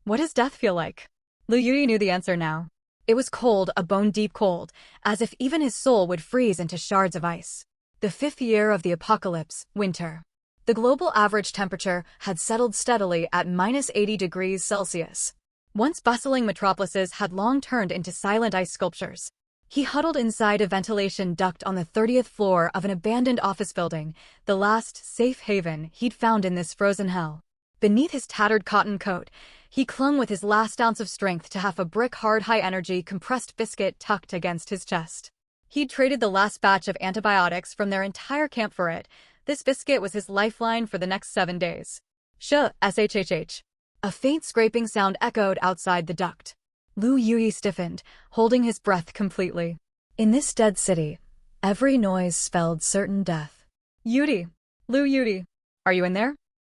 What does death feel like? Liu Yue knew the answer now. It was cold, a bone-deep cold, as if even his soul would freeze into shards of ice. The 5th year of the apocalypse, winter. The global average temperature had settled steadily at -80 degrees Celsius. Once bustling metropolises had long turned into silent ice sculptures. He huddled inside a ventilation duct on the 30th floor of an abandoned office building, the last safe haven he'd found in this frozen hell. Beneath his tattered cotton coat, he clung with his last ounce of strength to half a brick-hard high-energy compressed biscuit tucked against his chest. He'd traded the last batch of antibiotics from their entire camp for it. This biscuit was his lifeline for the next 7 days. Shhhh. A faint scraping sound echoed outside the duct. Liu Yue stiffened, holding his breath completely. In this dead city, every noise spelled certain death. Yue. Liu Yue. Are you in there?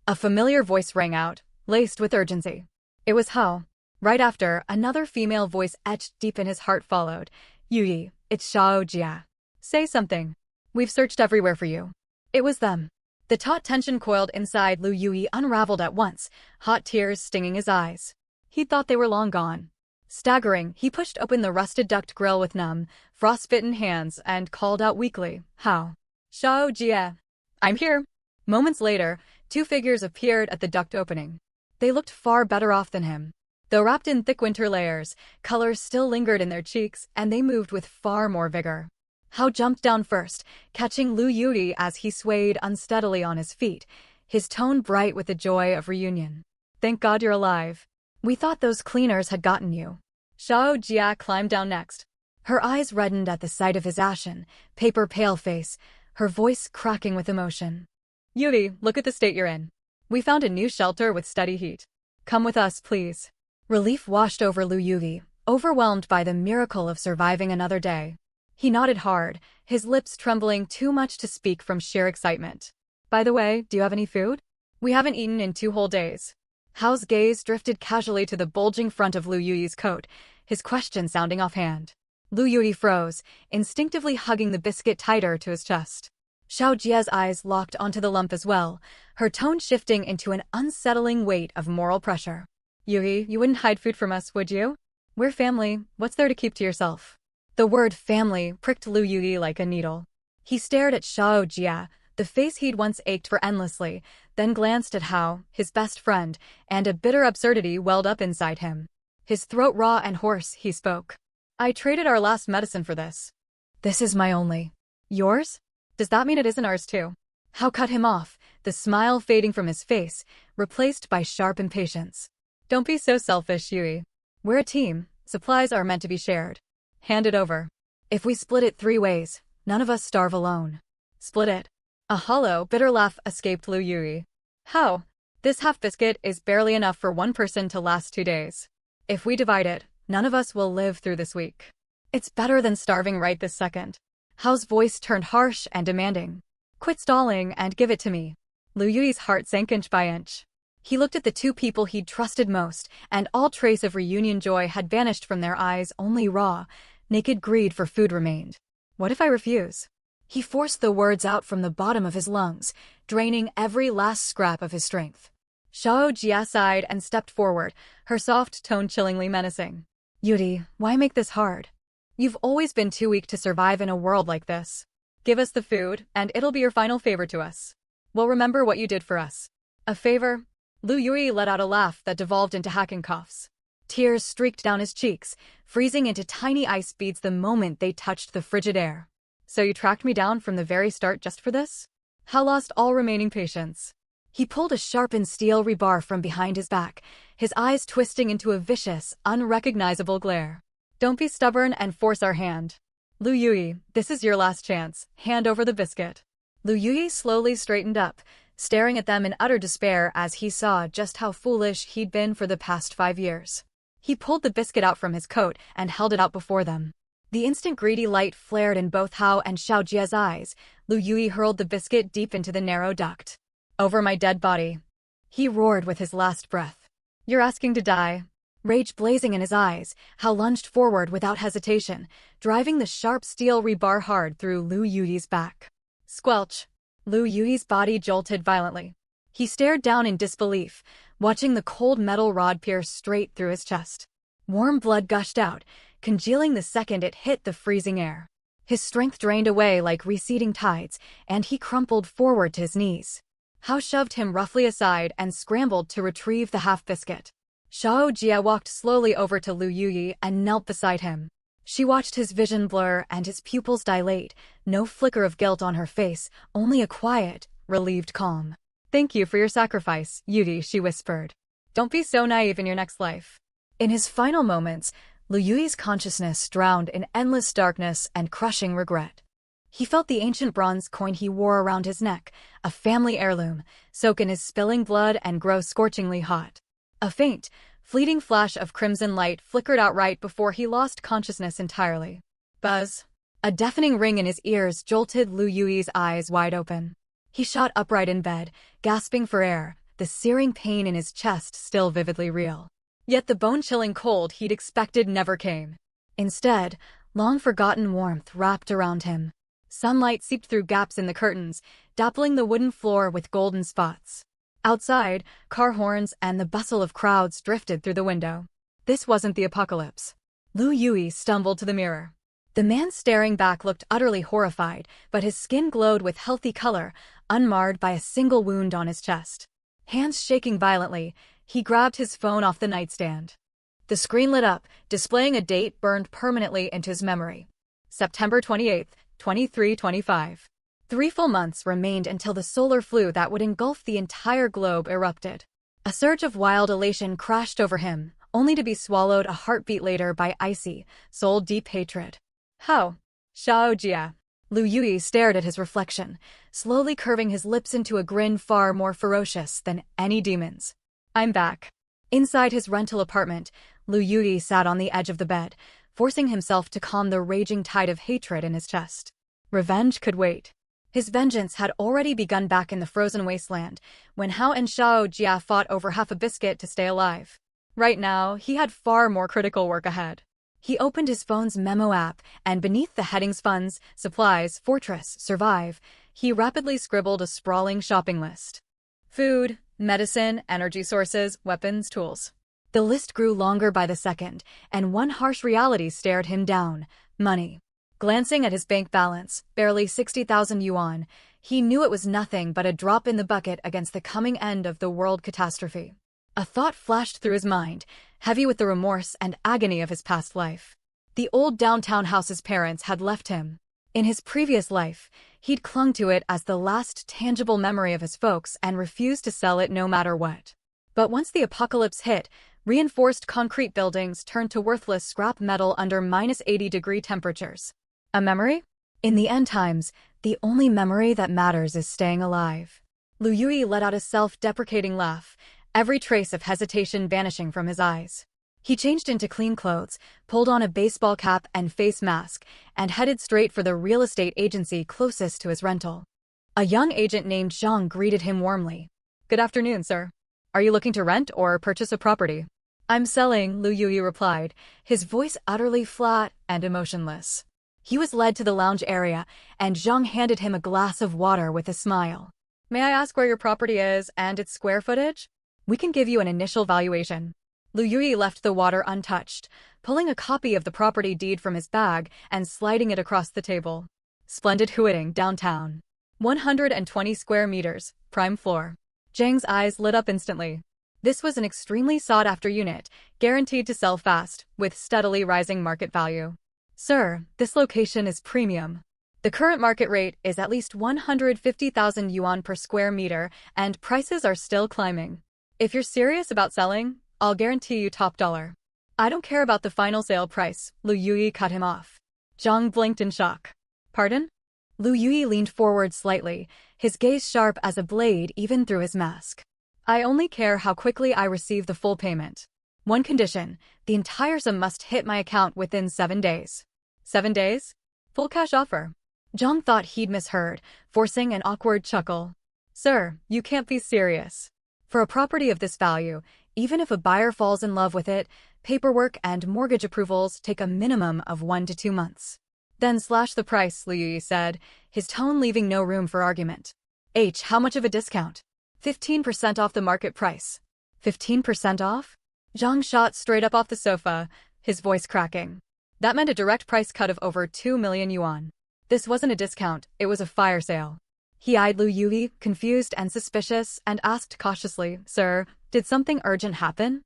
A familiar voice rang out, laced with urgency. It was Hao. Right after, another female voice etched deep in his heart followed. Yue, it's Xiao Jia. Say something. We've searched everywhere for you. It was them. The taut tension coiled inside Liu Yue unraveled at once, hot tears stinging his eyes. He thought they were long gone. Staggering, he pushed open the rusted duct grill with numb, frostbitten hands and called out weakly, Hao. Xiao Jia. I'm here. Moments later, 2 figures appeared at the duct opening. They looked far better off than him. Though wrapped in thick winter layers, color still lingered in their cheeks, and they moved with far more vigor. Hao jumped down first, catching Liu Yue as he swayed unsteadily on his feet, his tone bright with the joy of reunion. Thank God you're alive. We thought those cleaners had gotten you. Xiao Jia climbed down next. Her eyes reddened at the sight of his ashen, paper-pale face, her voice cracking with emotion. Yue, look at the state you're in. We found a new shelter with steady heat. Come with us, please. Relief washed over Liu Yue, overwhelmed by the miracle of surviving another day. He nodded hard, his lips trembling too much to speak from sheer excitement. By the way, do you have any food? We haven't eaten in 2 whole days. Hao's gaze drifted casually to the bulging front of Liu Yue's coat, his question sounding offhand. Liu Yue froze, instinctively hugging the biscuit tighter to his chest. Xiao Jia's eyes locked onto the lump as well, her tone shifting into an unsettling weight of moral pressure. Yue, you wouldn't hide food from us, would you? We're family, what's there to keep to yourself? The word family pricked Liu Yue like a needle. He stared at Xiao Jia, the face he'd once ached for endlessly, then glanced at Hao, his best friend, and a bitter absurdity welled up inside him. His throat raw and hoarse, he spoke. I traded our last medicine for this. This is my only. Yours? Does that mean it isn't ours too? Hao cut him off, the smile fading from his face, replaced by sharp impatience. Don't be so selfish, Yue. We're a team, supplies are meant to be shared. Hand it over. If we split it 3 ways, none of us starve alone. Split it. A hollow, bitter laugh escaped Liu Yue. How? This half-biscuit is barely enough for 1 person to last 2 days. If we divide it, none of us will live through this week. It's better than starving right this second. Hao's voice turned harsh and demanding. Quit stalling and give it to me. Liu Yue's heart sank inch by inch. He looked at the 2 people he'd trusted most, and all trace of reunion joy had vanished from their eyes. Only raw, naked greed for food remained. What if I refuse? He forced the words out from the bottom of his lungs, draining every last scrap of his strength. Xiao Jia sighed and stepped forward, her soft tone chillingly menacing. Yue, why make this hard? You've always been too weak to survive in a world like this. Give us the food, and it'll be your final favor to us. We'll remember what you did for us. A favor? Liu Yue let out a laugh that devolved into hacking coughs. Tears streaked down his cheeks, freezing into tiny ice beads the moment they touched the frigid air. So you tracked me down from the very start just for this? Hao lost all remaining patience. He pulled a sharpened steel rebar from behind his back, his eyes twisting into a vicious, unrecognizable glare. Don't be stubborn and force our hand. Liu Yue, this is your last chance. Hand over the biscuit. Liu Yue slowly straightened up, staring at them in utter despair as he saw just how foolish he'd been for the past 5 years. He pulled the biscuit out from his coat and held it out before them. The instant greedy light flared in both Hao and Xiao Jia's eyes. Liu Yue hurled the biscuit deep into the narrow duct. Over my dead body. He roared with his last breath. You're asking to die. Rage blazing in his eyes, Hao lunged forward without hesitation, driving the sharp steel rebar hard through Liu Yue's back. Squelch. Liu Yue's body jolted violently. He stared down in disbelief, watching the cold metal rod pierce straight through his chest. Warm blood gushed out, congealing the second it hit the freezing air. His strength drained away like receding tides, and he crumpled forward to his knees. Hao shoved him roughly aside and scrambled to retrieve the half-biscuit. Xiao Jia walked slowly over to Liu Yue and knelt beside him. She watched his vision blur and his pupils dilate, no flicker of guilt on her face, only a quiet, relieved calm. "Thank you for your sacrifice, Yue," she whispered. "Don't be so naive in your next life." In his final moments, Liu Yue's consciousness drowned in endless darkness and crushing regret. He felt the ancient bronze coin he wore around his neck, a family heirloom, soak in his spilling blood and grow scorchingly hot. A faint, fleeting flash of crimson light flickered out right before he lost consciousness entirely. Buzz. A deafening ring in his ears jolted Liu Yue's eyes wide open. He shot upright in bed, gasping for air, the searing pain in his chest still vividly real. Yet the bone-chilling cold he'd expected never came. Instead, long-forgotten warmth wrapped around him. Sunlight seeped through gaps in the curtains, dappling the wooden floor with golden spots. Outside, car horns and the bustle of crowds drifted through the window. This wasn't the apocalypse. Liu Yue stumbled to the mirror. The man staring back looked utterly horrified, but his skin glowed with healthy color, unmarred by a single wound on his chest. Hands shaking violently, he grabbed his phone off the nightstand. The screen lit up, displaying a date burned permanently into his memory. September 28th, 2325. 3 full months remained until the solar flu that would engulf the entire globe erupted. A surge of wild elation crashed over him, only to be swallowed a heartbeat later by icy, soul-deep hatred. How? Xiao Jia. Liu Yue stared at his reflection, slowly curving his lips into a grin far more ferocious than any demon's. "I'm back." Inside his rental apartment, Liu Yue sat on the edge of the bed, forcing himself to calm the raging tide of hatred in his chest. Revenge could wait. His vengeance had already begun back in the frozen wasteland, when Hao and Xiao Jia fought over half a biscuit to stay alive. Right now, he had far more critical work ahead. He opened his phone's memo app, and beneath the headings Funds, Supplies, Fortress, Survive, he rapidly scribbled a sprawling shopping list. Food, medicine, energy sources, weapons, tools. The list grew longer by the second, and one harsh reality stared him down: money. Glancing at his bank balance, barely 60,000 yuan, he knew it was nothing but a drop in the bucket against the coming end of the world catastrophe. A thought flashed through his mind, heavy with the remorse and agony of his past life. The old downtown house his parents had left him. In his previous life, he'd clung to it as the last tangible memory of his folks and refused to sell it no matter what. But once the apocalypse hit, reinforced concrete buildings turned to worthless scrap metal under -80-degree temperatures. A memory? In the end times, the only memory that matters is staying alive. Liu Yue let out a self-deprecating laugh, every trace of hesitation vanishing from his eyes. He changed into clean clothes, pulled on a baseball cap and face mask, and headed straight for the real estate agency closest to his rental. A young agent named Zhang greeted him warmly. "Good afternoon, sir. Are you looking to rent or purchase a property?" "I'm selling," Liu Yue replied, his voice utterly flat and emotionless. He was led to the lounge area, and Zhang handed him a glass of water with a smile. "May I ask where your property is and its square footage? We can give you an initial valuation." Liu Yue left the water untouched, pulling a copy of the property deed from his bag and sliding it across the table. "Splendid Huiting, downtown. 120 square meters, prime floor." Zhang's eyes lit up instantly. This was an extremely sought-after unit, guaranteed to sell fast, with steadily rising market value. "Sir, this location is premium. The current market rate is at least 150,000 yuan per square meter, and prices are still climbing. If you're serious about selling, I'll guarantee you top dollar." "I don't care about the final sale price," Liu Yue cut him off. Zhang blinked in shock. "Pardon?" Liu Yue leaned forward slightly, his gaze sharp as a blade even through his mask. "I only care how quickly I receive the full payment. One condition, the entire sum must hit my account within 7 days. 7 days? Full cash offer." Zhang thought he'd misheard, forcing an awkward chuckle. "Sir, you can't be serious. For a property of this value, even if a buyer falls in love with it, paperwork and mortgage approvals take a minimum of 1 to 2 months. "Then slash the price," Liu Yue said, his tone leaving no room for argument. "How much of a discount?" 15% off the market price. 15% off? Zhang shot straight up off the sofa, his voice cracking. That meant a direct price cut of over 2 million yuan. This wasn't a discount, it was a fire sale. He eyed Liu Yue, confused and suspicious, and asked cautiously, "Sir, did something urgent happen?"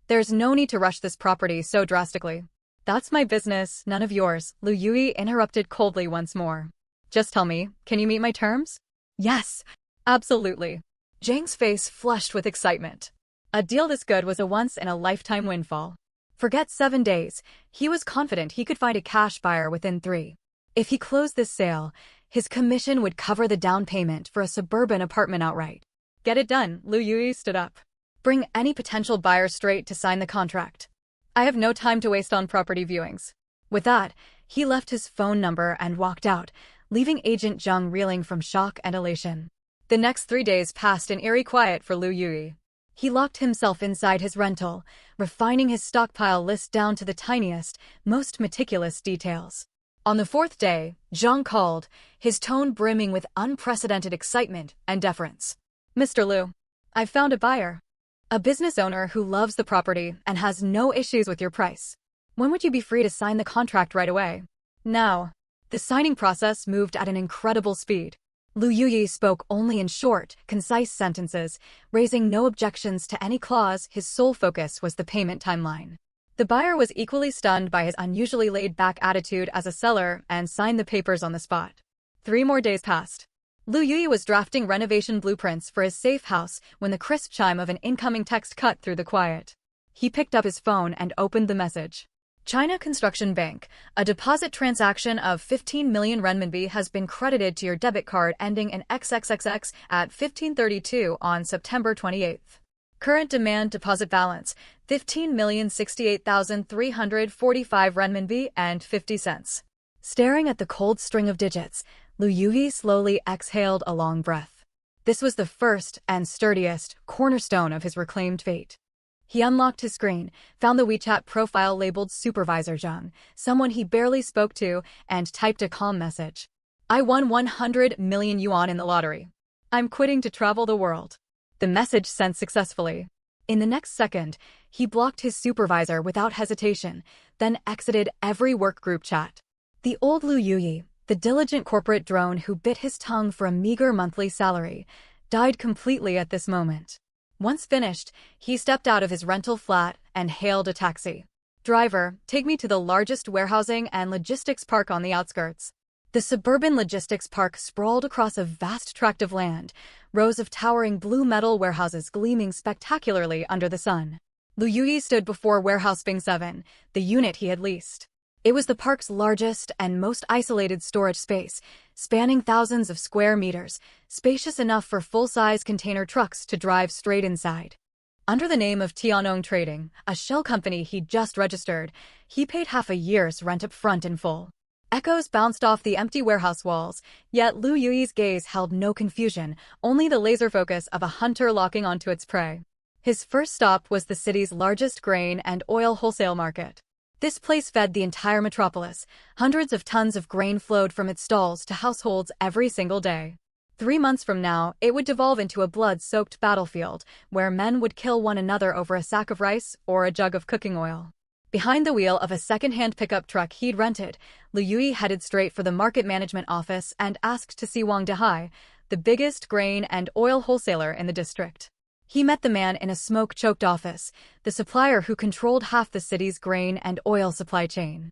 "There's no need to rush this property so drastically." "That's my business, none of yours," Liu Yue interrupted coldly once more. "Just tell me, can you meet my terms?" "Yes, absolutely." Zhang's face flushed with excitement. A deal this good was a once-in-a-lifetime windfall. Forget 7 days, he was confident he could find a cash buyer within 3. If he closed this sale, his commission would cover the down payment for a suburban apartment outright. "Get it done," Liu Yue stood up. "Bring any potential buyer straight to sign the contract. I have no time to waste on property viewings." With that, he left his phone number and walked out, leaving Agent Zhang reeling from shock and elation. The next 3 days passed in eerie quiet for Liu Yue. He locked himself inside his rental, refining his stockpile list down to the tiniest, most meticulous details. On the 4th day, Zhang called, his tone brimming with unprecedented excitement and deference. "Mr. Liu, I've found a buyer. A business owner who loves the property and has no issues with your price. When would you be free to sign the contract right away?" "Now." The signing process moved at an incredible speed. Liu Yue spoke only in short, concise sentences, raising no objections to any clause. His sole focus was the payment timeline. The buyer was equally stunned by his unusually laid-back attitude as a seller and signed the papers on the spot. 3 more days passed. Liu Yue was drafting renovation blueprints for his safe house when the crisp chime of an incoming text cut through the quiet. He picked up his phone and opened the message. "China Construction Bank, a deposit transaction of 15 million renminbi has been credited to your debit card ending in XXXX at 1532 on September 28th. Current demand deposit balance, 15,068,345 renminbi and 50 cents. Staring at the cold string of digits, Liu Yue slowly exhaled a long breath. This was the first and sturdiest cornerstone of his reclaimed fate. He unlocked his screen, found the WeChat profile labeled Supervisor Zhang, someone he barely spoke to, and typed a calm message. "I won 100 million yuan in the lottery. I'm quitting to travel the world." The message sent successfully. In the next second, he blocked his supervisor without hesitation, then exited every workgroup chat. The old Liu Yue, the diligent corporate drone who bit his tongue for a meager monthly salary, died completely at this moment. Once finished, he stepped out of his rental flat and hailed a taxi. "Driver, take me to the largest warehousing and logistics park on the outskirts." The suburban logistics park sprawled across a vast tract of land, rows of towering blue metal warehouses gleaming spectacularly under the sun. Liu Yue stood before Warehouse Bing 7, the unit he had leased. It was the park's largest and most isolated storage space, spanning thousands of square meters, spacious enough for full-size container trucks to drive straight inside. Under the name of Tianong Trading, a shell company he'd just registered, he paid half a year's rent up front in full. Echoes bounced off the empty warehouse walls, yet Liu Yue's gaze held no confusion, only the laser focus of a hunter locking onto its prey. His first stop was the city's largest grain and oil wholesale market. This place fed the entire metropolis. Hundreds of tons of grain flowed from its stalls to households every single day. 3 months from now, it would devolve into a blood-soaked battlefield, where men would kill one another over a sack of rice or a jug of cooking oil. Behind the wheel of a second-hand pickup truck he'd rented, Liu Yue headed straight for the market management office and asked to see Wang Dehai, the biggest grain and oil wholesaler in the district. He met the man in a smoke-choked office, the supplier who controlled half the city's grain and oil supply chain.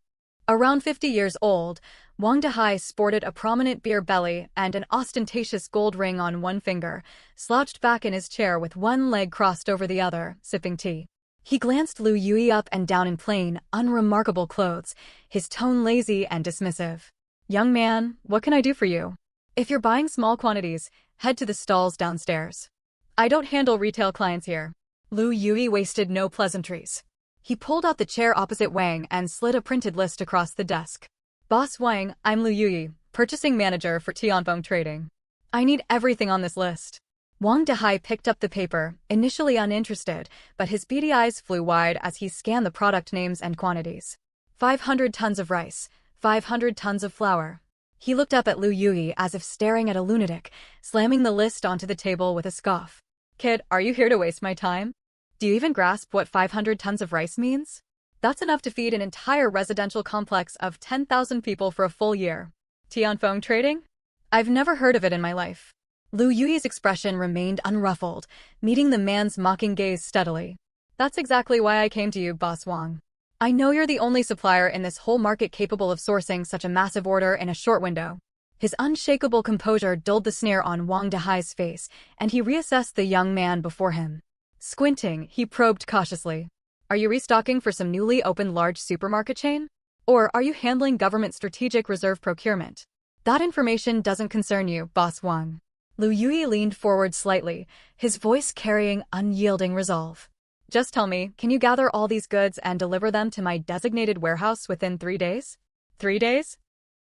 Around 50 years old, Wang Dehai sported a prominent beer belly and an ostentatious gold ring on one finger, slouched back in his chair with one leg crossed over the other, sipping tea. He glanced Liu Yue up and down in plain, unremarkable clothes, his tone lazy and dismissive. "Young man, what can I do for you? If you're buying small quantities, head to the stalls downstairs. I don't handle retail clients here." Liu Yue wasted no pleasantries. He pulled out the chair opposite Wang and slid a printed list across the desk. "Boss Wang, I'm Liu Yue, purchasing manager for Tianong Trading. I need everything on this list." Wang Dehai picked up the paper, initially uninterested, but his beady eyes flew wide as he scanned the product names and quantities. 500 tons of rice, 500 tons of flour. He looked up at Liu Yue as if staring at a lunatic, slamming the list onto the table with a scoff. Kid, are you here to waste my time? Do you even grasp what 500 tons of rice means? That's enough to feed an entire residential complex of 10,000 people for a full year. Tianfeng trading? I've never heard of it in my life. Liu Yue's expression remained unruffled, meeting the man's mocking gaze steadily. That's exactly why I came to you, Boss Wang. I know you're the only supplier in this whole market capable of sourcing such a massive order in a short window. His unshakable composure dulled the sneer on Wang Dehai's face, and he reassessed the young man before him. Squinting, he probed cautiously. Are you restocking for some newly opened large supermarket chain? Or are you handling government strategic reserve procurement? That information doesn't concern you, Boss Wang. Liu Yue leaned forward slightly, his voice carrying unyielding resolve. Just tell me, can you gather all these goods and deliver them to my designated warehouse within 3 days? 3 days?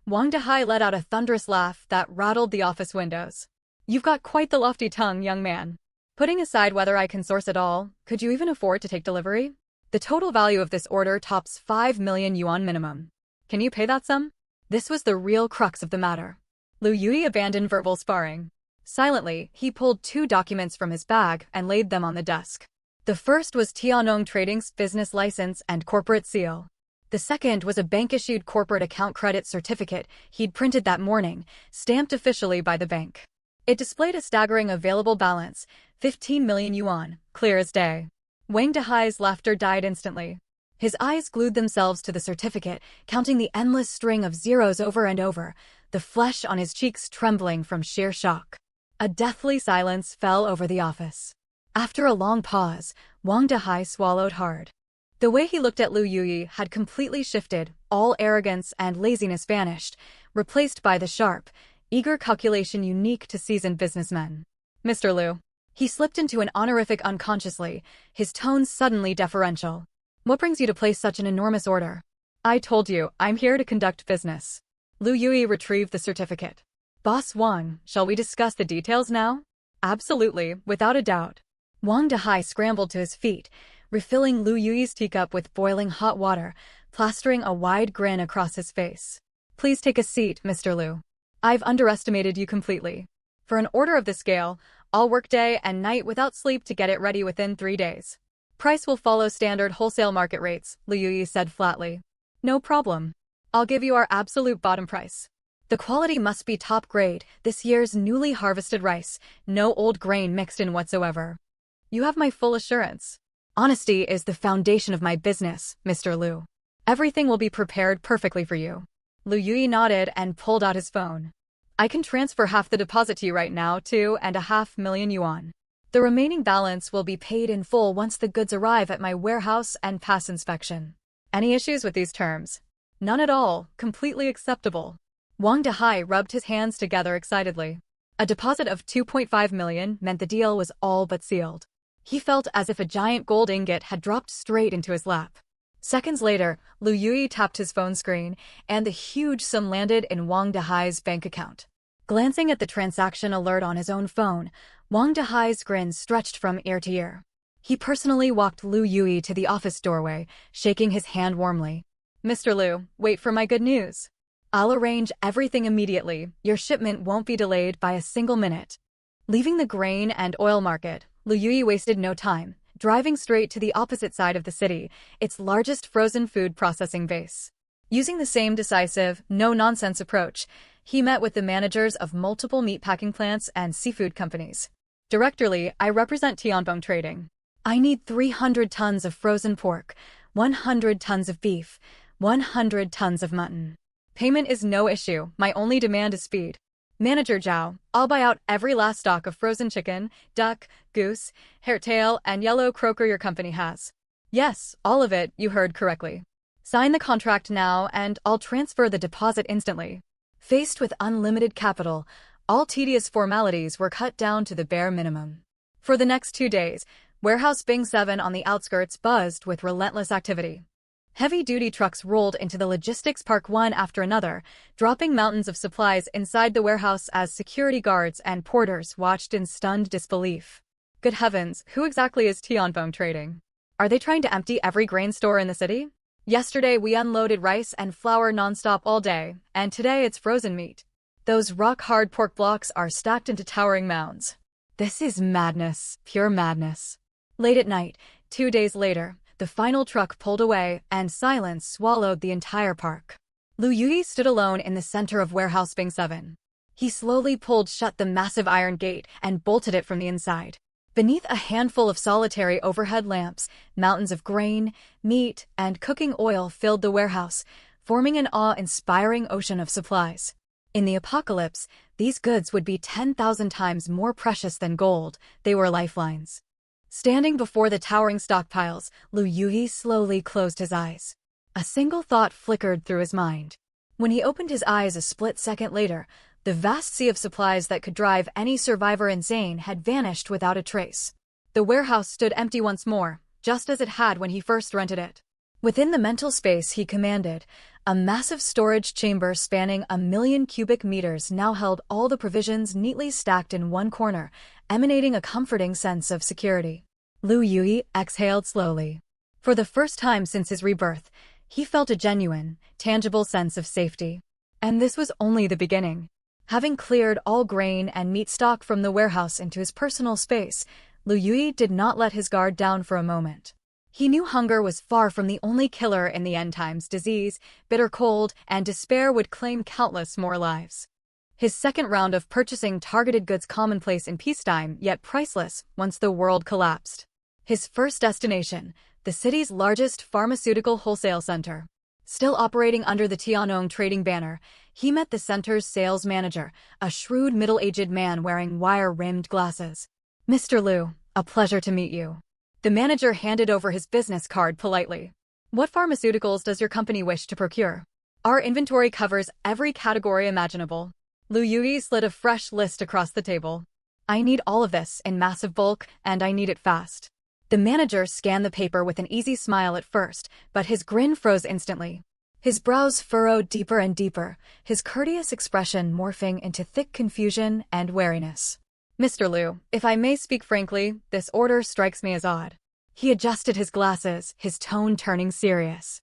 Wang Dehai let out a thunderous laugh that rattled the office windows. You've got quite the lofty tongue, young man. Putting aside whether I can source it all, could you even afford to take delivery? The total value of this order tops 5 million yuan minimum. Can you pay that sum? This was the real crux of the matter. Liu Yue abandoned verbal sparring. Silently, he pulled 2 documents from his bag and laid them on the desk. The first was Tianong Trading's business license and corporate seal. The second was a bank-issued corporate account credit certificate he'd printed that morning, stamped officially by the bank. It displayed a staggering available balance, 15 million yuan, clear as day. Wang Dehai's laughter died instantly. His eyes glued themselves to the certificate, counting the endless string of zeros over and over, the flesh on his cheeks trembling from sheer shock. A deathly silence fell over the office. After a long pause, Wang Dehai swallowed hard. The way he looked at Liu Yue had completely shifted, all arrogance and laziness vanished, replaced by the sharp, eager calculation unique to seasoned businessmen. Mr. Liu. He slipped into an honorific unconsciously, his tone suddenly deferential. What brings you to place such an enormous order? I told you, I'm here to conduct business. Liu Yue retrieved the certificate. Boss Wang, shall we discuss the details now? Absolutely, without a doubt. Wang Dehai scrambled to his feet, refilling Liu Yue's teacup with boiling hot water, plastering a wide grin across his face. Please take a seat, Mr. Liu. I've underestimated you completely. For an order of this scale, I'll work day and night without sleep to get it ready within 3 days. Price will follow standard wholesale market rates, Liu Yue said flatly. No problem. I'll give you our absolute bottom price. The quality must be top grade, this year's newly harvested rice, no old grain mixed in whatsoever. You have my full assurance. Honesty is the foundation of my business, Mr. Liu. Everything will be prepared perfectly for you. Liu Yue nodded and pulled out his phone. I can transfer half the deposit to you right now, 2.5 million yuan. The remaining balance will be paid in full once the goods arrive at my warehouse and pass inspection. Any issues with these terms? None at all, completely acceptable. Wang Dehai rubbed his hands together excitedly. A deposit of 2.5 million meant the deal was all but sealed. He felt as if a giant gold ingot had dropped straight into his lap. Seconds later, Liu Yue tapped his phone screen, and the huge sum landed in Wang Dehai's bank account. Glancing at the transaction alert on his own phone, Wang Dehai's grin stretched from ear to ear. He personally walked Liu Yue to the office doorway, shaking his hand warmly. Mr. Liu, wait for my good news. I'll arrange everything immediately. Your shipment won't be delayed by a single minute. Leaving the grain and oil market, Liu Yue wasted no time, driving straight to the opposite side of the city, its largest frozen food processing base. Using the same decisive, no-nonsense approach, he met with the managers of multiple meatpacking plants and seafood companies. Directorly, I represent Tianfeng Trading. I need 300 tons of frozen pork, 100 tons of beef, 100 tons of mutton. Payment is no issue, my only demand is speed. Manager Zhao, I'll buy out every last stock of frozen chicken, duck, goose, hairtail, and yellow croaker your company has. Yes, all of it, you heard correctly. Sign the contract now and I'll transfer the deposit instantly. Faced with unlimited capital, all tedious formalities were cut down to the bare minimum. For the next 2 days, Warehouse Bing 7 on the outskirts buzzed with relentless activity. Heavy-duty trucks rolled into the logistics park one after another, dropping mountains of supplies inside the warehouse as security guards and porters watched in stunned disbelief. Good heavens, who exactly is Tianfeng Trading? Are they trying to empty every grain store in the city? Yesterday we unloaded rice and flour nonstop all day, and today it's frozen meat. Those rock-hard pork blocks are stacked into towering mounds. This is madness, pure madness. Late at night, 2 days later, the final truck pulled away and silence swallowed the entire park. Liu Yue stood alone in the center of warehouse Bing 7. He slowly pulled shut the massive iron gate and bolted it from the inside. Beneath a handful of solitary overhead lamps, mountains of grain, meat, and cooking oil filled the warehouse, forming an awe-inspiring ocean of supplies. In the apocalypse, these goods would be 10,000 times more precious than gold. They were lifelines. Standing before the towering stockpiles, Liu Yue slowly closed his eyes. A single thought flickered through his mind. When he opened his eyes a split second later, the vast sea of supplies that could drive any survivor insane had vanished without a trace. The warehouse stood empty once more, just as it had when he first rented it. Within the mental space he commanded, a massive storage chamber spanning 1,000,000 cubic meters now held all the provisions neatly stacked in one corner, emanating a comforting sense of security. Liu Yue exhaled slowly. For the first time since his rebirth, he felt a genuine, tangible sense of safety. And this was only the beginning. Having cleared all grain and meat stock from the warehouse into his personal space, Liu Yue did not let his guard down for a moment. He knew hunger was far from the only killer in the end times. Disease, bitter cold, and despair would claim countless more lives. His second round of purchasing targeted goods commonplace in peacetime, yet priceless once the world collapsed. His first destination, the city's largest pharmaceutical wholesale center. Still operating under the Tianong trading banner, he met the center's sales manager, a shrewd middle-aged man wearing wire-rimmed glasses. "Mr. Liu, a pleasure to meet you." The manager handed over his business card politely. "What pharmaceuticals does your company wish to procure? Our inventory covers every category imaginable." Liu Yue slid a fresh list across the table. "I need all of this in massive bulk, and I need it fast." The manager scanned the paper with an easy smile at first, but his grin froze instantly. His brows furrowed deeper and deeper, his courteous expression morphing into thick confusion and wariness. "Mr. Liu, if I may speak frankly, this order strikes me as odd." He adjusted his glasses, his tone turning serious.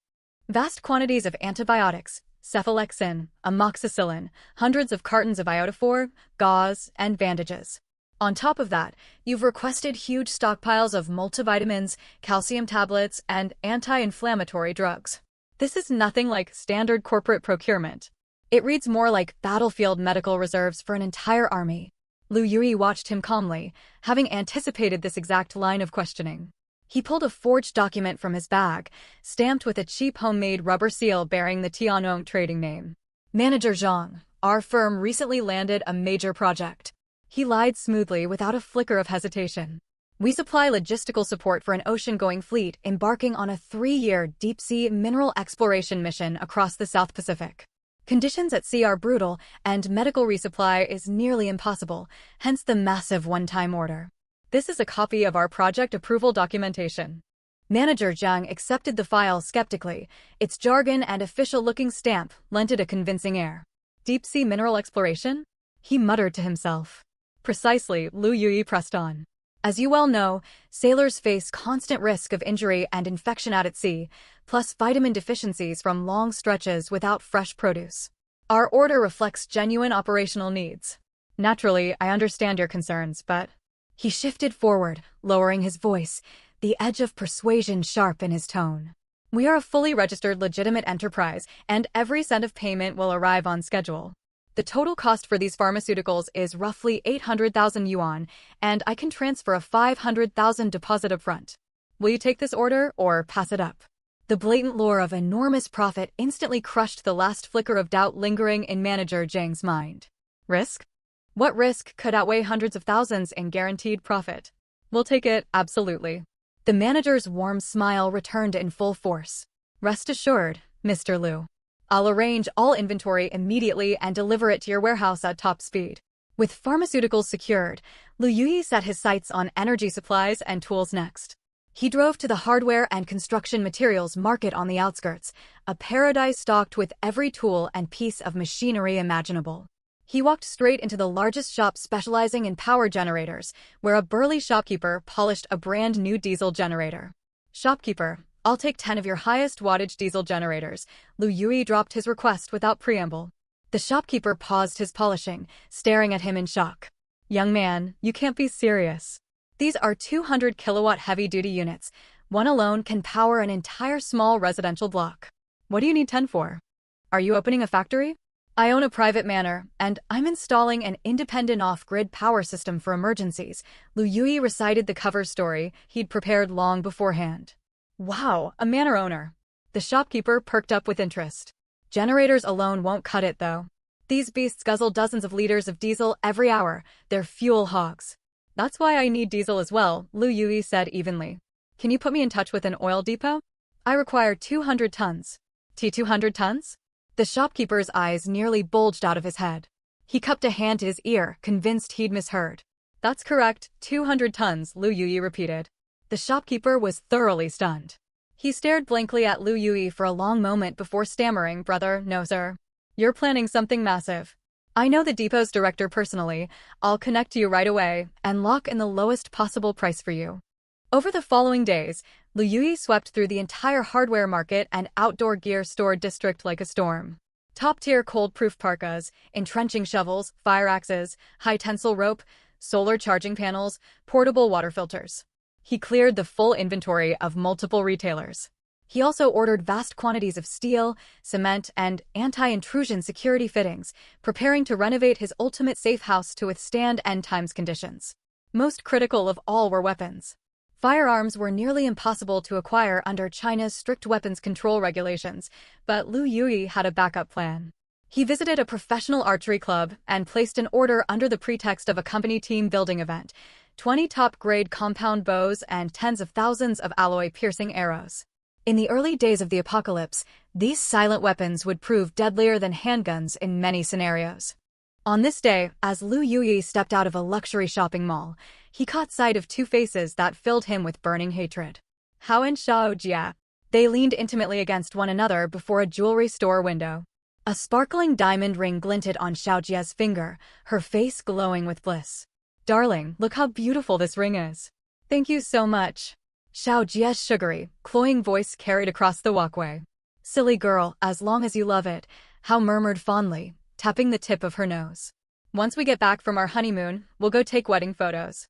"Vast quantities of antibiotics, cephalexin, amoxicillin, hundreds of cartons of iodophor, gauze, and bandages. On top of that, you've requested huge stockpiles of multivitamins, calcium tablets, and anti-inflammatory drugs. This is nothing like standard corporate procurement. It reads more like battlefield medical reserves for an entire army." Liu Yue watched him calmly, having anticipated this exact line of questioning. He pulled a forged document from his bag, stamped with a cheap homemade rubber seal bearing the Tianong trading name. "Manager Zhang, our firm recently landed a major project." He lied smoothly without a flicker of hesitation. "We supply logistical support for an ocean-going fleet embarking on a 3-year deep-sea mineral exploration mission across the South Pacific. Conditions at sea are brutal, and medical resupply is nearly impossible, hence the massive one-time order. This is a copy of our project approval documentation." Manager Zhang accepted the file skeptically. Its jargon and official-looking stamp lent it a convincing air. "Deep-sea mineral exploration?" he muttered to himself. "Precisely," Liu Yue pressed on. "As you well know, sailors face constant risk of injury and infection out at sea, plus vitamin deficiencies from long stretches without fresh produce. Our order reflects genuine operational needs. Naturally, I understand your concerns, but..." He shifted forward, lowering his voice, the edge of persuasion sharp in his tone. "We are a fully registered legitimate enterprise, and every cent of payment will arrive on schedule. The total cost for these pharmaceuticals is roughly 800,000 yuan, and I can transfer a 500,000 deposit up front. Will you take this order or pass it up?" The blatant lure of enormous profit instantly crushed the last flicker of doubt lingering in Manager Zhang's mind. Risk? What risk could outweigh hundreds of thousands in guaranteed profit? "We'll take it, absolutely." The manager's warm smile returned in full force. "Rest assured, Mr. Liu. I'll arrange all inventory immediately and deliver it to your warehouse at top speed." With pharmaceuticals secured, Liu Yue set his sights on energy supplies and tools next. He drove to the hardware and construction materials market on the outskirts, a paradise stocked with every tool and piece of machinery imaginable. He walked straight into the largest shop specializing in power generators, where a burly shopkeeper polished a brand new diesel generator. "Shopkeeper, I'll take 10 of your highest wattage diesel generators." Liu Yue dropped his request without preamble. The shopkeeper paused his polishing, staring at him in shock. Young man, you can't be serious. These are 200 kilowatt heavy-duty units. One alone can power an entire small residential block. What do you need 10 for? Are you opening a factory? I own a private manor, and I'm installing an independent off-grid power system for emergencies. Liu Yue recited the cover story he'd prepared long beforehand. Wow, a manor owner. The shopkeeper perked up with interest. Generators alone won't cut it, though. These beasts guzzle dozens of liters of diesel every hour. They're fuel hogs. That's why I need diesel as well, Liu Yue said evenly. Can you put me in touch with an oil depot? I require 200 tons. 200 tons? The shopkeeper's eyes nearly bulged out of his head. He cupped a hand to his ear, convinced he'd misheard. That's correct, 200 tons, Liu Yue repeated. The shopkeeper was thoroughly stunned. He stared blankly at Liu Yue for a long moment before stammering, "Brother, no sir. You're planning something massive. I know the depot's director personally. I'll connect you right away and lock in the lowest possible price for you." Over the following days, Liu Yue swept through the entire hardware market and outdoor gear store district like a storm. Top-tier cold-proof parkas, entrenching shovels, fire axes, high-tensile rope, solar charging panels, portable water filters. He cleared the full inventory of multiple retailers. He also ordered vast quantities of steel, cement, and anti-intrusion security fittings, preparing to renovate his ultimate safe house to withstand end times conditions. Most critical of all were weapons. Firearms were nearly impossible to acquire under China's strict weapons control regulations, but Liu Yue had a backup plan. He visited a professional archery club and placed an order under the pretext of a company team building event: 20 top-grade compound bows and tens of thousands of alloy-piercing arrows. In the early days of the apocalypse, these silent weapons would prove deadlier than handguns in many scenarios. On this day, as Liu Yue stepped out of a luxury shopping mall, he caught sight of two faces that filled him with burning hatred. Hao and Xiao Jia. They leaned intimately against one another before a jewelry store window. A sparkling diamond ring glinted on Xiao Jia's finger, her face glowing with bliss. "Darling, look how beautiful this ring is." "Thank you so much." Xiao Jia's sugary, cloying voice carried across the walkway. "Silly girl, as long as you love it," Hao murmured fondly, tapping the tip of her nose. "Once we get back from our honeymoon, we'll go take wedding photos.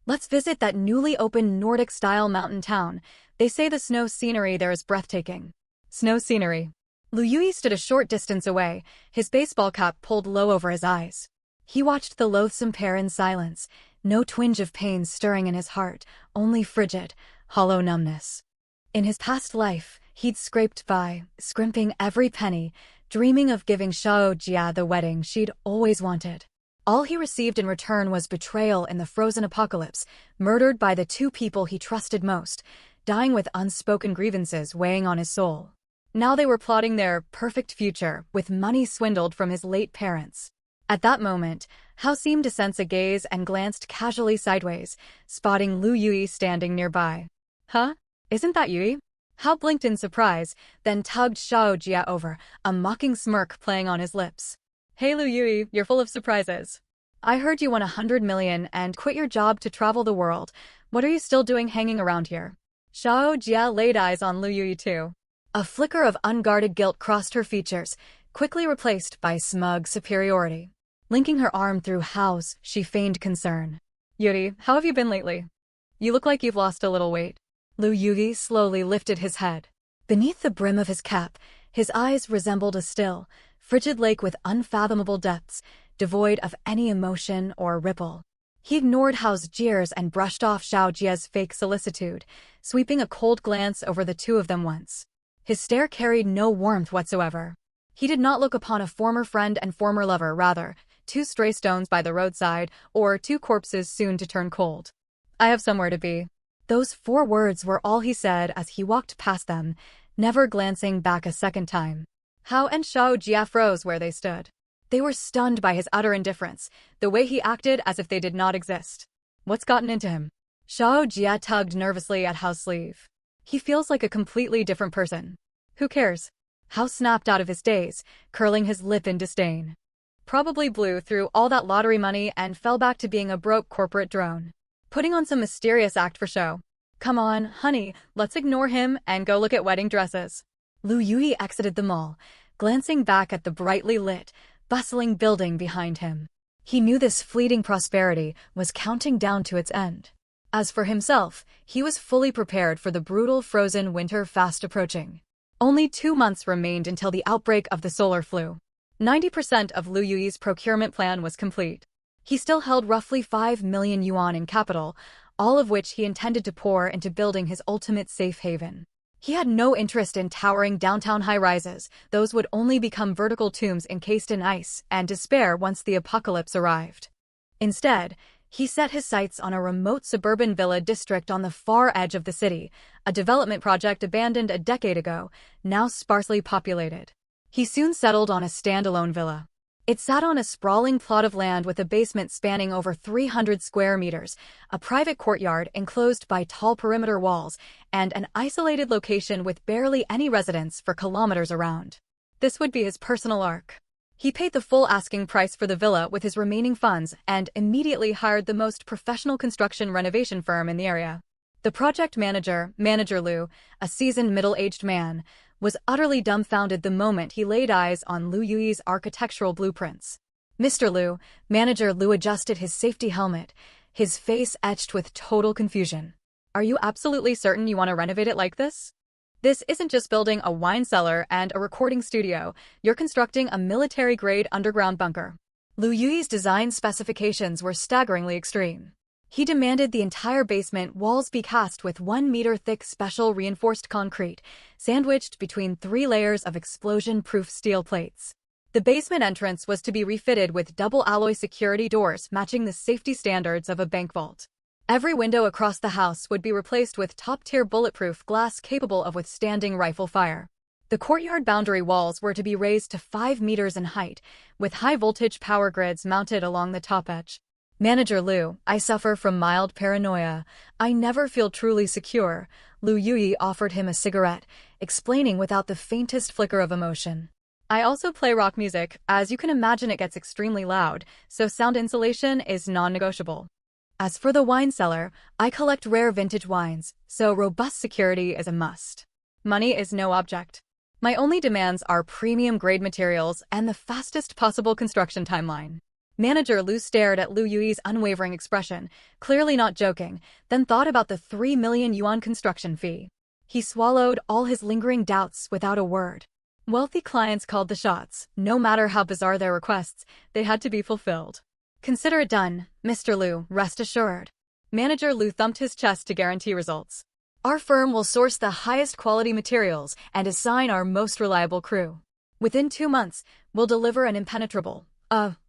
Let's visit that newly opened Nordic-style mountain town. They say the snow scenery there is breathtaking." Snow scenery. Liu Yue stood a short distance away, his baseball cap pulled low over his eyes. He watched the loathsome pair in silence, no twinge of pain stirring in his heart, only frigid, hollow numbness. In his past life, he'd scraped by, scrimping every penny, dreaming of giving Xiao Jia the wedding she'd always wanted. All he received in return was betrayal in the frozen apocalypse, murdered by the two people he trusted most, dying with unspoken grievances weighing on his soul. Now they were plotting their perfect future, with money swindled from his late parents. At that moment, Hao seemed to sense a gaze and glanced casually sideways, spotting Liu Yue standing nearby. "Huh? Isn't that Yue?" Hao blinked in surprise, then tugged Xiao Jia over, a mocking smirk playing on his lips. "Hey Liu Yue, you're full of surprises. I heard you won 100 million and quit your job to travel the world. What are you still doing hanging around here?" Xiao Jia laid eyes on Liu Yue too. A flicker of unguarded guilt crossed her features, quickly replaced by smug superiority. Linking her arm through Hao's, she feigned concern. "Yue, how have you been lately? You look like you've lost a little weight." Liu Yue slowly lifted his head. Beneath the brim of his cap, his eyes resembled a still, frigid lake with unfathomable depths, devoid of any emotion or ripple. He ignored Hao's jeers and brushed off Xiao Jia's fake solicitude, sweeping a cold glance over the two of them once. His stare carried no warmth whatsoever. He did not look upon a former friend and former lover, rather, two stray stones by the roadside, or two corpses soon to turn cold. "I have somewhere to be." Those 4 words were all he said as he walked past them, never glancing back a second time. Hao and Xiao Jia froze where they stood. They were stunned by his utter indifference, the way he acted as if they did not exist. What's gotten into him? Xiao Jia tugged nervously at Hao's sleeve. He feels like a completely different person. Who cares? Hao snapped out of his daze, curling his lip in disdain. Probably blew through all that lottery money and fell back to being a broke corporate drone. Putting on some mysterious act for show. Come on, honey, let's ignore him and go look at wedding dresses. Liu Yue exited the mall, glancing back at the brightly lit, bustling building behind him. He knew this fleeting prosperity was counting down to its end. As for himself, he was fully prepared for the brutal frozen winter fast approaching. Only 2 months remained until the outbreak of the solar flu. 90% of Liu Yue's procurement plan was complete. He still held roughly 5 million yuan in capital, all of which he intended to pour into building his ultimate safe haven. He had no interest in towering downtown high-rises; those would only become vertical tombs encased in ice and despair once the apocalypse arrived. Instead, he set his sights on a remote suburban villa district on the far edge of the city, a development project abandoned a decade ago, now sparsely populated. He soon settled on a standalone villa. It sat on a sprawling plot of land with a basement spanning over 300 square meters, a private courtyard enclosed by tall perimeter walls, and an isolated location with barely any residents for kilometers around. This would be his personal ark. He paid the full asking price for the villa with his remaining funds and immediately hired the most professional construction renovation firm in the area. The project manager, Manager Liu, a seasoned middle-aged man, was utterly dumbfounded the moment he laid eyes on Liu Yue's architectural blueprints. Mr. Liu, Manager Liu adjusted his safety helmet, his face etched with total confusion. Are you absolutely certain you want to renovate it like this? This isn't just building a wine cellar and a recording studio, you're constructing a military-grade underground bunker. Liu Yue's design specifications were staggeringly extreme. He demanded the entire basement walls be cast with 1-meter-thick special reinforced concrete, sandwiched between 3 layers of explosion-proof steel plates. The basement entrance was to be refitted with double-alloy security doors matching the safety standards of a bank vault. Every window across the house would be replaced with top-tier bulletproof glass capable of withstanding rifle fire. The courtyard boundary walls were to be raised to 5 meters in height, with high-voltage power grids mounted along the top edge. Manager Liu, I suffer from mild paranoia. I never feel truly secure. Liu Yue offered him a cigarette, explaining without the faintest flicker of emotion. I also play rock music. As you can imagine, it gets extremely loud, so sound insulation is non-negotiable. As for the wine cellar, I collect rare vintage wines, so robust security is a must. Money is no object. My only demands are premium-grade materials and the fastest possible construction timeline. Manager Liu stared at Liu Yue's unwavering expression, clearly not joking, then thought about the 3 million yuan construction fee. He swallowed all his lingering doubts without a word. Wealthy clients called the shots. No matter how bizarre their requests, they had to be fulfilled. Consider it done, Mr. Liu, rest assured. Manager Liu thumped his chest to guarantee results. Our firm will source the highest quality materials and assign our most reliable crew. Within 2 months, we'll deliver an impenetrable,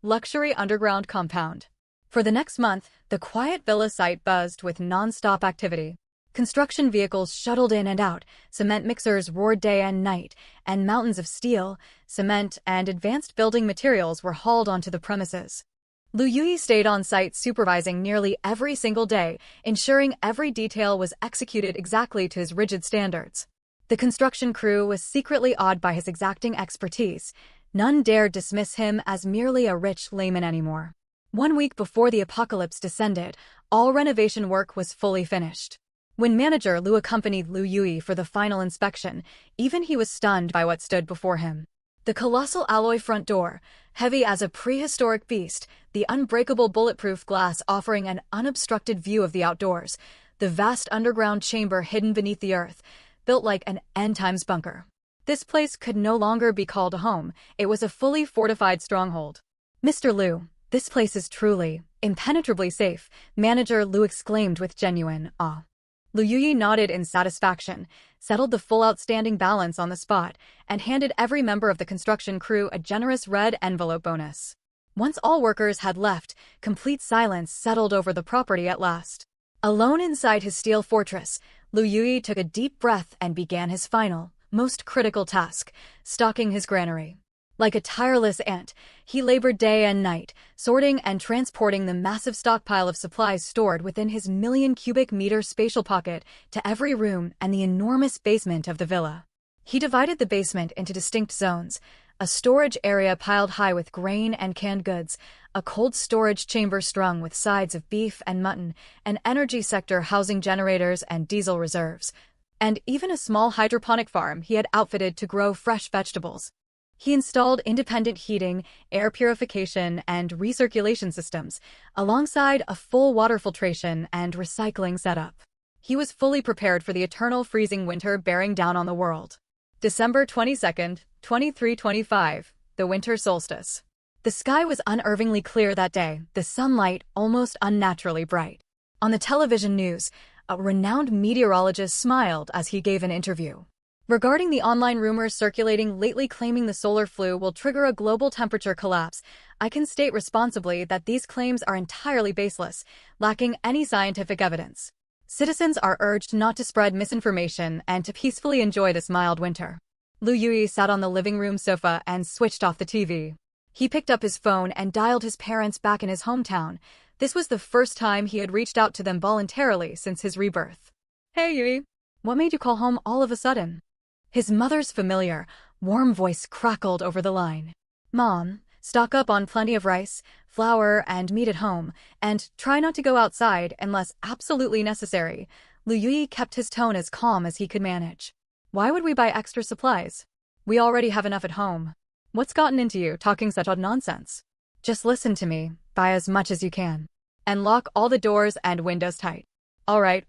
luxury underground compound. For the next month, the quiet villa site buzzed with non-stop activity. Construction vehicles shuttled in and out, cement mixers roared day and night, and mountains of steel, cement, and advanced building materials were hauled onto the premises. Liu Yue stayed on site supervising nearly every single day, ensuring every detail was executed exactly to his rigid standards. The construction crew was secretly awed by his exacting expertise. None dared dismiss him as merely a rich layman anymore. 1 week before the apocalypse descended, all renovation work was fully finished. When Manager Liu accompanied Liu Yue for the final inspection, even he was stunned by what stood before him. The colossal alloy front door, heavy as a prehistoric beast, the unbreakable bulletproof glass offering an unobstructed view of the outdoors, the vast underground chamber hidden beneath the earth, built like an end-times bunker. This place could no longer be called a home, it was a fully fortified stronghold. Mr. Liu, this place is truly, impenetrably safe, Manager Liu exclaimed with genuine awe. Liu Yue nodded in satisfaction, settled the full outstanding balance on the spot, and handed every member of the construction crew a generous red envelope bonus. Once all workers had left, complete silence settled over the property at last. Alone inside his steel fortress, Liu Yue took a deep breath and began his final, most critical task, stocking his granary. Like a tireless ant, he labored day and night, sorting and transporting the massive stockpile of supplies stored within his million-cubic-meter spatial pocket to every room and the enormous basement of the villa. He divided the basement into distinct zones, a storage area piled high with grain and canned goods, a cold storage chamber strung with sides of beef and mutton, an energy sector housing generators and diesel reserves, and even a small hydroponic farm he had outfitted to grow fresh vegetables. He installed independent heating, air purification, and recirculation systems, alongside a full water filtration and recycling setup. He was fully prepared for the eternal freezing winter bearing down on the world. December 22nd, 2325, the winter solstice. The sky was unervingly clear that day, the sunlight almost unnaturally bright. On the television news, a renowned meteorologist smiled as he gave an interview. Regarding the online rumors circulating lately claiming the solar flu will trigger a global temperature collapse, I can state responsibly that these claims are entirely baseless, lacking any scientific evidence. Citizens are urged not to spread misinformation and to peacefully enjoy this mild winter. Liu Yue sat on the living room sofa and switched off the TV. He picked up his phone and dialed his parents back in his hometown. This was the first time he had reached out to them voluntarily since his rebirth. "Hey, Yue. What made you call home all of a sudden?" His mother's familiar, warm voice crackled over the line. "Mom, stock up on plenty of rice, flour, and meat at home, and try not to go outside unless absolutely necessary." Liu Yue kept his tone as calm as he could manage. "Why would we buy extra supplies? We already have enough at home. What's gotten into you talking such odd nonsense? Just listen to me, buy as much as you can, and lock all the doors and windows tight." All right,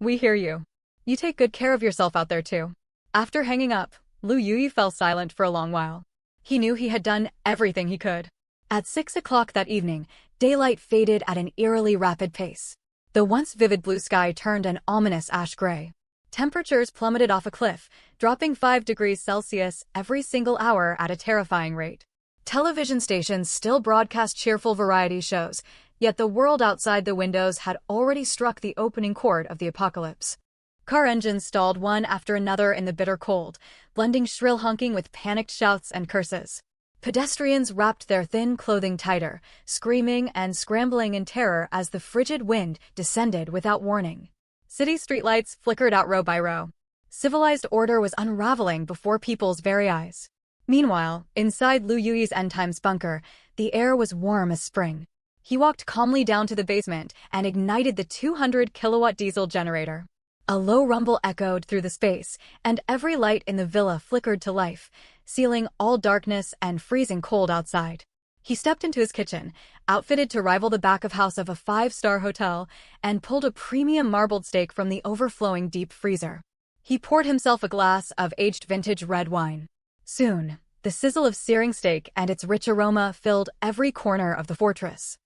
we hear you. You take good care of yourself out there too." After hanging up, Liu Yue fell silent for a long while. He knew he had done everything he could. At 6 o'clock that evening, daylight faded at an eerily rapid pace. The once vivid blue sky turned an ominous ash gray. Temperatures plummeted off a cliff, dropping 5 degrees Celsius every single hour at a terrifying rate. Television stations still broadcast cheerful variety shows, yet the world outside the windows had already struck the opening chord of the apocalypse. Car engines stalled one after another in the bitter cold, blending shrill honking with panicked shouts and curses. Pedestrians wrapped their thin clothing tighter, screaming and scrambling in terror as the frigid wind descended without warning. City streetlights flickered out row by row. Civilized order was unraveling before people's very eyes. Meanwhile, inside Liu Yue's end times bunker, the air was warm as spring. He walked calmly down to the basement and ignited the 200-kilowatt diesel generator. A low rumble echoed through the space, and every light in the villa flickered to life, sealing all darkness and freezing cold outside. He stepped into his kitchen, outfitted to rival the back-of-house of a 5-star hotel, and pulled a premium marbled steak from the overflowing deep freezer. He poured himself a glass of aged vintage red wine. Soon, the sizzle of searing steak and its rich aroma filled every corner of the fortress.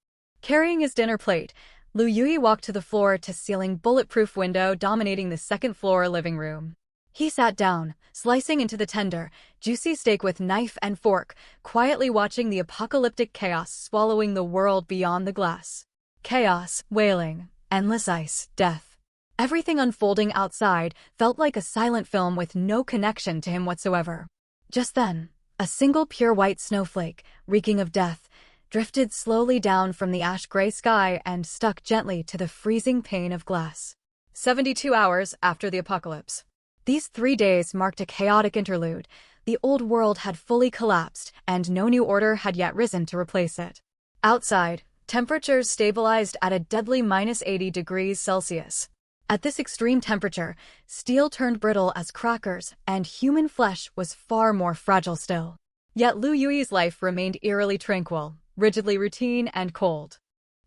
Carrying his dinner plate, Liu Yue walked to the floor-to-ceiling bulletproof window dominating the second-floor living room. He sat down, slicing into the tender, juicy steak with knife and fork, quietly watching the apocalyptic chaos swallowing the world beyond the glass. Chaos, wailing, endless ice, death. Everything unfolding outside felt like a silent film with no connection to him whatsoever. Just then, a single pure white snowflake, reeking of death, drifted slowly down from the ash-gray sky and stuck gently to the freezing pane of glass. 72 hours after the apocalypse. These 3 days marked a chaotic interlude. The old world had fully collapsed, and no new order had yet risen to replace it. Outside, temperatures stabilized at a deadly -80 degrees Celsius. At this extreme temperature, steel turned brittle as crackers, and human flesh was far more fragile still. Yet Liu Yue's life remained eerily tranquil, rigidly routine and cold.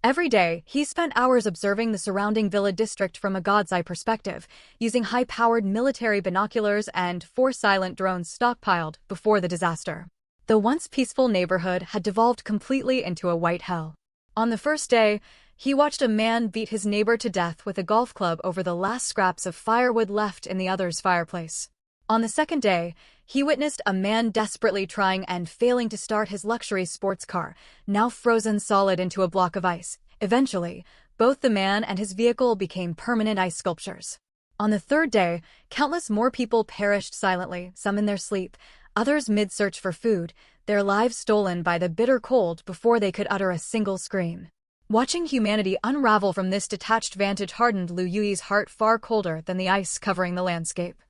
Every day, he spent hours observing the surrounding villa district from a god's eye perspective, using high-powered military binoculars and 4 silent drones stockpiled before the disaster. The once peaceful neighborhood had devolved completely into a white hell. On the first day, he watched a man beat his neighbor to death with a golf club over the last scraps of firewood left in the other's fireplace. On the second day, he witnessed a man desperately trying and failing to start his luxury sports car, now frozen solid into a block of ice. Eventually, both the man and his vehicle became permanent ice sculptures. On the third day, countless more people perished silently, some in their sleep, others mid-search for food, their lives stolen by the bitter cold before they could utter a single scream. Watching humanity unravel from this detached vantage hardened Liu Yue's heart far colder than the ice covering the landscape.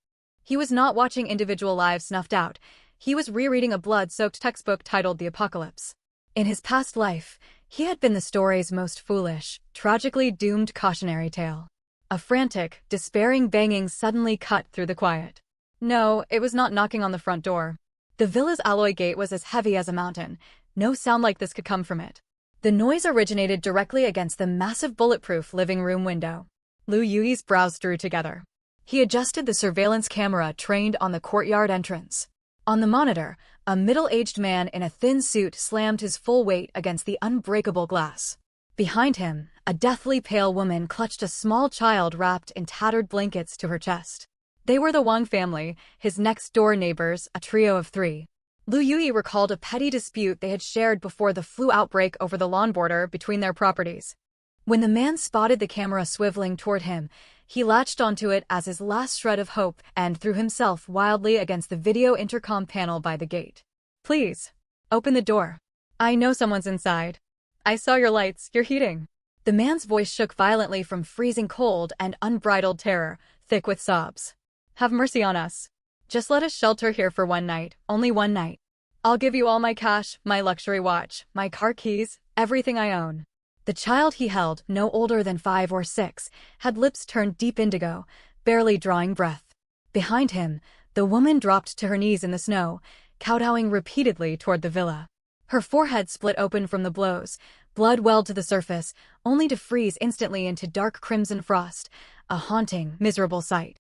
He was not watching individual lives snuffed out. He was rereading a blood-soaked textbook titled The Apocalypse. In his past life, he had been the story's most foolish, tragically doomed cautionary tale. A frantic, despairing banging suddenly cut through the quiet. No, it was not knocking on the front door. The villa's alloy gate was as heavy as a mountain. No sound like this could come from it. The noise originated directly against the massive bulletproof living room window. Liu Yue's brows drew together. He adjusted the surveillance camera trained on the courtyard entrance. On the monitor, a middle-aged man in a thin suit slammed his full weight against the unbreakable glass. Behind him, a deathly pale woman clutched a small child wrapped in tattered blankets to her chest. They were the Wang family, his next-door neighbors, a trio of 3. Liu Yue recalled a petty dispute they had shared before the flu outbreak over the lawn border between their properties. When the man spotted the camera swiveling toward him, he latched onto it as his last shred of hope and threw himself wildly against the video intercom panel by the gate. "Please, open the door. I know someone's inside. I saw your lights, you're heating." The man's voice shook violently from freezing cold and unbridled terror, thick with sobs. "Have mercy on us. Just let us shelter here for one night, only one night. I'll give you all my cash, my luxury watch, my car keys, everything I own." The child he held, no older than 5 or 6, had lips turned deep indigo, barely drawing breath. Behind him, the woman dropped to her knees in the snow, kowtowing repeatedly toward the villa. Her forehead split open from the blows, blood welled to the surface, only to freeze instantly into dark crimson frost, a haunting, miserable sight.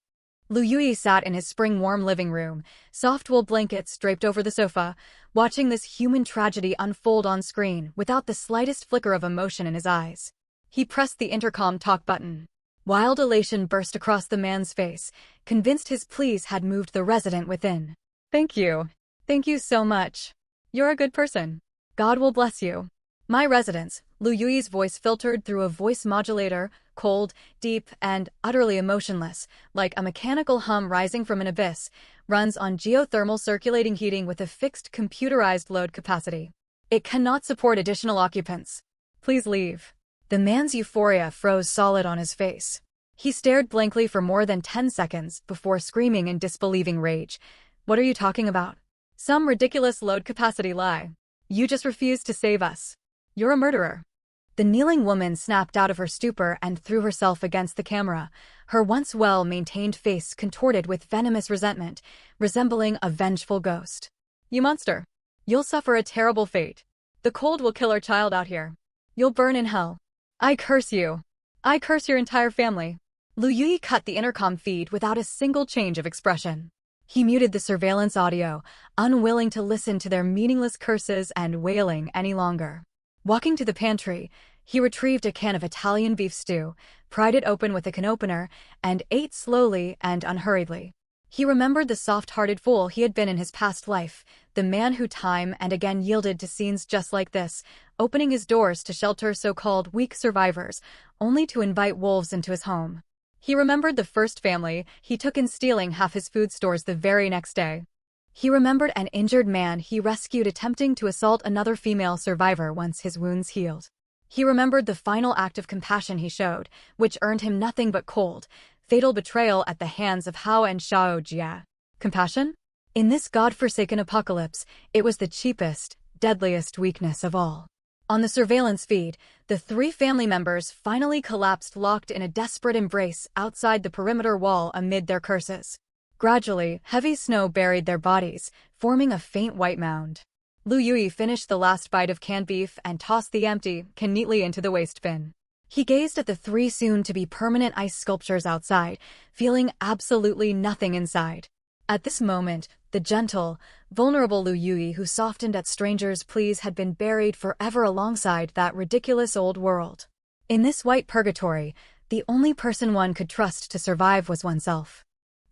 Liu Yue sat in his spring-warm living room, soft wool blankets draped over the sofa, watching this human tragedy unfold on screen without the slightest flicker of emotion in his eyes. He pressed the intercom talk button. Wild elation burst across the man's face, convinced his pleas had moved the resident within. "Thank you. Thank you so much. You're a good person. God will bless you. My residence," Liu Yue's voice filtered through a voice modulator, cold, deep, and utterly emotionless, like a mechanical hum rising from an abyss, runs on geothermal circulating heating with a fixed computerized load capacity. It cannot support additional occupants. Please leave. The man's euphoria froze solid on his face. He stared blankly for more than 10 seconds before screaming in disbelieving rage. "What are you talking about? Some ridiculous load capacity lie. You just refused to save us. You're a murderer." The kneeling woman snapped out of her stupor and threw herself against the camera, her once well-maintained face contorted with venomous resentment, resembling a vengeful ghost. "You monster. You'll suffer a terrible fate. The cold will kill our child out here. You'll burn in hell. I curse you. I curse your entire family." Liu Yue cut the intercom feed without a single change of expression. He muted the surveillance audio, unwilling to listen to their meaningless curses and wailing any longer. Walking to the pantry, he retrieved a can of Italian beef stew, pried it open with a can opener, and ate slowly and unhurriedly. He remembered the soft-hearted fool he had been in his past life, the man who time and again yielded to scenes just like this, opening his doors to shelter so-called weak survivors, only to invite wolves into his home. He remembered the first family he took in stealing half his food stores the very next day. He remembered an injured man he rescued attempting to assault another female survivor once his wounds healed. He remembered the final act of compassion he showed, which earned him nothing but cold, fatal betrayal at the hands of Hao and Xiao Jia. Compassion? In this god-forsaken apocalypse, it was the cheapest, deadliest weakness of all. On the surveillance feed, the 3 family members finally collapsed locked in a desperate embrace outside the perimeter wall amid their curses. Gradually, heavy snow buried their bodies, forming a faint white mound. Liu Yue finished the last bite of canned beef and tossed the empty can neatly into the waste bin. He gazed at the 3 soon-to-be permanent ice sculptures outside, feeling absolutely nothing inside. At this moment, the gentle, vulnerable Liu Yue who softened at strangers' pleas had been buried forever alongside that ridiculous old world. In this white purgatory, the only person one could trust to survive was oneself.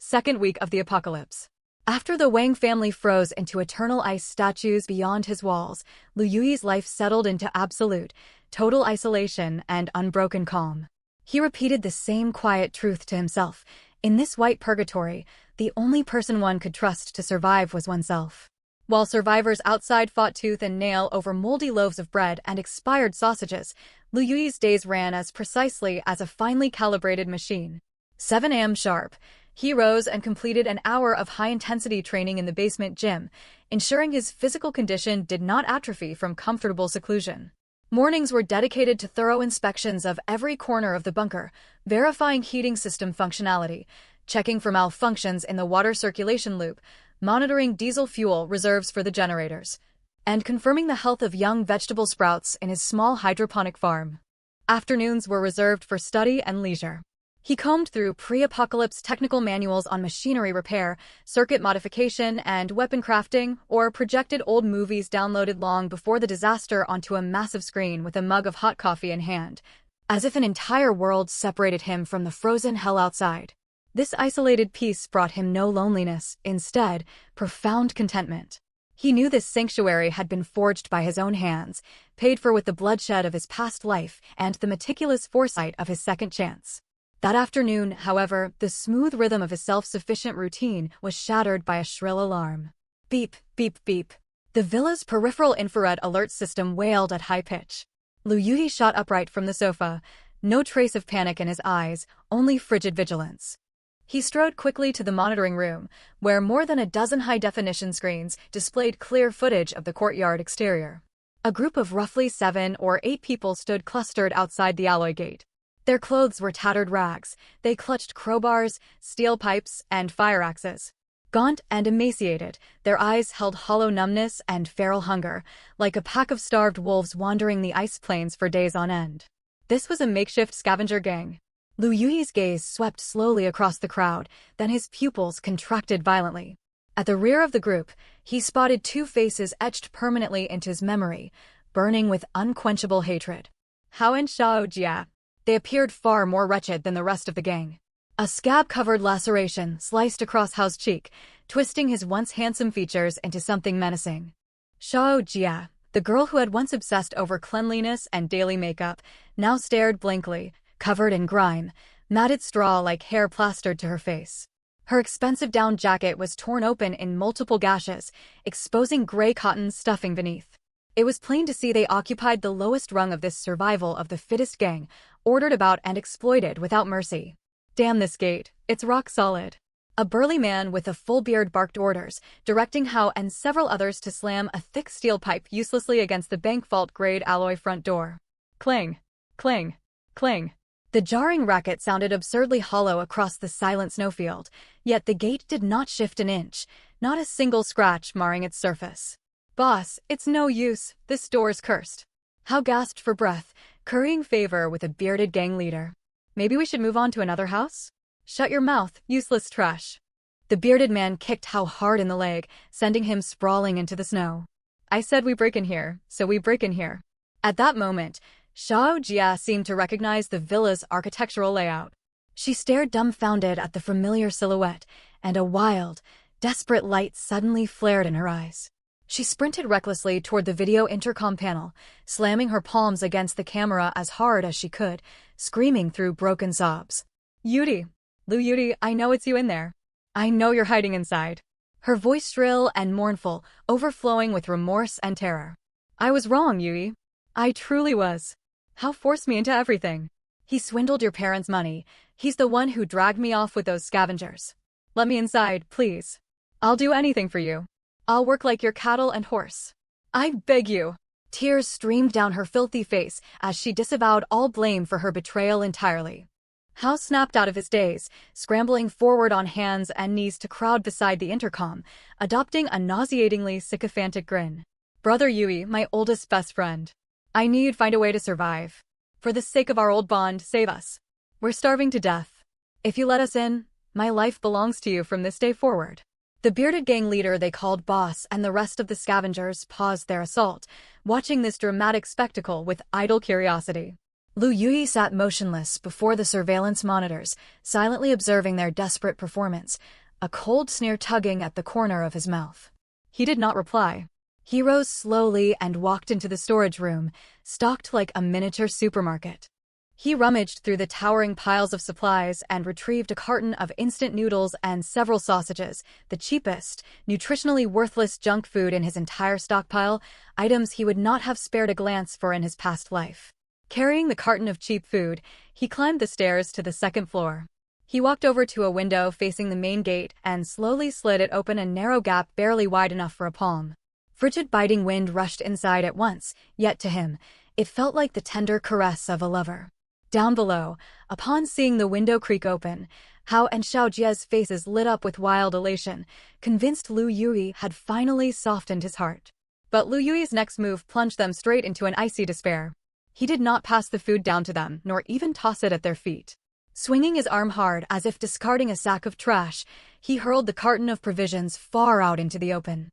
Second week of the apocalypse. After the Wang family froze into eternal ice statues beyond his walls, Liu Yue's life settled into absolute, total isolation and unbroken calm. He repeated the same quiet truth to himself. In this white purgatory, the only person one could trust to survive was oneself. While survivors outside fought tooth and nail over moldy loaves of bread and expired sausages, Liu Yue's days ran as precisely as a finely calibrated machine. 7 a.m. sharp. He rose and completed an hour of high-intensity training in the basement gym, ensuring his physical condition did not atrophy from comfortable seclusion. Mornings were dedicated to thorough inspections of every corner of the bunker, verifying heating system functionality, checking for malfunctions in the water circulation loop, monitoring diesel fuel reserves for the generators, and confirming the health of young vegetable sprouts in his small hydroponic farm. Afternoons were reserved for study and leisure. He combed through pre-apocalypse technical manuals on machinery repair, circuit modification, and weapon crafting, or projected old movies downloaded long before the disaster onto a massive screen with a mug of hot coffee in hand, as if an entire world separated him from the frozen hell outside. This isolated peace brought him no loneliness, instead, profound contentment. He knew this sanctuary had been forged by his own hands, paid for with the bloodshed of his past life and the meticulous foresight of his second chance. That afternoon, however, the smooth rhythm of his self-sufficient routine was shattered by a shrill alarm. Beep, beep, beep. The villa's peripheral infrared alert system wailed at high pitch. Liu Yue shot upright from the sofa, no trace of panic in his eyes, only frigid vigilance. He strode quickly to the monitoring room, where more than a dozen high-definition screens displayed clear footage of the courtyard exterior. A group of roughly 7 or 8 people stood clustered outside the alloy gate. Their clothes were tattered rags, they clutched crowbars, steel pipes, and fire axes. Gaunt and emaciated, their eyes held hollow numbness and feral hunger, like a pack of starved wolves wandering the ice plains for days on end. This was a makeshift scavenger gang. Liu Yue's gaze swept slowly across the crowd, then his pupils contracted violently. At the rear of the group, he spotted 2 faces etched permanently into his memory, burning with unquenchable hatred. Hao and Xiao Jia. They appeared far more wretched than the rest of the gang. A scab-covered laceration sliced across Hao's cheek, twisting his once handsome features into something menacing. Xiao Jia, the girl who had once obsessed over cleanliness and daily makeup, now stared blankly, covered in grime, matted straw like hair plastered to her face. Her expensive down jacket was torn open in multiple gashes, exposing gray cotton stuffing beneath. It was plain to see they occupied the lowest rung of this survival of the fittest gang, ordered about and exploited without mercy. Damn this gate, it's rock solid. A burly man with a full beard barked orders, directing Hao and several others to slam a thick steel pipe uselessly against the bank vault-grade alloy front door. Clang, clang, clang. The jarring racket sounded absurdly hollow across the silent snowfield, yet the gate did not shift an inch, not a single scratch marring its surface. Boss, it's no use, this door's cursed. Hao gasped for breath, currying favor with a bearded gang leader. Maybe we should move on to another house? Shut your mouth, useless trash. The bearded man kicked Hao hard in the leg, sending him sprawling into the snow. I said we break in here, so we break in here. At that moment, Xiao Jia seemed to recognize the villa's architectural layout. She stared dumbfounded at the familiar silhouette, and a wild, desperate light suddenly flared in her eyes. She sprinted recklessly toward the video intercom panel, slamming her palms against the camera as hard as she could, screaming through broken sobs. Yuri, Liu Yue, I know it's you in there. I know you're hiding inside. Her voice shrill and mournful, overflowing with remorse and terror. I was wrong, Yui. I truly was. Hao forced me into everything. He swindled your parents' money. He's the one who dragged me off with those scavengers. Let me inside, please. I'll do anything for you. I'll work like your cattle and horse. I beg you. Tears streamed down her filthy face as she disavowed all blame for her betrayal entirely. Hao snapped out of his daze, scrambling forward on hands and knees to crowd beside the intercom, adopting a nauseatingly sycophantic grin. Brother Yui, my oldest best friend. I knew you'd find a way to survive. For the sake of our old bond, save us. We're starving to death. If you let us in, my life belongs to you from this day forward. The bearded gang leader they called boss and the rest of the scavengers paused their assault, watching this dramatic spectacle with idle curiosity. Liu Yue sat motionless before the surveillance monitors, silently observing their desperate performance, a cold sneer tugging at the corner of his mouth. He did not reply. He rose slowly and walked into the storage room, stocked like a miniature supermarket. He rummaged through the towering piles of supplies and retrieved a carton of instant noodles and several sausages, the cheapest, nutritionally worthless junk food in his entire stockpile, items he would not have spared a glance for in his past life. Carrying the carton of cheap food, he climbed the stairs to the second floor. He walked over to a window facing the main gate and slowly slid it open, a narrow gap barely wide enough for a palm. Frigid biting wind rushed inside at once, yet to him, it felt like the tender caress of a lover. Down below, upon seeing the window creak open, Hao and Xiao Jie's faces lit up with wild elation, convinced Liu Yue had finally softened his heart. But Liu Yue's next move plunged them straight into an icy despair. He did not pass the food down to them, nor even toss it at their feet. Swinging his arm hard as if discarding a sack of trash, he hurled the carton of provisions far out into the open.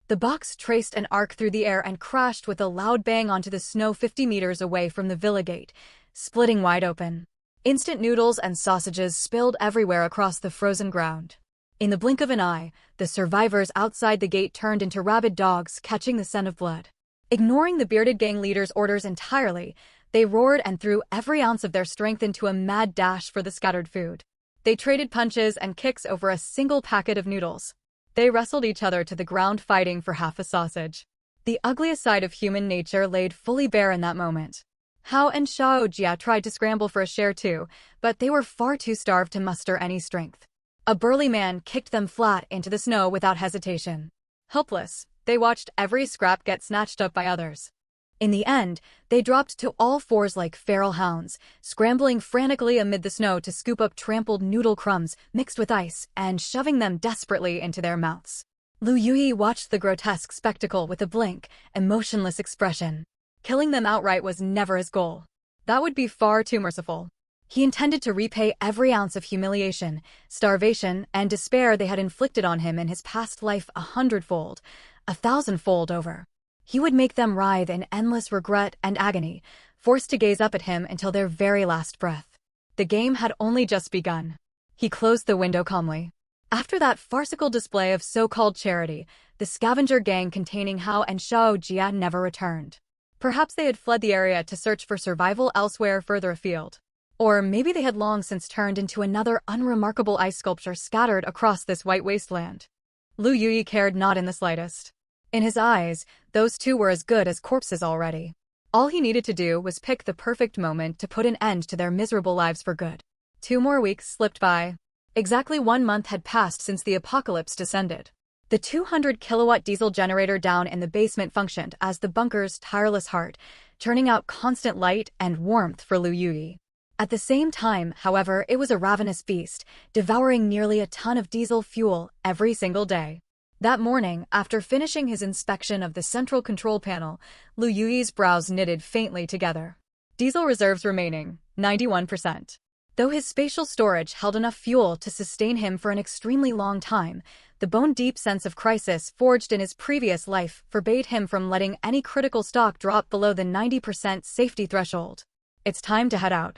The box traced an arc through the air and crashed with a loud bang onto the snow 50 meters away from the villa gate, splitting wide open. Instant noodles and sausages spilled everywhere across the frozen ground. In the blink of an eye, the survivors outside the gate turned into rabid dogs, catching the scent of blood. Ignoring the bearded gang leader's orders entirely, they roared and threw every ounce of their strength into a mad dash for the scattered food. They traded punches and kicks over a single packet of noodles. They wrestled each other to the ground, fighting for half a sausage. The ugliest side of human nature laid fully bare in that moment. Hao and Xiao Jie tried to scramble for a share too, but they were far too starved to muster any strength. A burly man kicked them flat into the snow without hesitation. Helpless, they watched every scrap get snatched up by others. In the end, they dropped to all fours like feral hounds, scrambling frantically amid the snow to scoop up trampled noodle crumbs mixed with ice and shoving them desperately into their mouths. Liu Yue watched the grotesque spectacle with a blank, emotionless expression. Killing them outright was never his goal. That would be far too merciful. He intended to repay every ounce of humiliation, starvation, and despair they had inflicted on him in his past life 100-fold, 1,000-fold over. He would make them writhe in endless regret and agony, forced to gaze up at him until their very last breath. The game had only just begun. He closed the window calmly. After that farcical display of so-called charity, the scavenger gang containing Hao and Xiao Jie never returned. Perhaps they had fled the area to search for survival elsewhere further afield. Or maybe they had long since turned into another unremarkable ice sculpture scattered across this white wasteland. Liu Yue cared not in the slightest. In his eyes, those two were as good as corpses already. All he needed to do was pick the perfect moment to put an end to their miserable lives for good. 2 more weeks slipped by. Exactly 1 month had passed since the apocalypse descended. The 200-kilowatt diesel generator down in the basement functioned as the bunker's tireless heart, churning out constant light and warmth for Liu Yue. At the same time, however, it was a ravenous beast, devouring nearly a ton of diesel fuel every single day. That morning, after finishing his inspection of the central control panel, Liu Yue's brows knitted faintly together. Diesel reserves remaining, 91%. Though his spatial storage held enough fuel to sustain him for an extremely long time, the bone-deep sense of crisis forged in his previous life forbade him from letting any critical stock drop below the 90% safety threshold. It's time to head out.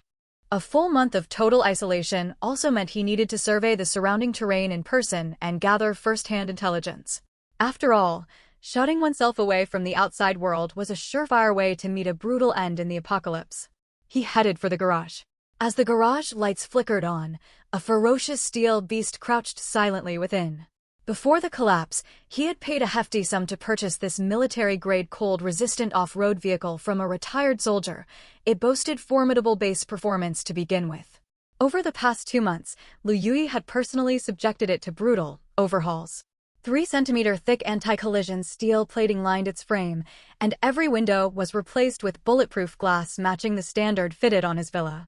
A full month of total isolation also meant he needed to survey the surrounding terrain in person and gather first-hand intelligence. After all, shutting oneself away from the outside world was a surefire way to meet a brutal end in the apocalypse. He headed for the garage. As the garage lights flickered on, a ferocious steel beast crouched silently within. Before the collapse, he had paid a hefty sum to purchase this military-grade cold-resistant off-road vehicle from a retired soldier. It boasted formidable base performance to begin with. Over the past 2 months, Liu Yue had personally subjected it to brutal overhauls. 3-centimeter-thick anti-collision steel plating lined its frame, and every window was replaced with bulletproof glass matching the standard fitted on his villa.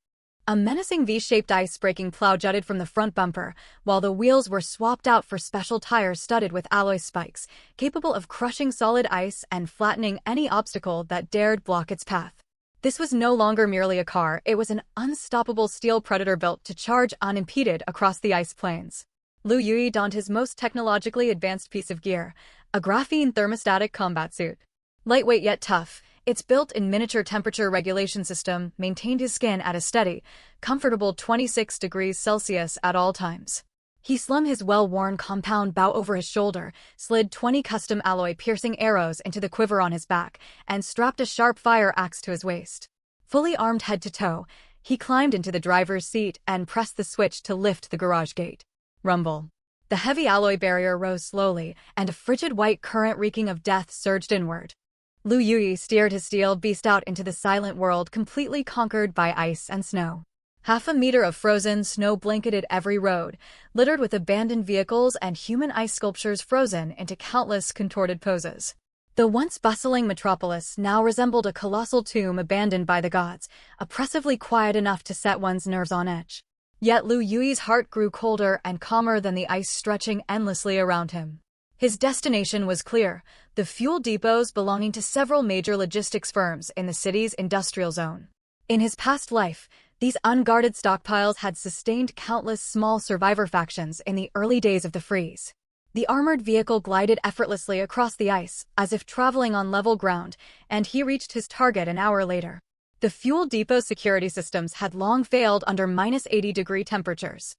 A menacing V-shaped ice-breaking plow jutted from the front bumper, while the wheels were swapped out for special tires studded with alloy spikes, capable of crushing solid ice and flattening any obstacle that dared block its path. This was no longer merely a car, it was an unstoppable steel predator built to charge unimpeded across the ice plains. Liu Yue donned his most technologically advanced piece of gear, a graphene thermostatic combat suit. Lightweight yet tough, its built-in miniature temperature regulation system maintained his skin at a steady, comfortable 26 degrees Celsius at all times. He slung his well-worn compound bow over his shoulder, slid 20 custom alloy-piercing arrows into the quiver on his back, and strapped a sharp fire axe to his waist. Fully armed head to toe, he climbed into the driver's seat and pressed the switch to lift the garage gate. Rumble. The heavy alloy barrier rose slowly, and a frigid white current reeking of death surged inward. Liu Yue steered his steel beast out into the silent world completely conquered by ice and snow. 1/2 meter of frozen snow blanketed every road, littered with abandoned vehicles and human ice sculptures frozen into countless contorted poses. The once bustling metropolis now resembled a colossal tomb abandoned by the gods, oppressively quiet enough to set one's nerves on edge. Yet Liu Yue's heart grew colder and calmer than the ice stretching endlessly around him. His destination was clear: the fuel depots belonging to several major logistics firms in the city's industrial zone. In his past life, these unguarded stockpiles had sustained countless small survivor factions in the early days of the freeze. The armored vehicle glided effortlessly across the ice, as if traveling on level ground, and he reached his target an hour later. The fuel depot security systems had long failed under -80-degree temperatures.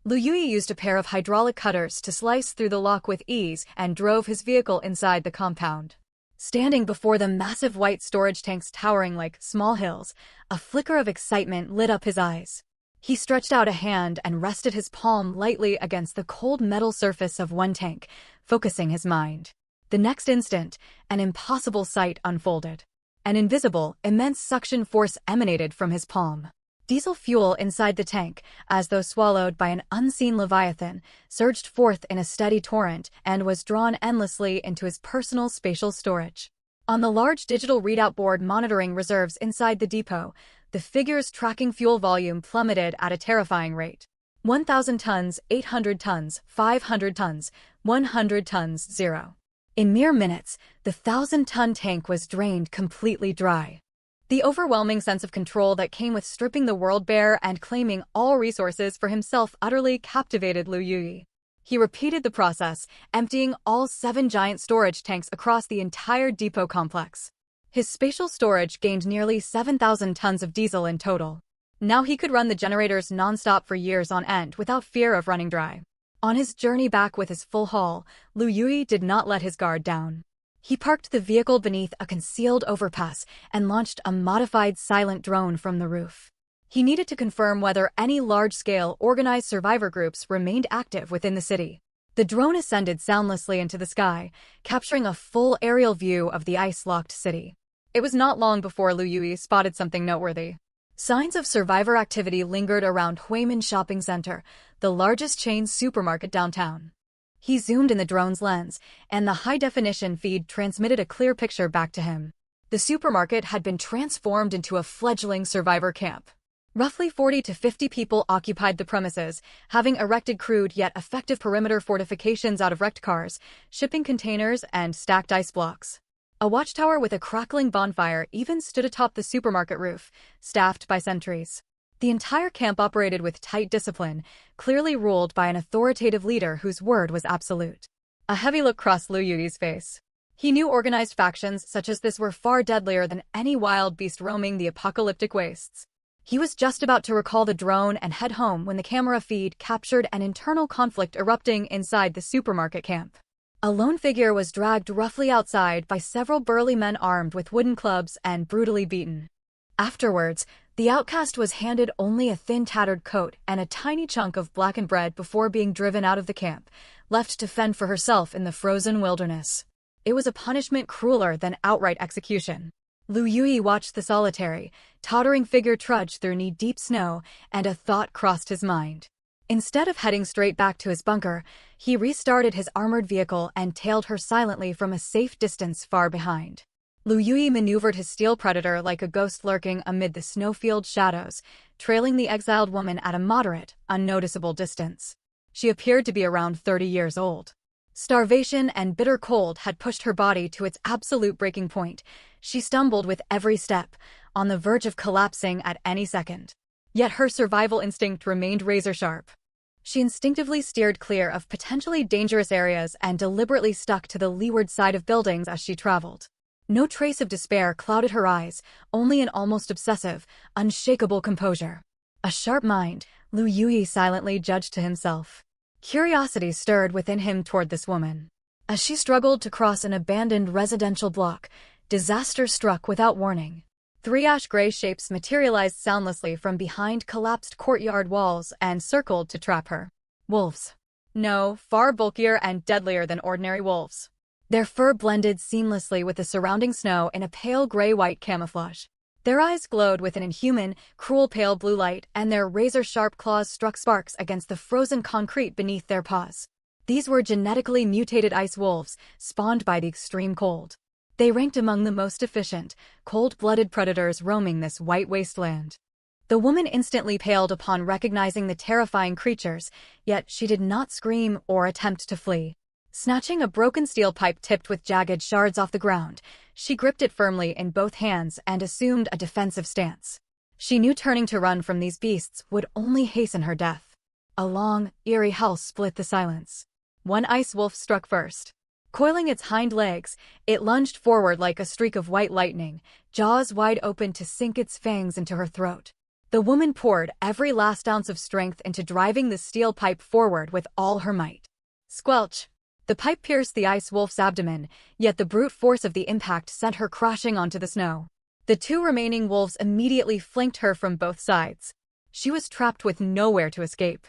Liu Yue used a pair of hydraulic cutters to slice through the lock with ease and drove his vehicle inside the compound. Standing before the massive white storage tanks towering like small hills, a flicker of excitement lit up his eyes. He stretched out a hand and rested his palm lightly against the cold metal surface of one tank, focusing his mind. The next instant, an impossible sight unfolded. An invisible, immense suction force emanated from his palm. Diesel fuel inside the tank, as though swallowed by an unseen leviathan, surged forth in a steady torrent and was drawn endlessly into his personal spatial storage. On the large digital readout board monitoring reserves inside the depot, the figures tracking fuel volume plummeted at a terrifying rate. 1,000 tons, 800 tons, 500 tons, 100 tons, 0. In mere minutes, the 1,000-ton tank was drained completely dry. The overwhelming sense of control that came with stripping the world bare and claiming all resources for himself utterly captivated Liu Yue. He repeated the process, emptying all 7 giant storage tanks across the entire depot complex. His spatial storage gained nearly 7,000 tons of diesel in total. Now he could run the generators non-stop for years on end without fear of running dry. On his journey back with his full haul, Liu Yue did not let his guard down. He parked the vehicle beneath a concealed overpass and launched a modified silent drone from the roof. He needed to confirm whether any large-scale organized survivor groups remained active within the city. The drone ascended soundlessly into the sky, capturing a full aerial view of the ice-locked city. It was not long before Liu Yue spotted something noteworthy. Signs of survivor activity lingered around Huimin Shopping Center, the largest chain supermarket downtown. He zoomed in the drone's lens, and the high-definition feed transmitted a clear picture back to him. The supermarket had been transformed into a fledgling survivor camp. Roughly 40 to 50 people occupied the premises, having erected crude yet effective perimeter fortifications out of wrecked cars, shipping containers, and stacked ice blocks. A watchtower with a crackling bonfire even stood atop the supermarket roof, staffed by sentries. The entire camp operated with tight discipline, clearly ruled by an authoritative leader whose word was absolute. A heavy look crossed Liu Yue's face. He knew organized factions such as this were far deadlier than any wild beast roaming the apocalyptic wastes. He was just about to recall the drone and head home when the camera feed captured an internal conflict erupting inside the supermarket camp. A lone figure was dragged roughly outside by several burly men armed with wooden clubs and brutally beaten. Afterwards, the outcast was handed only a thin tattered coat and a tiny chunk of blackened bread before being driven out of the camp, left to fend for herself in the frozen wilderness. It was a punishment crueler than outright execution. Liu Yue watched the solitary, tottering figure trudge through knee-deep snow, and a thought crossed his mind. Instead of heading straight back to his bunker, he restarted his armored vehicle and tailed her silently from a safe distance far behind. Liu Yue maneuvered his steel predator like a ghost lurking amid the snowfield shadows, trailing the exiled woman at a moderate, unnoticeable distance. She appeared to be around 30 years old. Starvation and bitter cold had pushed her body to its absolute breaking point. She stumbled with every step, on the verge of collapsing at any second. Yet her survival instinct remained razor-sharp. She instinctively steered clear of potentially dangerous areas and deliberately stuck to the leeward side of buildings as she traveled. No trace of despair clouded her eyes, only an almost obsessive, unshakable composure. A sharp mind, Liu Yue silently judged to himself. Curiosity stirred within him toward this woman. As she struggled to cross an abandoned residential block, disaster struck without warning. 3 ash-gray shapes materialized soundlessly from behind collapsed courtyard walls and circled to trap her. Wolves. No, far bulkier and deadlier than ordinary wolves. Their fur blended seamlessly with the surrounding snow in a pale gray-white camouflage. Their eyes glowed with an inhuman, cruel pale blue light, and their razor-sharp claws struck sparks against the frozen concrete beneath their paws. These were genetically mutated ice wolves, spawned by the extreme cold. They ranked among the most efficient, cold-blooded predators roaming this white wasteland. The woman instantly paled upon recognizing the terrifying creatures, yet she did not scream or attempt to flee. Snatching a broken steel pipe tipped with jagged shards off the ground, she gripped it firmly in both hands and assumed a defensive stance. She knew turning to run from these beasts would only hasten her death. A long, eerie howl split the silence. One ice wolf struck first. Coiling its hind legs, it lunged forward like a streak of white lightning, jaws wide open to sink its fangs into her throat. The woman poured every last ounce of strength into driving the steel pipe forward with all her might. Squelch! The pipe pierced the ice wolf's abdomen, yet the brute force of the impact sent her crashing onto the snow. The two remaining wolves immediately flanked her from both sides. She was trapped with nowhere to escape.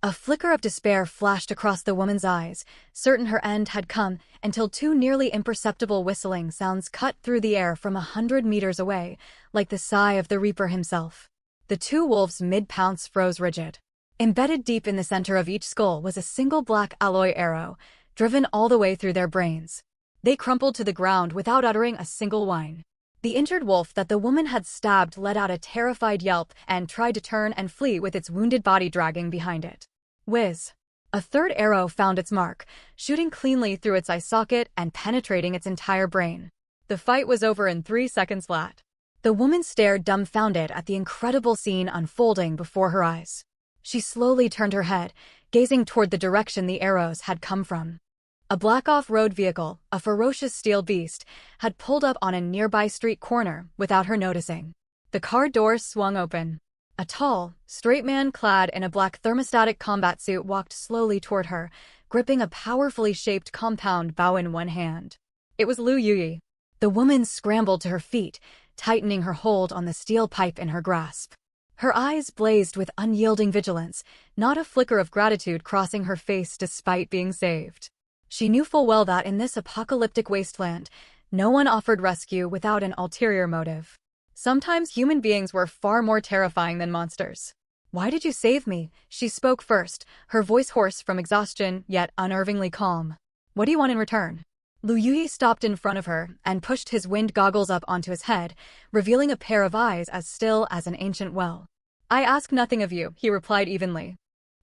A flicker of despair flashed across the woman's eyes, certain her end had come, until two nearly imperceptible whistling sounds cut through the air from 100 meters away, like the sigh of the Reaper himself. The two wolves' mid-pounce froze rigid. Embedded deep in the center of each skull was a single black alloy arrow, driven all the way through their brains. They crumpled to the ground without uttering a single whine. The injured wolf that the woman had stabbed let out a terrified yelp and tried to turn and flee with its wounded body dragging behind it. Whiz! A third arrow found its mark, shooting cleanly through its eye socket and penetrating its entire brain. The fight was over in 3 seconds flat. The woman stared dumbfounded at the incredible scene unfolding before her eyes. She slowly turned her head, gazing toward the direction the arrows had come from. A black off-road vehicle, a ferocious steel beast, had pulled up on a nearby street corner without her noticing. The car doors swung open. A tall, straight man clad in a black thermostatic combat suit walked slowly toward her, gripping a powerfully shaped compound bow in one hand. It was Liu Yue. The woman scrambled to her feet, tightening her hold on the steel pipe in her grasp. Her eyes blazed with unyielding vigilance, not a flicker of gratitude crossing her face despite being saved. She knew full well that in this apocalyptic wasteland, no one offered rescue without an ulterior motive. Sometimes human beings were far more terrifying than monsters. "Why did you save me?" She spoke first, her voice hoarse from exhaustion, yet unnervingly calm. "What do you want in return?" Liu Yue stopped in front of her and pushed his wind goggles up onto his head, revealing a pair of eyes as still as an ancient well. "I ask nothing of you," he replied evenly.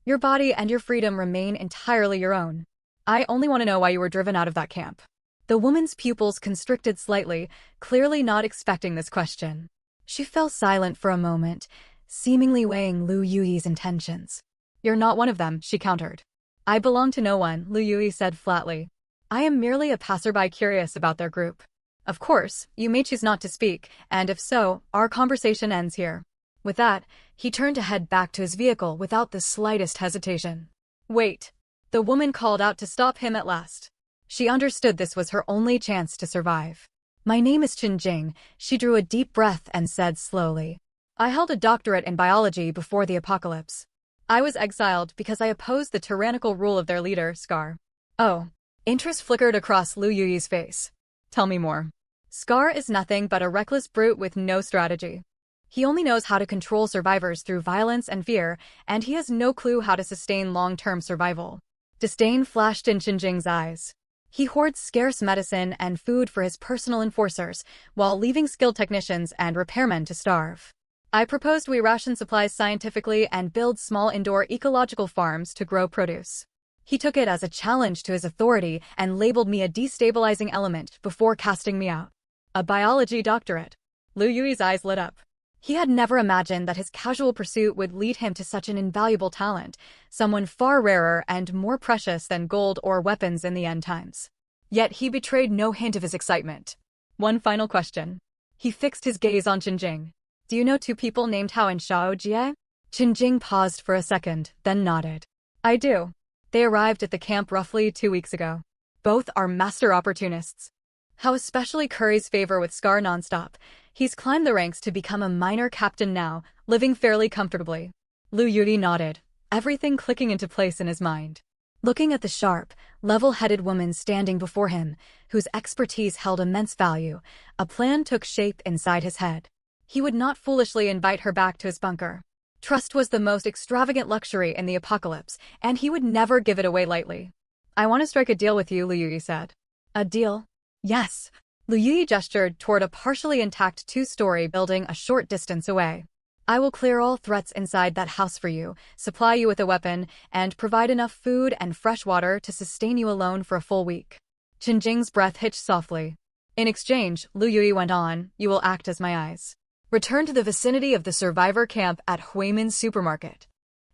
"Your body and your freedom remain entirely your own. I only want to know why you were driven out of that camp." The woman's pupils constricted slightly, clearly not expecting this question. She fell silent for a moment, seemingly weighing Liu Yue's intentions. "You're not one of them," she countered. "I belong to no one," Liu Yue said flatly. "I am merely a passerby curious about their group. Of course, you may choose not to speak, and if so, our conversation ends here." With that, he turned to head back to his vehicle without the slightest hesitation. "Wait!" The woman called out to stop him at last. She understood this was her only chance to survive. "My name is Jing," she drew a deep breath and said slowly. "I held a doctorate in biology before the apocalypse. I was exiled because I opposed the tyrannical rule of their leader, Scar." "Oh." Interest flickered across Liu Yue's face. "Tell me more." "Scar is nothing but a reckless brute with no strategy. He only knows how to control survivors through violence and fear, and he has no clue how to sustain long-term survival." Disdain flashed in Xinjing's eyes. He hoards scarce medicine and food for his personal enforcers, while leaving skilled technicians and repairmen to starve. "I proposed we ration supplies scientifically and build small indoor ecological farms to grow produce. He took it as a challenge to his authority and labeled me a destabilizing element before casting me out. A biology doctorate." Liu Yue's eyes lit up. He had never imagined that his casual pursuit would lead him to such an invaluable talent, someone far rarer and more precious than gold or weapons in the end times. Yet he betrayed no hint of his excitement. "One final question." He fixed his gaze on Xinjing. "Do you know two people named Hao and Xiao Jie?" Xinjing paused for a second, then nodded. "I do. They arrived at the camp roughly 2 weeks ago. Both are master opportunists. Hao especially curries favor with Scar nonstop. He's climbed the ranks to become a minor captain now, living fairly comfortably." Liu Yue nodded, everything clicking into place in his mind. Looking at the sharp, level-headed woman standing before him, whose expertise held immense value, a plan took shape inside his head. He would not foolishly invite her back to his bunker. Trust was the most extravagant luxury in the apocalypse, and he would never give it away lightly. "I want to strike a deal with you," Liu Yue said. "A deal?" "Yes." Liu Yue gestured toward a partially intact 2-story building a short distance away. I will clear all threats inside that house for you, supply you with a weapon, and provide enough food and fresh water to sustain you alone for a full week. Qinjing's breath hitched softly. In exchange, Liu Yue went on, you will act as my eyes. Return to the vicinity of the survivor camp at Huimin's supermarket.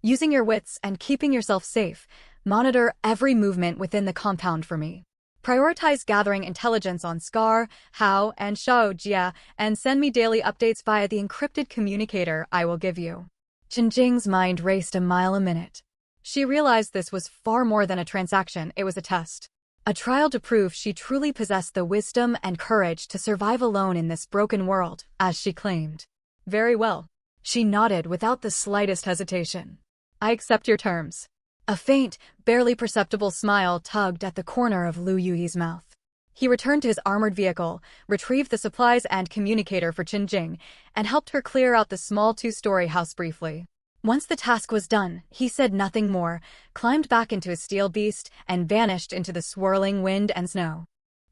Using your wits and keeping yourself safe, monitor every movement within the compound for me. Prioritize gathering intelligence on Scar, Hao, and Shao Jia, and send me daily updates via the encrypted communicator I will give you. Qinjing's mind raced a mile a minute. She realized this was far more than a transaction, it was a test. A trial to prove she truly possessed the wisdom and courage to survive alone in this broken world, as she claimed. Very well. She nodded without the slightest hesitation. I accept your terms. A faint, barely perceptible smile tugged at the corner of Liu Yue's mouth. He returned to his armored vehicle, retrieved the supplies and communicator for Qinjing, and helped her clear out the small two-story house briefly. Once the task was done, he said nothing more, climbed back into his steel beast, and vanished into the swirling wind and snow.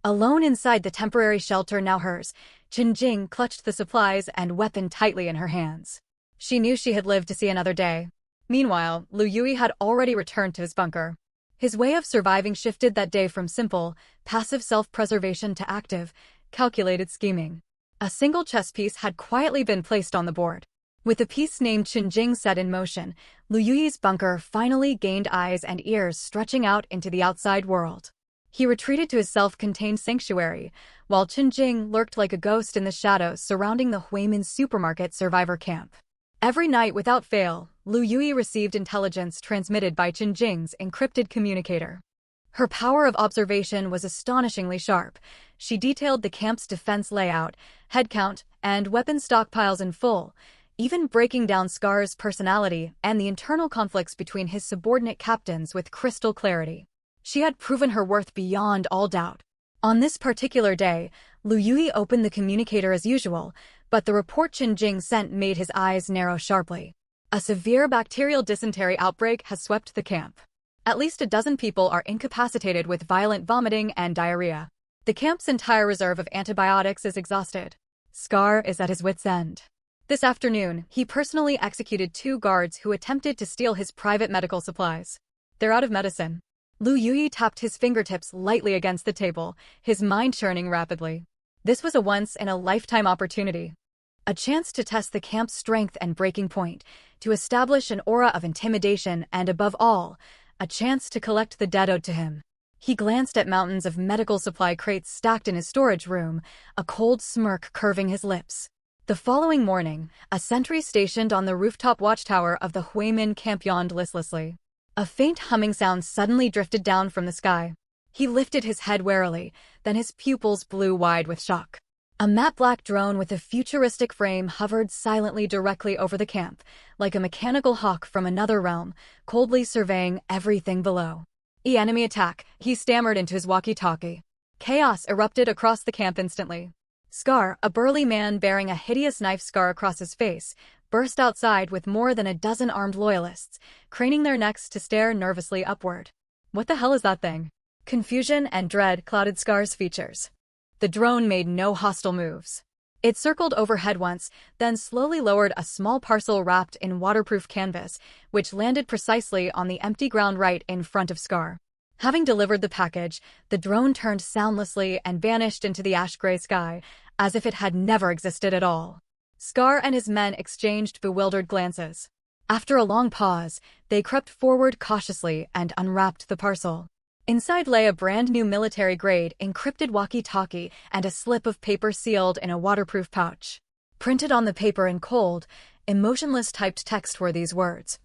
Alone inside the temporary shelter now hers, Qinjing clutched the supplies and weapon tightly in her hands. She knew she had lived to see another day. Meanwhile, Liu Yue had already returned to his bunker. His way of surviving shifted that day from simple, passive self-preservation to active, calculated scheming. A single chess piece had quietly been placed on the board. With the piece named Qinjing set in motion, Liu Yue's bunker finally gained eyes and ears stretching out into the outside world. He retreated to his self-contained sanctuary, while Qinjing lurked like a ghost in the shadows surrounding the Huimin supermarket survivor camp. Every night without fail, Liu Yue received intelligence transmitted by Qinjing's encrypted communicator. Her power of observation was astonishingly sharp. She detailed the camp's defense layout, head count, and weapon stockpiles in full, even breaking down Scar's personality and the internal conflicts between his subordinate captains with crystal clarity. She had proven her worth beyond all doubt. On this particular day, Liu Yue opened the communicator as usual, but the report Qinjing sent made his eyes narrow sharply. A severe bacterial dysentery outbreak has swept the camp. At least a dozen people are incapacitated with violent vomiting and diarrhea. The camp's entire reserve of antibiotics is exhausted. Scar is at his wit's end. This afternoon, he personally executed 2 guards who attempted to steal his private medical supplies. They're out of medicine. Liu Yue tapped his fingertips lightly against the table, his mind churning rapidly. This was a once-in-a-lifetime opportunity. A chance to test the camp's strength and breaking point, to establish an aura of intimidation and, above all, a chance to collect the debt owed to him. He glanced at mountains of medical supply crates stacked in his storage room, a cold smirk curving his lips. The following morning, a sentry stationed on the rooftop watchtower of the Huimin camp yawned listlessly. A faint humming sound suddenly drifted down from the sky. He lifted his head warily, then his pupils blew wide with shock. A matte-black drone with a futuristic frame hovered silently directly over the camp, like a mechanical hawk from another realm, coldly surveying everything below. Enemy attack, he stammered into his walkie-talkie. Chaos erupted across the camp instantly. Scar, a burly man bearing a hideous knife scar across his face, burst outside with more than a dozen armed loyalists, craning their necks to stare nervously upward. What the hell is that thing? Confusion and dread clouded Scar's features. The drone made no hostile moves. It circled overhead once, then slowly lowered a small parcel wrapped in waterproof canvas, which landed precisely on the empty ground right in front of Scar. Having delivered the package, the drone turned soundlessly and vanished into the ash-gray sky, as if it had never existed at all. Scar and his men exchanged bewildered glances. After a long pause, they crept forward cautiously and unwrapped the parcel. Inside lay a brand-new military-grade encrypted walkie-talkie and a slip of paper sealed in a waterproof pouch. Printed on the paper in cold, emotionless typed text were these words.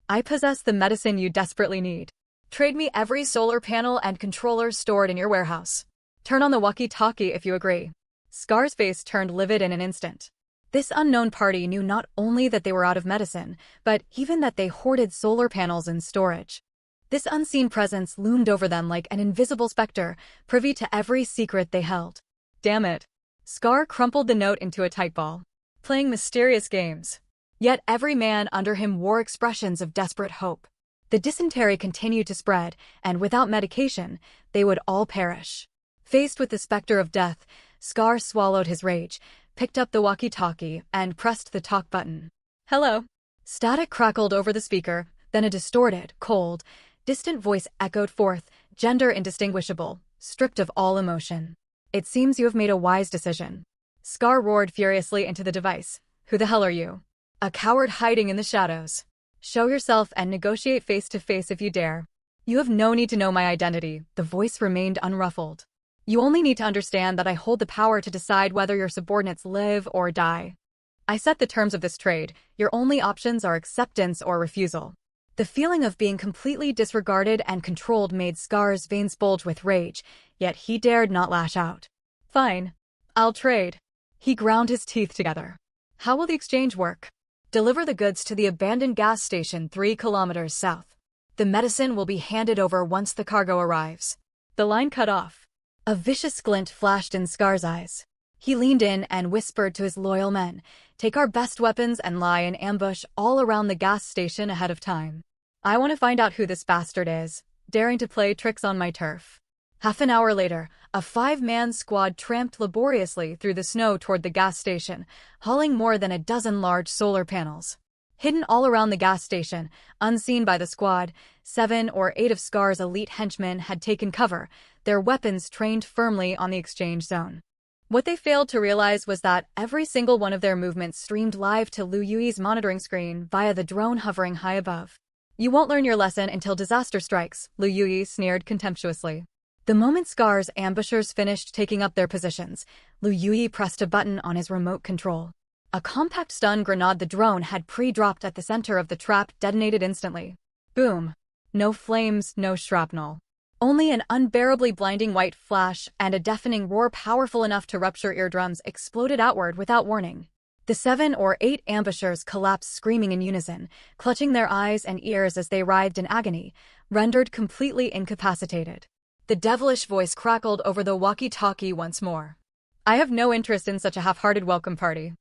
I possess the medicine you desperately need. Trade me every solar panel and controller stored in your warehouse. Turn on the walkie-talkie if you agree. Scar's face turned livid in an instant. This unknown party knew not only that they were out of medicine, but even that they hoarded solar panels in storage. This unseen presence loomed over them like an invisible specter, privy to every secret they held. Damn it. Scar crumpled the note into a tight ball. Playing mysterious games. Yet every man under him wore expressions of desperate hope. The dysentery continued to spread, and without medication, they would all perish. Faced with the specter of death, Scar swallowed his rage, picked up the walkie-talkie, and pressed the talk button. Hello. Static crackled over the speaker, then a distorted, cold, distant voice echoed forth, gender indistinguishable, stripped of all emotion. It seems you have made a wise decision. Scar roared furiously into the device. Who the hell are you? A coward hiding in the shadows. Show yourself and negotiate face to face if you dare. You have no need to know my identity, the voice remained unruffled. You only need to understand that I hold the power to decide whether your subordinates live or die. I set the terms of this trade. Your only options are acceptance or refusal. The feeling of being completely disregarded and controlled made Scar's veins bulge with rage, yet he dared not lash out. Fine. I'll trade. He ground his teeth together. How will the exchange work? Deliver the goods to the abandoned gas station 3 kilometers south. The medicine will be handed over once the cargo arrives. The line cut off. A vicious glint flashed in Scar's eyes. He leaned in and whispered to his loyal men, "Take our best weapons and lie in ambush all around the gas station ahead of time. I want to find out who this bastard is, daring to play tricks on my turf." Half an hour later, a 5-man squad tramped laboriously through the snow toward the gas station, hauling more than a dozen large solar panels. Hidden all around the gas station, unseen by the squad, 7 or 8 of Scar's elite henchmen had taken cover, their weapons trained firmly on the exchange zone. What they failed to realize was that every single one of their movements streamed live to Liu Yue's monitoring screen via the drone hovering high above. You won't learn your lesson until disaster strikes, Liu Yue sneered contemptuously. The moment Scar's ambushers finished taking up their positions, Liu Yue pressed a button on his remote control. A compact stun grenade the drone had pre-dropped at the center of the trap detonated instantly. Boom. No flames, no shrapnel. Only an unbearably blinding white flash and a deafening roar powerful enough to rupture eardrums exploded outward without warning. The 7 or 8 ambushers collapsed screaming in unison, clutching their eyes and ears as they writhed in agony, rendered completely incapacitated. The devilish voice crackled over the walkie-talkie once more. I have no interest in such a half-hearted welcome party.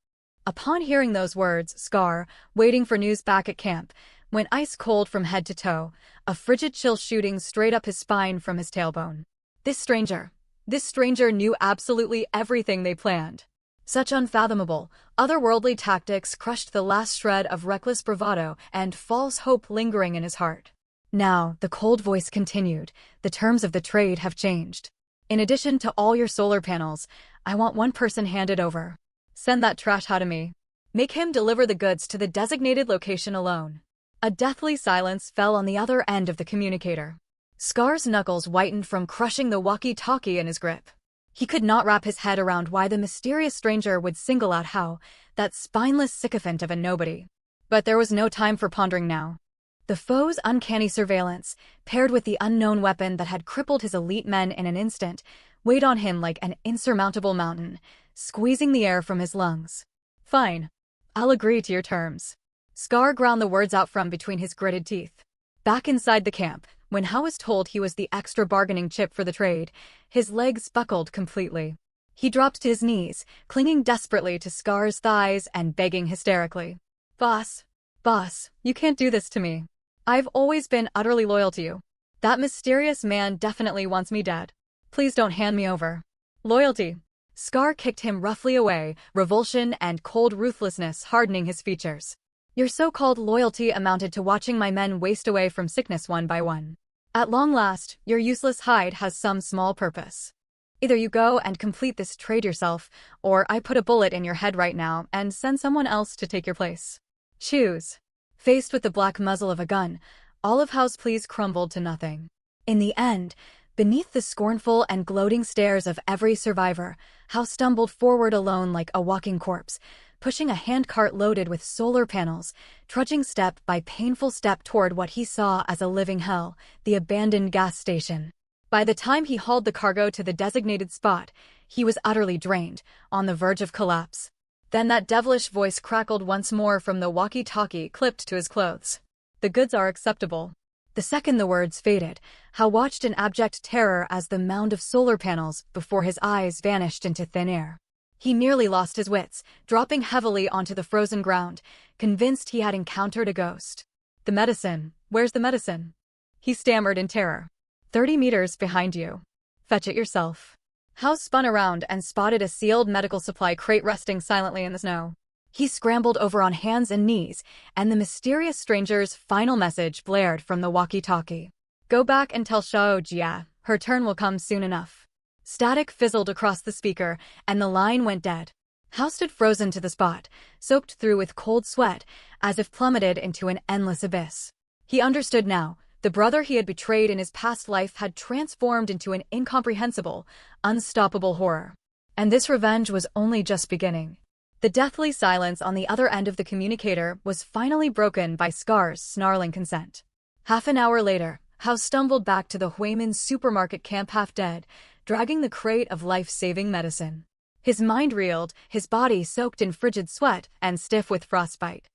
Upon hearing those words, Scar, waiting for news back at camp, went ice-cold from head to toe, a frigid chill shooting straight up his spine from his tailbone. This stranger knew absolutely everything they planned. Such unfathomable, otherworldly tactics crushed the last shred of reckless bravado and false hope lingering in his heart. Now, the cold voice continued, the terms of the trade have changed. In addition to all your solar panels, I want one person handed over. Send that trash to me. Make him deliver the goods to the designated location alone. A deathly silence fell on the other end of the communicator. Scar's knuckles whitened from crushing the walkie-talkie in his grip. He could not wrap his head around why the mysterious stranger would single out Hao, that spineless sycophant of a nobody. But there was no time for pondering now. The foe's uncanny surveillance, paired with the unknown weapon that had crippled his elite men in an instant, weighed on him like an insurmountable mountain, squeezing the air from his lungs. Fine. I'll agree to your terms. Scar ground the words out from between his gritted teeth. Back inside the camp, when Hao was told he was the extra bargaining chip for the trade, his legs buckled completely. He dropped to his knees, clinging desperately to Scar's thighs and begging hysterically. Boss, you can't do this to me. I've always been utterly loyal to you. That mysterious man definitely wants me dead. Please don't hand me over. Loyalty. Scar kicked him roughly away, revulsion and cold ruthlessness hardening his features. Your so-called loyalty amounted to watching my men waste away from sickness one by one. At long last, your useless hide has some small purpose. Either you go and complete this trade yourself, or I put a bullet in your head right now and send someone else to take your place. Choose. Faced with the black muzzle of a gun, all of Hao's pleas crumbled to nothing. In the end, beneath the scornful and gloating stares of every survivor, Hao stumbled forward alone like a walking corpse, pushing a handcart loaded with solar panels, trudging step by painful step toward what he saw as a living hell, the abandoned gas station. By the time he hauled the cargo to the designated spot, he was utterly drained, on the verge of collapse. Then that devilish voice crackled once more from the walkie-talkie clipped to his clothes. The goods are acceptable. The second the words faded, Hao watched in abject terror as the mound of solar panels before his eyes vanished into thin air. He nearly lost his wits, dropping heavily onto the frozen ground, convinced he had encountered a ghost. The medicine. Where's the medicine? He stammered in terror. 30 meters behind you. Fetch it yourself. Hao spun around and spotted a sealed medical supply crate resting silently in the snow. He scrambled over on hands and knees, and the mysterious stranger's final message blared from the walkie-talkie. Go back and tell Xiao Jia, her turn will come soon enough. Static fizzled across the speaker, and the line went dead. Hao stood frozen to the spot, soaked through with cold sweat, as if plummeted into an endless abyss. He understood now. The brother he had betrayed in his past life had transformed into an incomprehensible, unstoppable horror. And this revenge was only just beginning. The deathly silence on the other end of the communicator was finally broken by Scar's snarling consent. Half an hour later, Hao stumbled back to the Huimin supermarket camp half dead, dragging the crate of life-saving medicine. His mind reeled, his body soaked in frigid sweat and stiff with frostbite.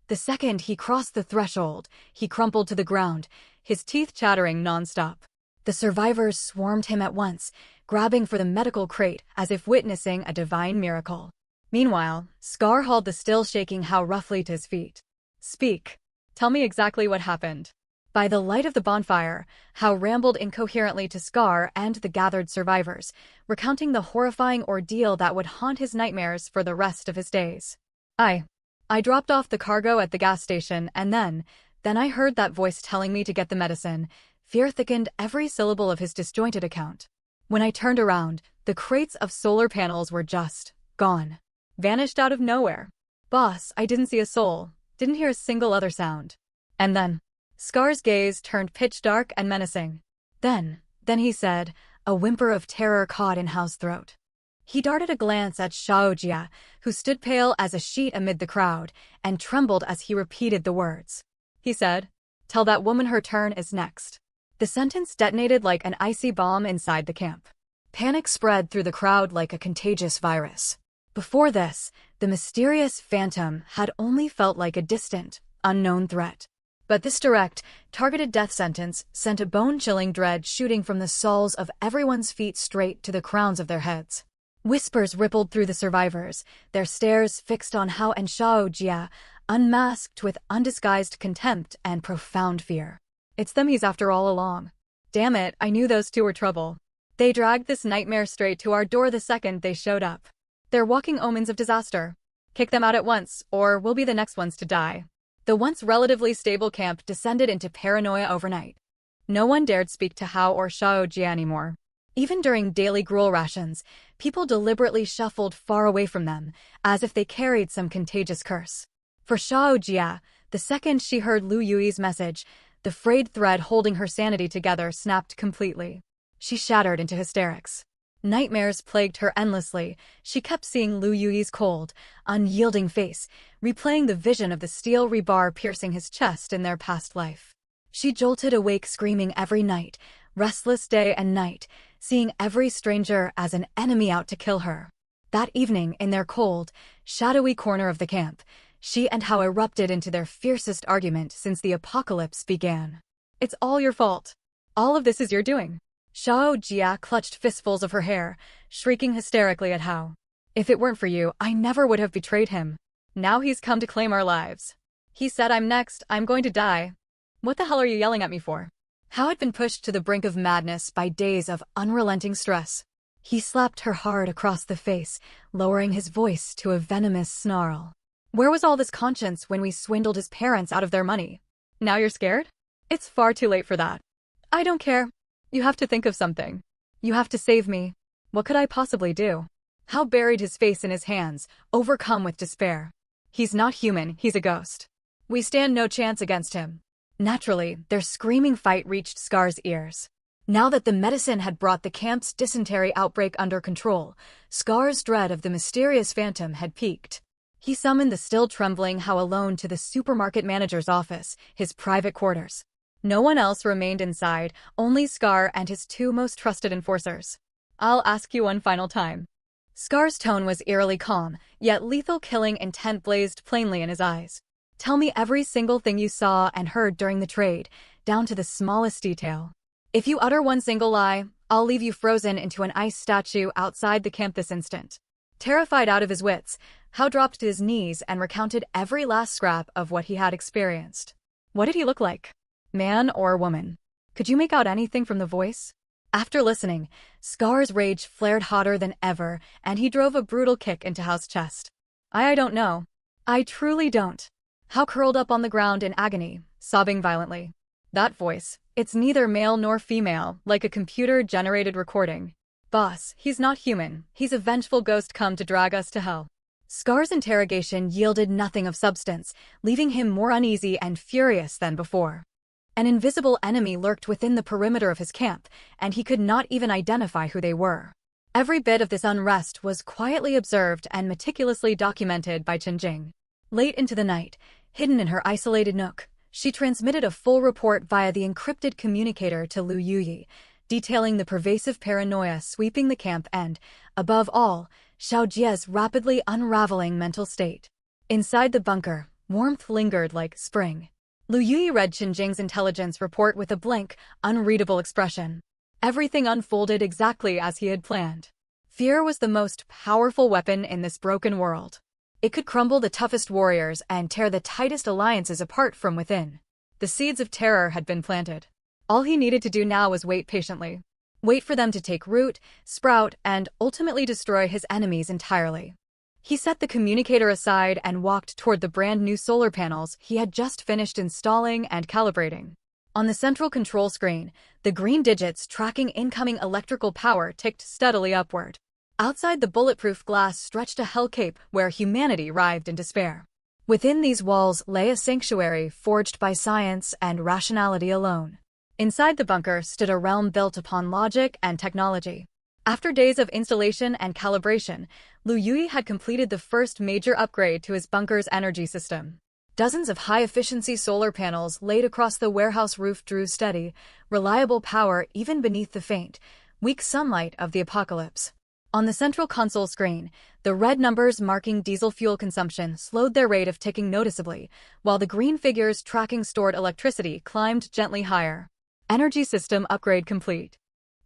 The second he crossed the threshold, he crumpled to the ground, his teeth chattering nonstop. The survivors swarmed him at once, grabbing for the medical crate as if witnessing a divine miracle. Meanwhile, Scar hauled the still shaking Hao roughly to his feet. Speak. Tell me exactly what happened. By the light of the bonfire, Hao rambled incoherently to Scar and the gathered survivors, recounting the horrifying ordeal that would haunt his nightmares for the rest of his days. I dropped off the cargo at the gas station and then I heard that voice telling me to get the medicine. Fear thickened every syllable of his disjointed account. When I turned around, the crates of solar panels were just gone. Vanished out of nowhere. Boss, I didn't see a soul, didn't hear a single other sound. And then, Scar's gaze turned pitch dark and menacing. Then he said, a whimper of terror caught in Hao's throat. He darted a glance at Xiao Jia, who stood pale as a sheet amid the crowd, and trembled as he repeated the words. He said, tell that woman her turn is next. The sentence detonated like an icy bomb inside the camp. Panic spread through the crowd like a contagious virus. Before this, the mysterious phantom had only felt like a distant, unknown threat. But this direct, targeted death sentence sent a bone-chilling dread shooting from the soles of everyone's feet straight to the crowns of their heads. Whispers rippled through the survivors, their stares fixed on Hao and Xiao Jia, unmasked with undisguised contempt and profound fear. It's them he's after all along. Damn it, I knew those two were trouble. They dragged this nightmare straight to our door the second they showed up. They're walking omens of disaster. Kick them out at once, or we'll be the next ones to die. The once relatively stable camp descended into paranoia overnight. No one dared speak to Hao or Xiao Jia anymore. Even during daily gruel rations, people deliberately shuffled far away from them, as if they carried some contagious curse. For Xiao Jia, the second she heard Liu Yue's message, the frayed thread holding her sanity together snapped completely. She shattered into hysterics. Nightmares plagued her endlessly. She kept seeing Liu Yue's cold, unyielding face, replaying the vision of the steel rebar piercing his chest in their past life. She jolted awake screaming every night, restless day and night, seeing every stranger as an enemy out to kill her. That evening, in their cold, shadowy corner of the camp, she and Hao erupted into their fiercest argument since the apocalypse began. It's all your fault. All of this is your doing. Xiao Jia clutched fistfuls of her hair, shrieking hysterically at Hao. If it weren't for you, I never would have betrayed him. Now he's come to claim our lives. He said I'm next, I'm going to die. What the hell are you yelling at me for? Hao had been pushed to the brink of madness by days of unrelenting stress. He slapped her hard across the face, lowering his voice to a venomous snarl. Where was all this conscience when we swindled his parents out of their money? Now you're scared? It's far too late for that. I don't care. You have to think of something. You have to save me. What could I possibly do? Hao buried his face in his hands, overcome with despair. He's not human, he's a ghost. We stand no chance against him. Naturally, their screaming fight reached Scar's ears. Now that the medicine had brought the camp's dysentery outbreak under control, Scar's dread of the mysterious phantom had peaked. He summoned the still trembling Hao alone to the supermarket manager's office, his private quarters. No one else remained inside, only Scar and his two most trusted enforcers. I'll ask you one final time. Scar's tone was eerily calm, yet lethal killing intent blazed plainly in his eyes. Tell me every single thing you saw and heard during the trade, down to the smallest detail. If you utter one single lie, I'll leave you frozen into an ice statue outside the camp this instant. Terrified out of his wits, Hao dropped to his knees and recounted every last scrap of what he had experienced. What did he look like? Man or woman? Could you make out anything from the voice? After listening, Scar's rage flared hotter than ever, and he drove a brutal kick into Hao's chest. I don't know. I truly don't. Hao curled up on the ground in agony, sobbing violently. That voice, it's neither male nor female, like a computer-generated recording. Boss, he's not human, he's a vengeful ghost come to drag us to hell. Scar's interrogation yielded nothing of substance, leaving him more uneasy and furious than before. An invisible enemy lurked within the perimeter of his camp, and he could not even identify who they were. Every bit of this unrest was quietly observed and meticulously documented by Qinjing. Late into the night, hidden in her isolated nook, she transmitted a full report via the encrypted communicator to Liu Yue, detailing the pervasive paranoia sweeping the camp and, above all, Xiao Jie's rapidly unraveling mental state. Inside the bunker, warmth lingered like spring. Liu Yue read Qinjing's intelligence report with a blank, unreadable expression. Everything unfolded exactly as he had planned. Fear was the most powerful weapon in this broken world. It could crumble the toughest warriors and tear the tightest alliances apart from within. The seeds of terror had been planted. All he needed to do now was wait patiently. Wait for them to take root, sprout, and ultimately destroy his enemies entirely. He set the communicator aside and walked toward the brand-new solar panels he had just finished installing and calibrating. On the central control screen, the green digits tracking incoming electrical power ticked steadily upward. Outside the bulletproof glass stretched a hell cape where humanity writhed in despair. Within these walls lay a sanctuary forged by science and rationality alone. Inside the bunker stood a realm built upon logic and technology. After days of installation and calibration, Liu Yue had completed the first major upgrade to his bunker's energy system. Dozens of high-efficiency solar panels laid across the warehouse roof drew steady, reliable power even beneath the faint, weak sunlight of the apocalypse. On the central console screen, the red numbers marking diesel fuel consumption slowed their rate of ticking noticeably, while the green figures tracking stored electricity climbed gently higher. Energy system upgrade complete.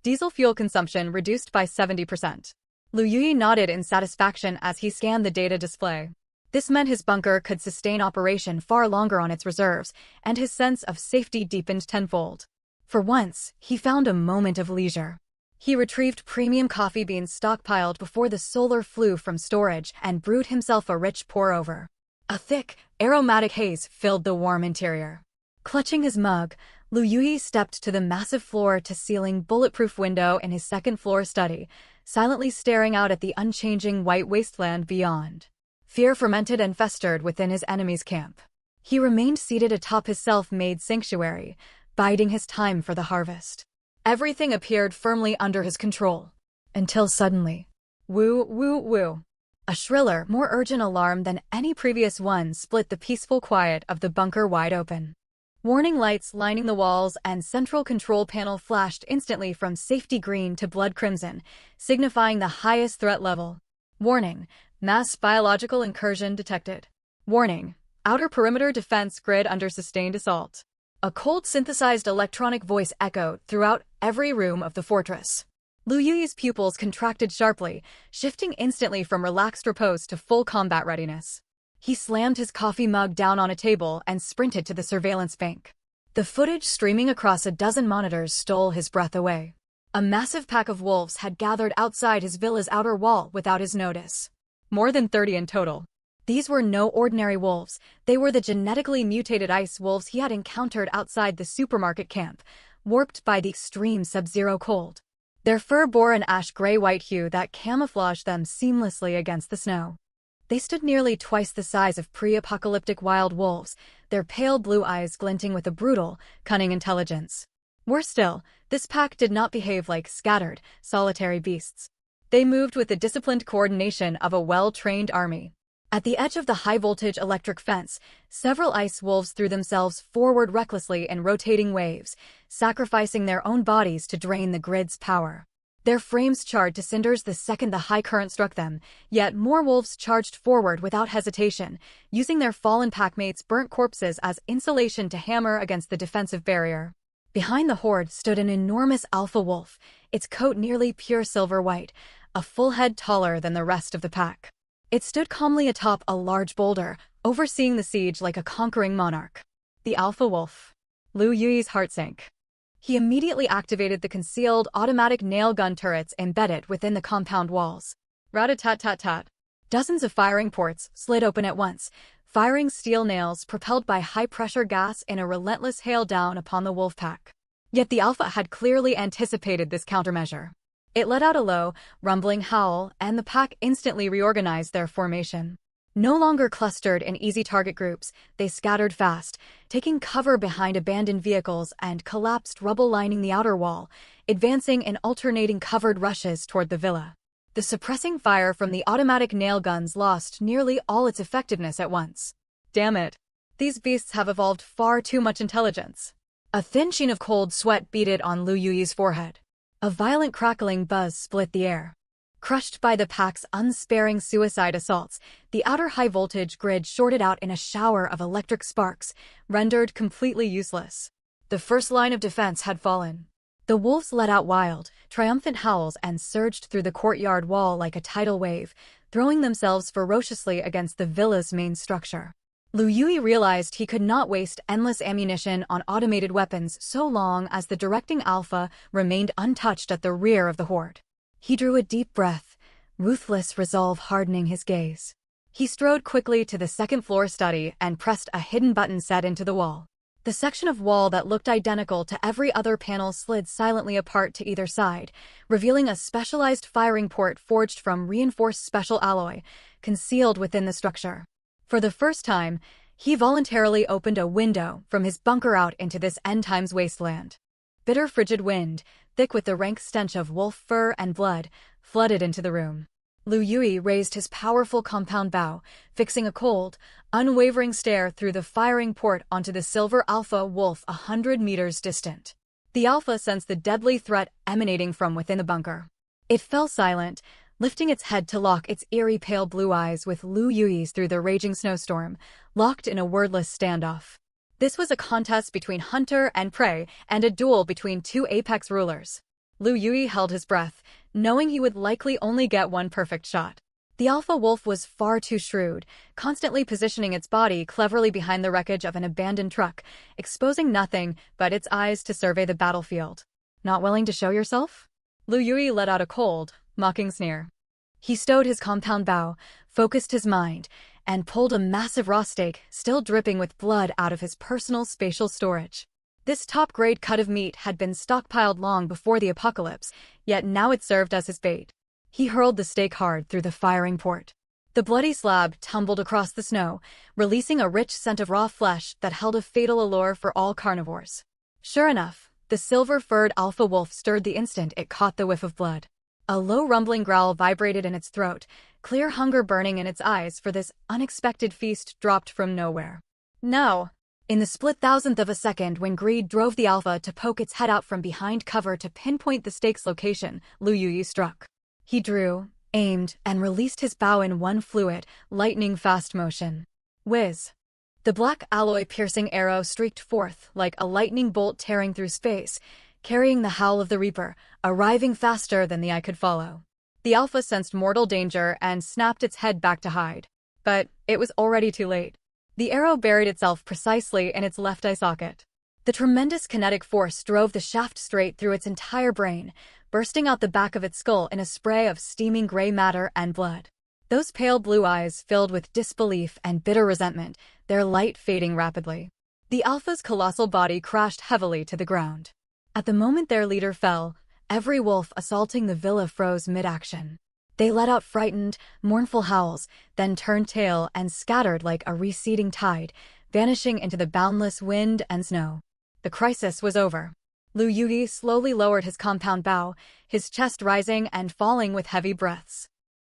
Diesel fuel consumption reduced by 70%. Liu Yue nodded in satisfaction as he scanned the data display. This meant his bunker could sustain operation far longer on its reserves, and his sense of safety deepened tenfold. For once, he found a moment of leisure. He retrieved premium coffee beans stockpiled before the solar flew from storage and brewed himself a rich pour-over. A thick, aromatic haze filled the warm interior. Clutching his mug, Liu Yue stepped to the massive floor-to-ceiling bulletproof window in his second-floor study, silently staring out at the unchanging white wasteland beyond. Fear fermented and festered within his enemy's camp. He remained seated atop his self-made sanctuary, biding his time for the harvest. Everything appeared firmly under his control. Until suddenly, woo, woo, woo. A shriller, more urgent alarm than any previous one split the peaceful quiet of the bunker wide open. Warning lights lining the walls and central control panel flashed instantly from safety green to blood crimson, signifying the highest threat level. Warning, mass biological incursion detected. Warning, outer perimeter defense grid under sustained assault. A cold synthesized electronic voice echoed throughout every room of the fortress. Liu Yue's pupils contracted sharply, shifting instantly from relaxed repose to full combat readiness. He slammed his coffee mug down on a table and sprinted to the surveillance bank. The footage streaming across a dozen monitors stole his breath away. A massive pack of wolves had gathered outside his villa's outer wall without his notice. More than 30 in total. These were no ordinary wolves, they were the genetically mutated ice wolves he had encountered outside the supermarket camp, warped by the extreme sub-zero cold. Their fur bore an ash-gray-white hue that camouflaged them seamlessly against the snow. They stood nearly twice the size of pre-apocalyptic wild wolves, their pale blue eyes glinting with a brutal, cunning intelligence. Worse still, this pack did not behave like scattered, solitary beasts. They moved with the disciplined coordination of a well-trained army. At the edge of the high-voltage electric fence, several ice wolves threw themselves forward recklessly in rotating waves, sacrificing their own bodies to drain the grid's power. Their frames charred to cinders the second the high current struck them, yet more wolves charged forward without hesitation, using their fallen packmates' burnt corpses as insulation to hammer against the defensive barrier. Behind the horde stood an enormous alpha wolf, its coat nearly pure silver white, a full head taller than the rest of the pack. It stood calmly atop a large boulder, overseeing the siege like a conquering monarch. The alpha wolf. Liu Yue's heart sank. He immediately activated the concealed automatic nail gun turrets embedded within the compound walls. Rat-a-tat-tat-tat. Dozens of firing ports slid open at once, firing steel nails propelled by high-pressure gas in a relentless hail down upon the wolf pack. Yet the Alpha had clearly anticipated this countermeasure. It let out a low, rumbling howl, and the pack instantly reorganized their formation. No longer clustered in easy target groups, they scattered fast, taking cover behind abandoned vehicles and collapsed rubble lining the outer wall, advancing in alternating covered rushes toward the villa. The suppressing fire from the automatic nail guns lost nearly all its effectiveness at once. Damn it. These beasts have evolved far too much intelligence. A thin sheen of cold sweat beaded on Liu Yue's forehead. A violent crackling buzz split the air. Crushed by the pack's unsparing suicide assaults, the outer high-voltage grid shorted out in a shower of electric sparks, rendered completely useless. The first line of defense had fallen. The wolves let out wild, triumphant howls and surged through the courtyard wall like a tidal wave, throwing themselves ferociously against the villa's main structure. Liu Yue realized he could not waste endless ammunition on automated weapons so long as the directing Alpha remained untouched at the rear of the horde. He drew a deep breath, ruthless resolve hardening his gaze. He strode quickly to the second-floor study and pressed a hidden button set into the wall. The section of wall that looked identical to every other panel slid silently apart to either side, revealing a specialized firing port forged from reinforced special alloy, concealed within the structure. For the first time, he voluntarily opened a window from his bunker out into this end-times wasteland. Bitter frigid wind, thick with the rank stench of wolf fur and blood, flooded into the room. Liu Yue raised his powerful compound bow, fixing a cold, unwavering stare through the firing port onto the silver alpha wolf 100 meters distant. The alpha sensed the deadly threat emanating from within the bunker. It fell silent, lifting its head to lock its eerie pale blue eyes with Liu Yue's through the raging snowstorm, locked in a wordless standoff. This was a contest between hunter and prey and a duel between two apex rulers. Liu Yue held his breath, knowing he would likely only get one perfect shot. The alpha wolf was far too shrewd, constantly positioning its body cleverly behind the wreckage of an abandoned truck, exposing nothing but its eyes to survey the battlefield. Not willing to show yourself? Liu Yue let out a cold, mocking sneer. He stowed his compound bow, focused his mind, and pulled a massive raw steak, still dripping with blood, out of his personal spatial storage. This top-grade cut of meat had been stockpiled long before the apocalypse, yet now it served as his bait. He hurled the steak hard through the firing port. The bloody slab tumbled across the snow, releasing a rich scent of raw flesh that held a fatal allure for all carnivores. Sure enough, the silver-furred alpha wolf stirred the instant it caught the whiff of blood. A low rumbling growl vibrated in its throat, clear hunger burning in its eyes, for this unexpected feast dropped from nowhere. No! In the split thousandth of a second when greed drove the alpha to poke its head out from behind cover to pinpoint the steak's location, Liu Yue struck. He drew, aimed, and released his bow in one fluid, lightning-fast motion. Whiz! The black alloy-piercing arrow streaked forth like a lightning bolt tearing through space, carrying the howl of the Reaper, arriving faster than the eye could follow. The alpha sensed mortal danger and snapped its head back to hide. But it was already too late. The arrow buried itself precisely in its left eye socket. The tremendous kinetic force drove the shaft straight through its entire brain, bursting out the back of its skull in a spray of steaming gray matter and blood. Those pale blue eyes filled with disbelief and bitter resentment, their light fading rapidly. The alpha's colossal body crashed heavily to the ground. At the moment their leader fell, every wolf assaulting the villa froze mid-action. They let out frightened, mournful howls, then turned tail and scattered like a receding tide, vanishing into the boundless wind and snow. The crisis was over. Liu Yue slowly lowered his compound bow, his chest rising and falling with heavy breaths.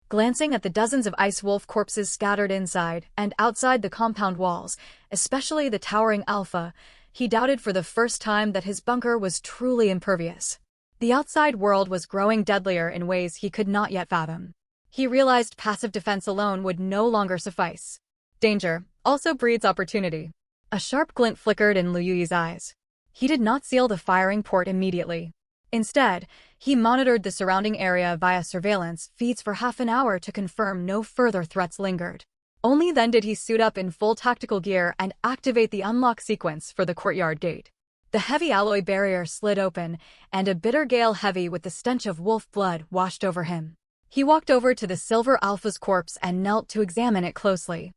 Glancing at the dozens of ice wolf corpses scattered inside and outside the compound walls, especially the towering alpha, he doubted for the first time that his bunker was truly impervious. The outside world was growing deadlier in ways he could not yet fathom. He realized passive defense alone would no longer suffice. Danger also breeds opportunity. A sharp glint flickered in Liu Yue's eyes. He did not seal the firing port immediately. Instead, he monitored the surrounding area via surveillance feeds for half an hour to confirm no further threats lingered. Only then did he suit up in full tactical gear and activate the unlock sequence for the courtyard gate. The heavy alloy barrier slid open, and a bitter gale heavy with the stench of wolf blood washed over him. He walked over to the silver alpha's corpse and knelt to examine it closely.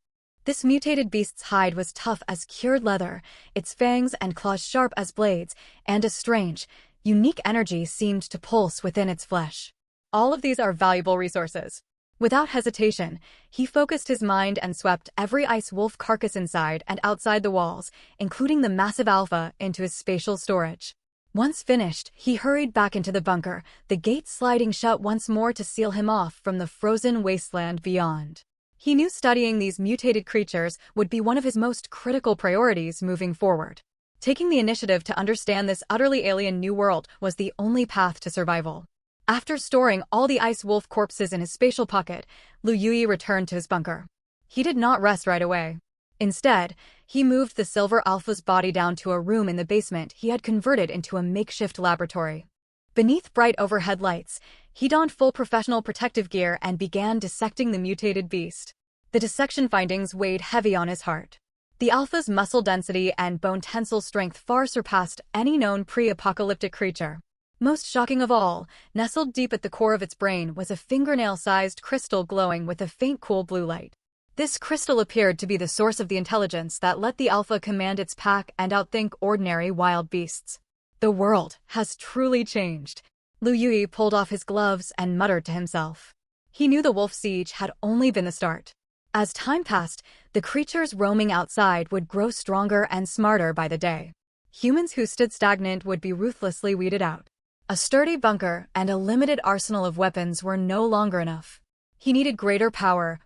This mutated beast's hide was tough as cured leather, its fangs and claws sharp as blades, and a strange, unique energy seemed to pulse within its flesh. All of these are valuable resources. Without hesitation, he focused his mind and swept every ice wolf carcass inside and outside the walls, including the massive alpha, into his spatial storage. Once finished, he hurried back into the bunker, the gate sliding shut once more to seal him off from the frozen wasteland beyond. He knew studying these mutated creatures would be one of his most critical priorities moving forward. Taking the initiative to understand this utterly alien new world was the only path to survival. After storing all the ice wolf corpses in his spatial pocket, Liu Yue returned to his bunker. He did not rest right away. Instead, he moved the silver alpha's body down to a room in the basement he had converted into a makeshift laboratory. Beneath bright overhead lights, he donned full professional protective gear and began dissecting the mutated beast. The dissection findings weighed heavy on his heart. The alpha's muscle density and bone tensile strength far surpassed any known pre-apocalyptic creature. Most shocking of all, nestled deep at the core of its brain was a fingernail-sized crystal glowing with a faint cool blue light. This crystal appeared to be the source of the intelligence that let the alpha command its pack and outthink ordinary wild beasts. The world has truly changed. Liu Yue pulled off his gloves and muttered to himself. He knew the wolf siege had only been the start. As time passed, the creatures roaming outside would grow stronger and smarter by the day. Humans who stood stagnant would be ruthlessly weeded out. A sturdy bunker and a limited arsenal of weapons were no longer enough. He needed greater power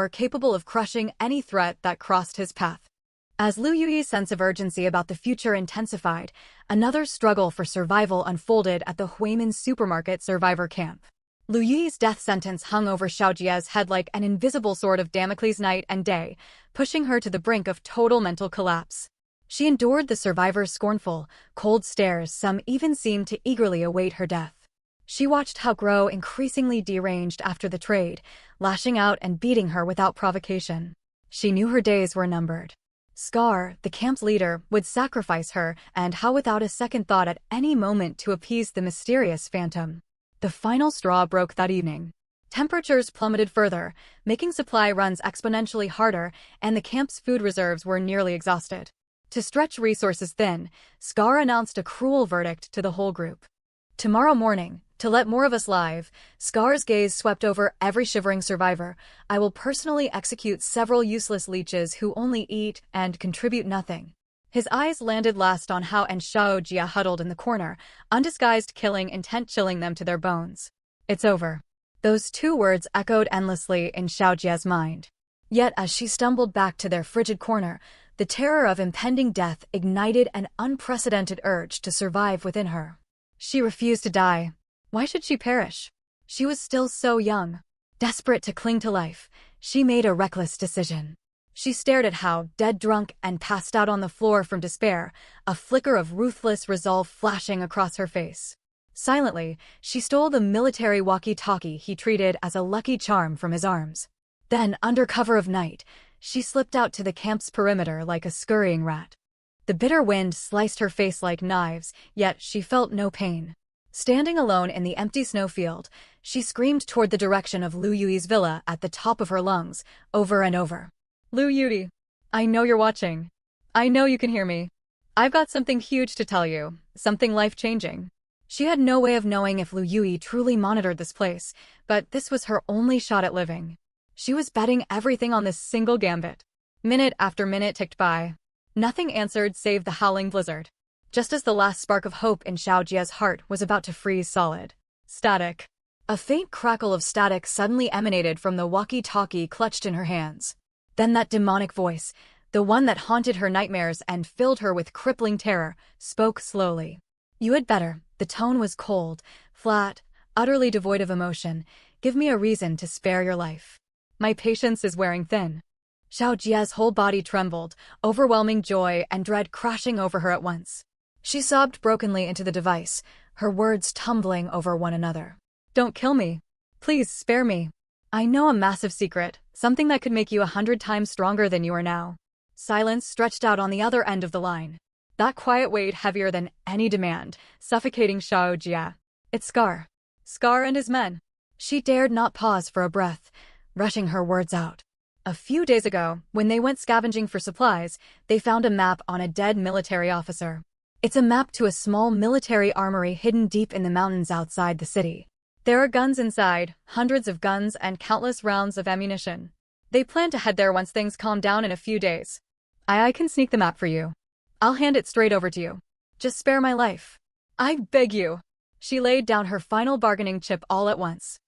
capable of crushing any threat that crossed his path. As Liu Yue's sense of urgency about the future intensified, another struggle for survival unfolded at the Huimin supermarket survivor camp. Liu Yue's death sentence hung over Xiaojie's head like an invisible sword of Damocles night and day, pushing her to the brink of total mental collapse. She endured the survivor's scornful, cold stares, some even seemed to eagerly await her death. She watched Hao grow increasingly deranged after the trade, lashing out and beating her without provocation. She knew her days were numbered. Scar, the camp's leader, would sacrifice her, and Hao without a second thought at any moment to appease the mysterious phantom. The final straw broke that evening. Temperatures plummeted further, making supply runs exponentially harder, and the camp's food reserves were nearly exhausted. To stretch resources thin, Scar announced a cruel verdict to the whole group. Tomorrow morning, to let more of us live, Scar's gaze swept over every shivering survivor. I will personally execute several useless leeches who only eat and contribute nothing. His eyes landed last on Hao and Xiaojia huddled in the corner, undisguised killing intent chilling them to their bones. It's over. Those two words echoed endlessly in Xiaojia's mind. Yet as she stumbled back to their frigid corner, the terror of impending death ignited an unprecedented urge to survive within her. She refused to die. Why should she perish? She was still so young. Desperate to cling to life, she made a reckless decision. She stared at Hao, dead drunk, and passed out on the floor from despair, a flicker of ruthless resolve flashing across her face. Silently, she stole the military walkie-talkie he treated as a lucky charm from his arms. Then, under cover of night, she slipped out to the camp's perimeter like a scurrying rat. The bitter wind sliced her face like knives, yet she felt no pain. Standing alone in the empty snowfield, she screamed toward the direction of Liu Yue's villa at the top of her lungs, over and over. Liu Yue, I know you're watching. I know you can hear me. I've got something huge to tell you, something life-changing. She had no way of knowing if Liu Yue truly monitored this place, but this was her only shot at living. She was betting everything on this single gambit. Minute after minute ticked by. Nothing answered save the howling blizzard. Just as the last spark of hope in Xiaojia's heart was about to freeze solid. Static. A faint crackle of static suddenly emanated from the walkie-talkie clutched in her hands. Then that demonic voice, the one that haunted her nightmares and filled her with crippling terror, spoke slowly. You had better. The tone was cold, flat, utterly devoid of emotion. Give me a reason to spare your life. My patience is wearing thin. Xiaojia's whole body trembled, overwhelming joy and dread crashing over her at once. She sobbed brokenly into the device, her words tumbling over one another. Don't kill me. Please spare me. I know a massive secret, something that could make you 100 times stronger than you are now. Silence stretched out on the other end of the line. That quiet weighed heavier than any demand, suffocating Xiaojia. It's Scar. Scar and his men. She dared not pause for a breath, rushing her words out. A few days ago, when they went scavenging for supplies, they found a map on a dead military officer. It's a map to a small military armory hidden deep in the mountains outside the city. There are guns inside, hundreds of guns and countless rounds of ammunition. They plan to head there once things calm down in a few days. I can sneak the map for you. I'll hand it straight over to you. Just spare my life. I beg you. She laid down her final bargaining chip all at once.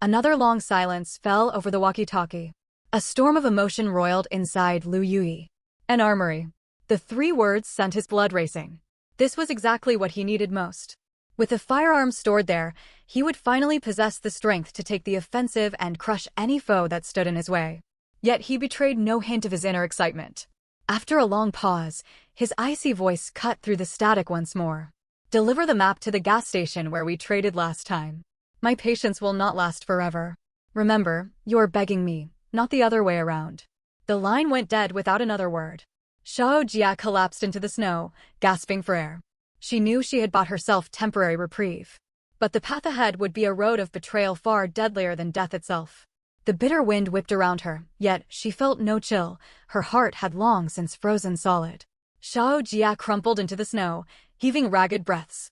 Another long silence fell over the walkie-talkie. A storm of emotion roiled inside Liu Yue. An armory. The 3 words sent his blood racing. This was exactly what he needed most. With the firearms stored there, he would finally possess the strength to take the offensive and crush any foe that stood in his way. Yet he betrayed no hint of his inner excitement. After a long pause, his icy voice cut through the static once more. Deliver the map to the gas station where we traded last time. My patience will not last forever. Remember, you're begging me, not the other way around. The line went dead without another word. Xiao Jia collapsed into the snow, gasping for air. She knew she had bought herself temporary reprieve. But the path ahead would be a road of betrayal far deadlier than death itself. The bitter wind whipped around her, yet she felt no chill. Her heart had long since frozen solid. Xiao Jia crumpled into the snow, heaving ragged breaths.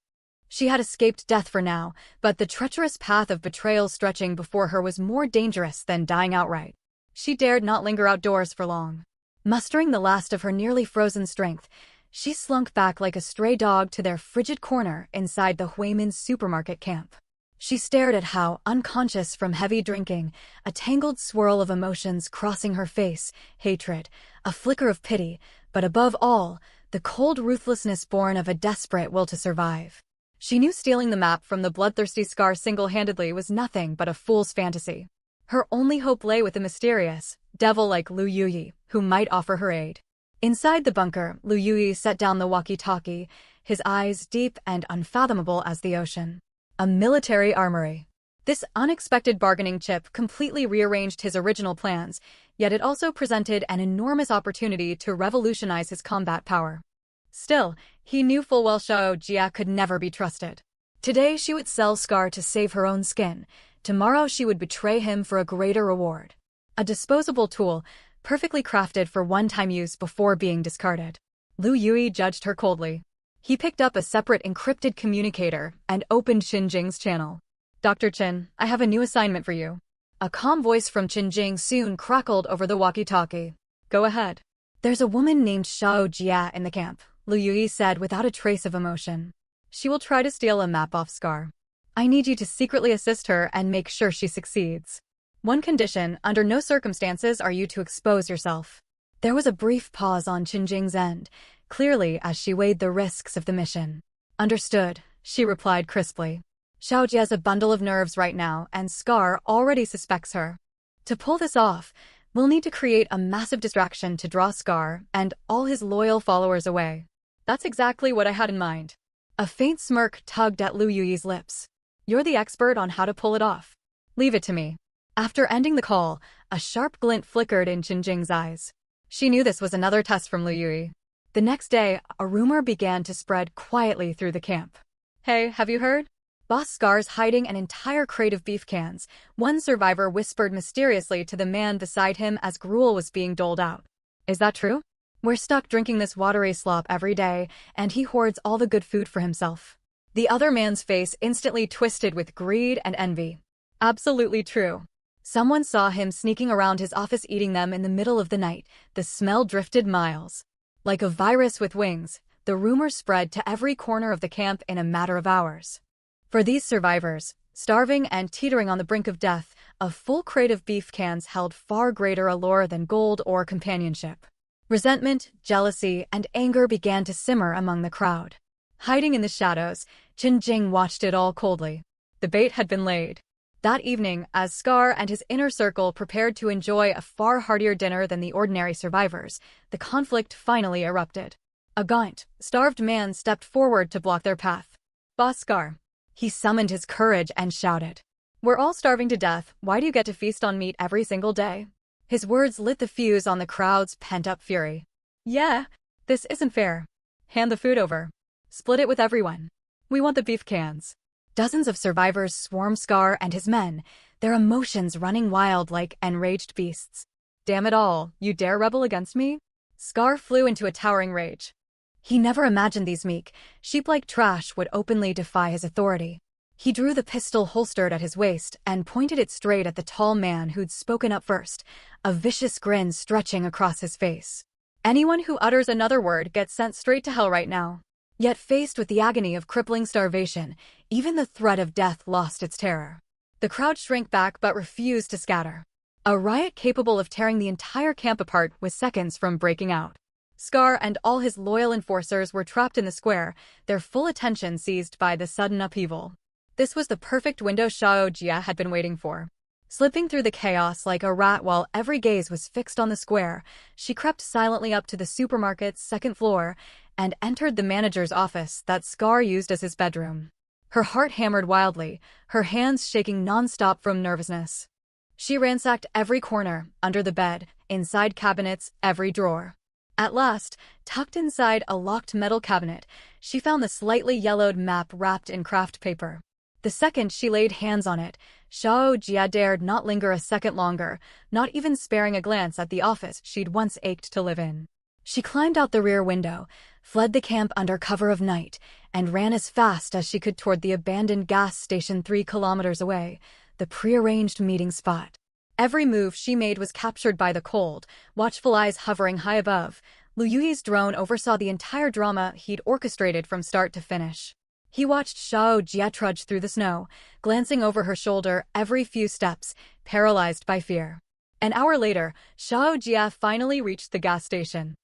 She had escaped death for now, but the treacherous path of betrayal stretching before her was more dangerous than dying outright. She dared not linger outdoors for long. Mustering the last of her nearly frozen strength, she slunk back like a stray dog to their frigid corner inside the Huimin supermarket camp. She stared at how, unconscious from heavy drinking, a tangled swirl of emotions crossing her face, hatred, a flicker of pity, but above all, the cold ruthlessness born of a desperate will to survive. She knew stealing the map from the bloodthirsty Scar single-handedly was nothing but a fool's fantasy. Her only hope lay with the mysterious, devil-like Liu Yue, who might offer her aid. Inside the bunker, Liu Yue set down the walkie-talkie, his eyes deep and unfathomable as the ocean. A military armory. This unexpected bargaining chip completely rearranged his original plans, yet it also presented an enormous opportunity to revolutionize his combat power. Still, he knew full well Xiao Jia could never be trusted. Today she would sell Scar to save her own skin. Tomorrow she would betray him for a greater reward. A disposable tool, perfectly crafted for one-time use before being discarded. Liu Yue judged her coldly. He picked up a separate encrypted communicator and opened Qinjing's channel. Dr. Qin, I have a new assignment for you. A calm voice from Qinjing soon crackled over the walkie-talkie. Go ahead. There's a woman named Xiao Jia in the camp, Liu Yue said without a trace of emotion. She will try to steal a map off Scar. I need you to secretly assist her and make sure she succeeds. One condition, under no circumstances are you to expose yourself. There was a brief pause on Qinjing's end, clearly as she weighed the risks of the mission. Understood, she replied crisply. Xiao Jia's a bundle of nerves right now, and Scar already suspects her. To pull this off, we'll need to create a massive distraction to draw Scar and all his loyal followers away. That's exactly what I had in mind. A faint smirk tugged at Liu Yue's lips. You're the expert on how to pull it off. Leave it to me. After ending the call, a sharp glint flickered in Qinjing's eyes. She knew this was another test from Liu Yue. The next day, a rumor began to spread quietly through the camp. Hey, have you heard? Boss Scar's hiding an entire crate of beef cans, one survivor whispered mysteriously to the man beside him as gruel was being doled out. Is that true? We're stuck drinking this watery slop every day, and he hoards all the good food for himself. The other man's face instantly twisted with greed and envy. Absolutely true. Someone saw him sneaking around his office eating them in the middle of the night. The smell drifted miles. Like a virus with wings, the rumor spread to every corner of the camp in a matter of hours. For these survivors, starving and teetering on the brink of death, a full crate of beef cans held far greater allure than gold or companionship. Resentment, jealousy, and anger began to simmer among the crowd. Hiding in the shadows, Qinjing watched it all coldly. The bait had been laid. That evening, as Scar and his inner circle prepared to enjoy a far heartier dinner than the ordinary survivors, the conflict finally erupted. A gaunt, starved man stepped forward to block their path. Boss Scar. He summoned his courage and shouted. We're all starving to death, why do you get to feast on meat every single day? His words lit the fuse on the crowd's pent-up fury. Yeah, this isn't fair. Hand the food over. Split it with everyone. We want the beef cans. Dozens of survivors swarmed Scar and his men, their emotions running wild like enraged beasts. Damn it all, you dare rebel against me? Scar flew into a towering rage. He never imagined these meek, sheep-like trash would openly defy his authority. He drew the pistol holstered at his waist and pointed it straight at the tall man who'd spoken up first, a vicious grin stretching across his face. Anyone who utters another word gets sent straight to hell right now. Yet faced with the agony of crippling starvation, even the threat of death lost its terror. The crowd shrank back but refused to scatter. A riot capable of tearing the entire camp apart was seconds from breaking out. Scar and all his loyal enforcers were trapped in the square, their full attention seized by the sudden upheaval. This was the perfect window Xiao Jia had been waiting for. Slipping through the chaos like a rat while every gaze was fixed on the square, she crept silently up to the supermarket's second floor and entered the manager's office that Scar used as his bedroom. Her heart hammered wildly, her hands shaking non-stop from nervousness. She ransacked every corner, under the bed, inside cabinets, every drawer. At last, tucked inside a locked metal cabinet, she found the slightly yellowed map wrapped in craft paper. The second she laid hands on it, Xiao Jia dared not linger a second longer, not even sparing a glance at the office she'd once ached to live in. She climbed out the rear window, fled the camp under cover of night, and ran as fast as she could toward the abandoned gas station 3 kilometers away, the prearranged meeting spot. Every move she made was captured by the cold, watchful eyes hovering high above. Liu Yue's drone oversaw the entire drama he'd orchestrated from start to finish. He watched Xiao Jia trudge through the snow, glancing over her shoulder every few steps, paralyzed by fear. An hour later, Xiao Jia finally reached the gas station.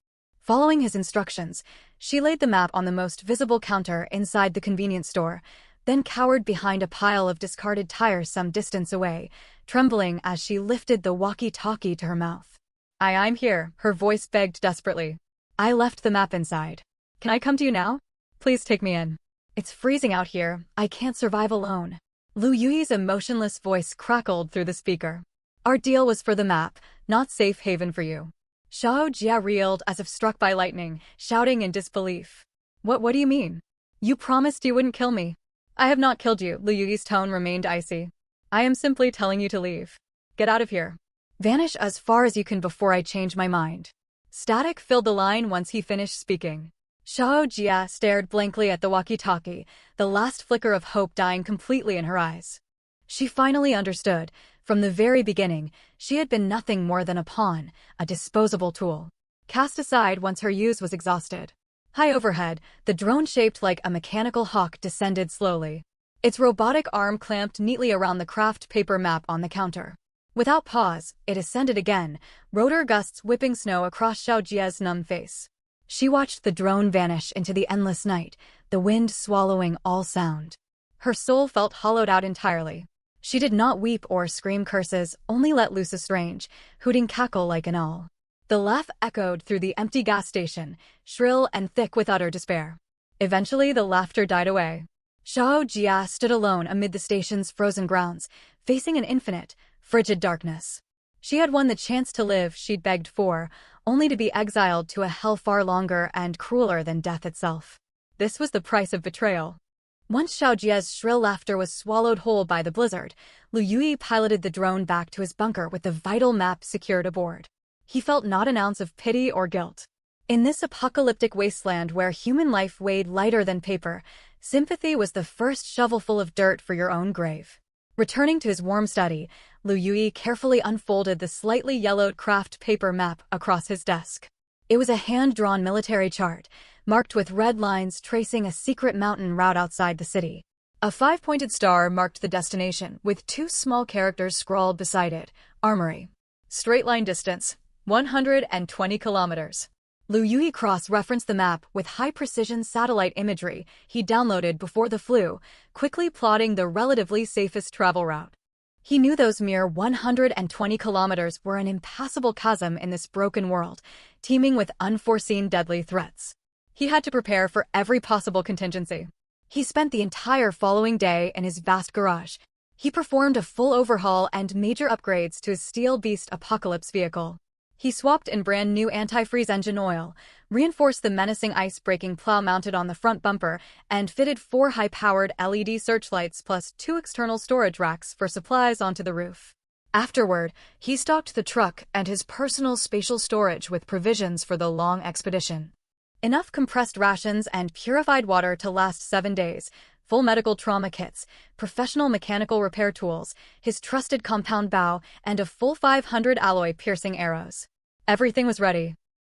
Following his instructions, she laid the map on the most visible counter inside the convenience store, then cowered behind a pile of discarded tires some distance away, trembling as she lifted the walkie-talkie to her mouth. I'm here, her voice begged desperately. I left the map inside. Can I come to you now? Please take me in. It's freezing out here, I can't survive alone. Liu Yue's emotionless voice crackled through the speaker. Our deal was for the map, not safe haven for you. Xiao Jia reeled as if struck by lightning, shouting in disbelief. What do you mean? You promised you wouldn't kill me. I have not killed you, Liu Yue's tone remained icy. I am simply telling you to leave. Get out of here. Vanish as far as you can before I change my mind. Static filled the line once he finished speaking. Xiao Jia stared blankly at the walkie-talkie, the last flicker of hope dying completely in her eyes. She finally understood. From the very beginning, she had been nothing more than a pawn, a disposable tool. Cast aside once her use was exhausted. High overhead, the drone shaped like a mechanical hawk descended slowly. Its robotic arm clamped neatly around the craft paper map on the counter. Without pause, it ascended again, rotor gusts whipping snow across Xiao Jia's numb face. She watched the drone vanish into the endless night, the wind swallowing all sound. Her soul felt hollowed out entirely. She did not weep or scream curses, only let loose a strange, hooting cackle like an owl. The laugh echoed through the empty gas station, shrill and thick with utter despair. Eventually the laughter died away. Xiao Jia stood alone amid the station's frozen grounds, facing an infinite, frigid darkness. She had won the chance to live she'd begged for, only to be exiled to a hell far longer and crueler than death itself. This was the price of betrayal. Once Xiao Jia's shrill laughter was swallowed whole by the blizzard, Liu Yue piloted the drone back to his bunker with the vital map secured aboard. He felt not an ounce of pity or guilt. In this apocalyptic wasteland where human life weighed lighter than paper, sympathy was the first shovelful of dirt for your own grave. Returning to his warm study, Liu Yue carefully unfolded the slightly yellowed craft paper map across his desk. It was a hand-drawn military chart, marked with red lines tracing a secret mountain route outside the city. A 5-pointed star marked the destination, with 2 small characters scrawled beside it, Armory. Straight line distance, 120 kilometers. Liu Yue cross-referenced the map with high-precision satellite imagery he downloaded before the flu, quickly plotting the relatively safest travel route. He knew those mere 120 kilometers were an impassable chasm in this broken world, teeming with unforeseen deadly threats. He had to prepare for every possible contingency. He spent the entire following day in his vast garage. He performed a full overhaul and major upgrades to his Steel Beast Apocalypse vehicle. He swapped in brand new antifreeze engine oil, reinforced the menacing ice-breaking plow mounted on the front bumper, and fitted 4 high-powered LED searchlights plus 2 external storage racks for supplies onto the roof. Afterward, he stocked the truck and his personal spatial storage with provisions for the long expedition. Enough compressed rations and purified water to last 7 days, full medical trauma kits, professional mechanical repair tools, his trusted compound bow, and a full 500 alloy piercing arrows. Everything was ready.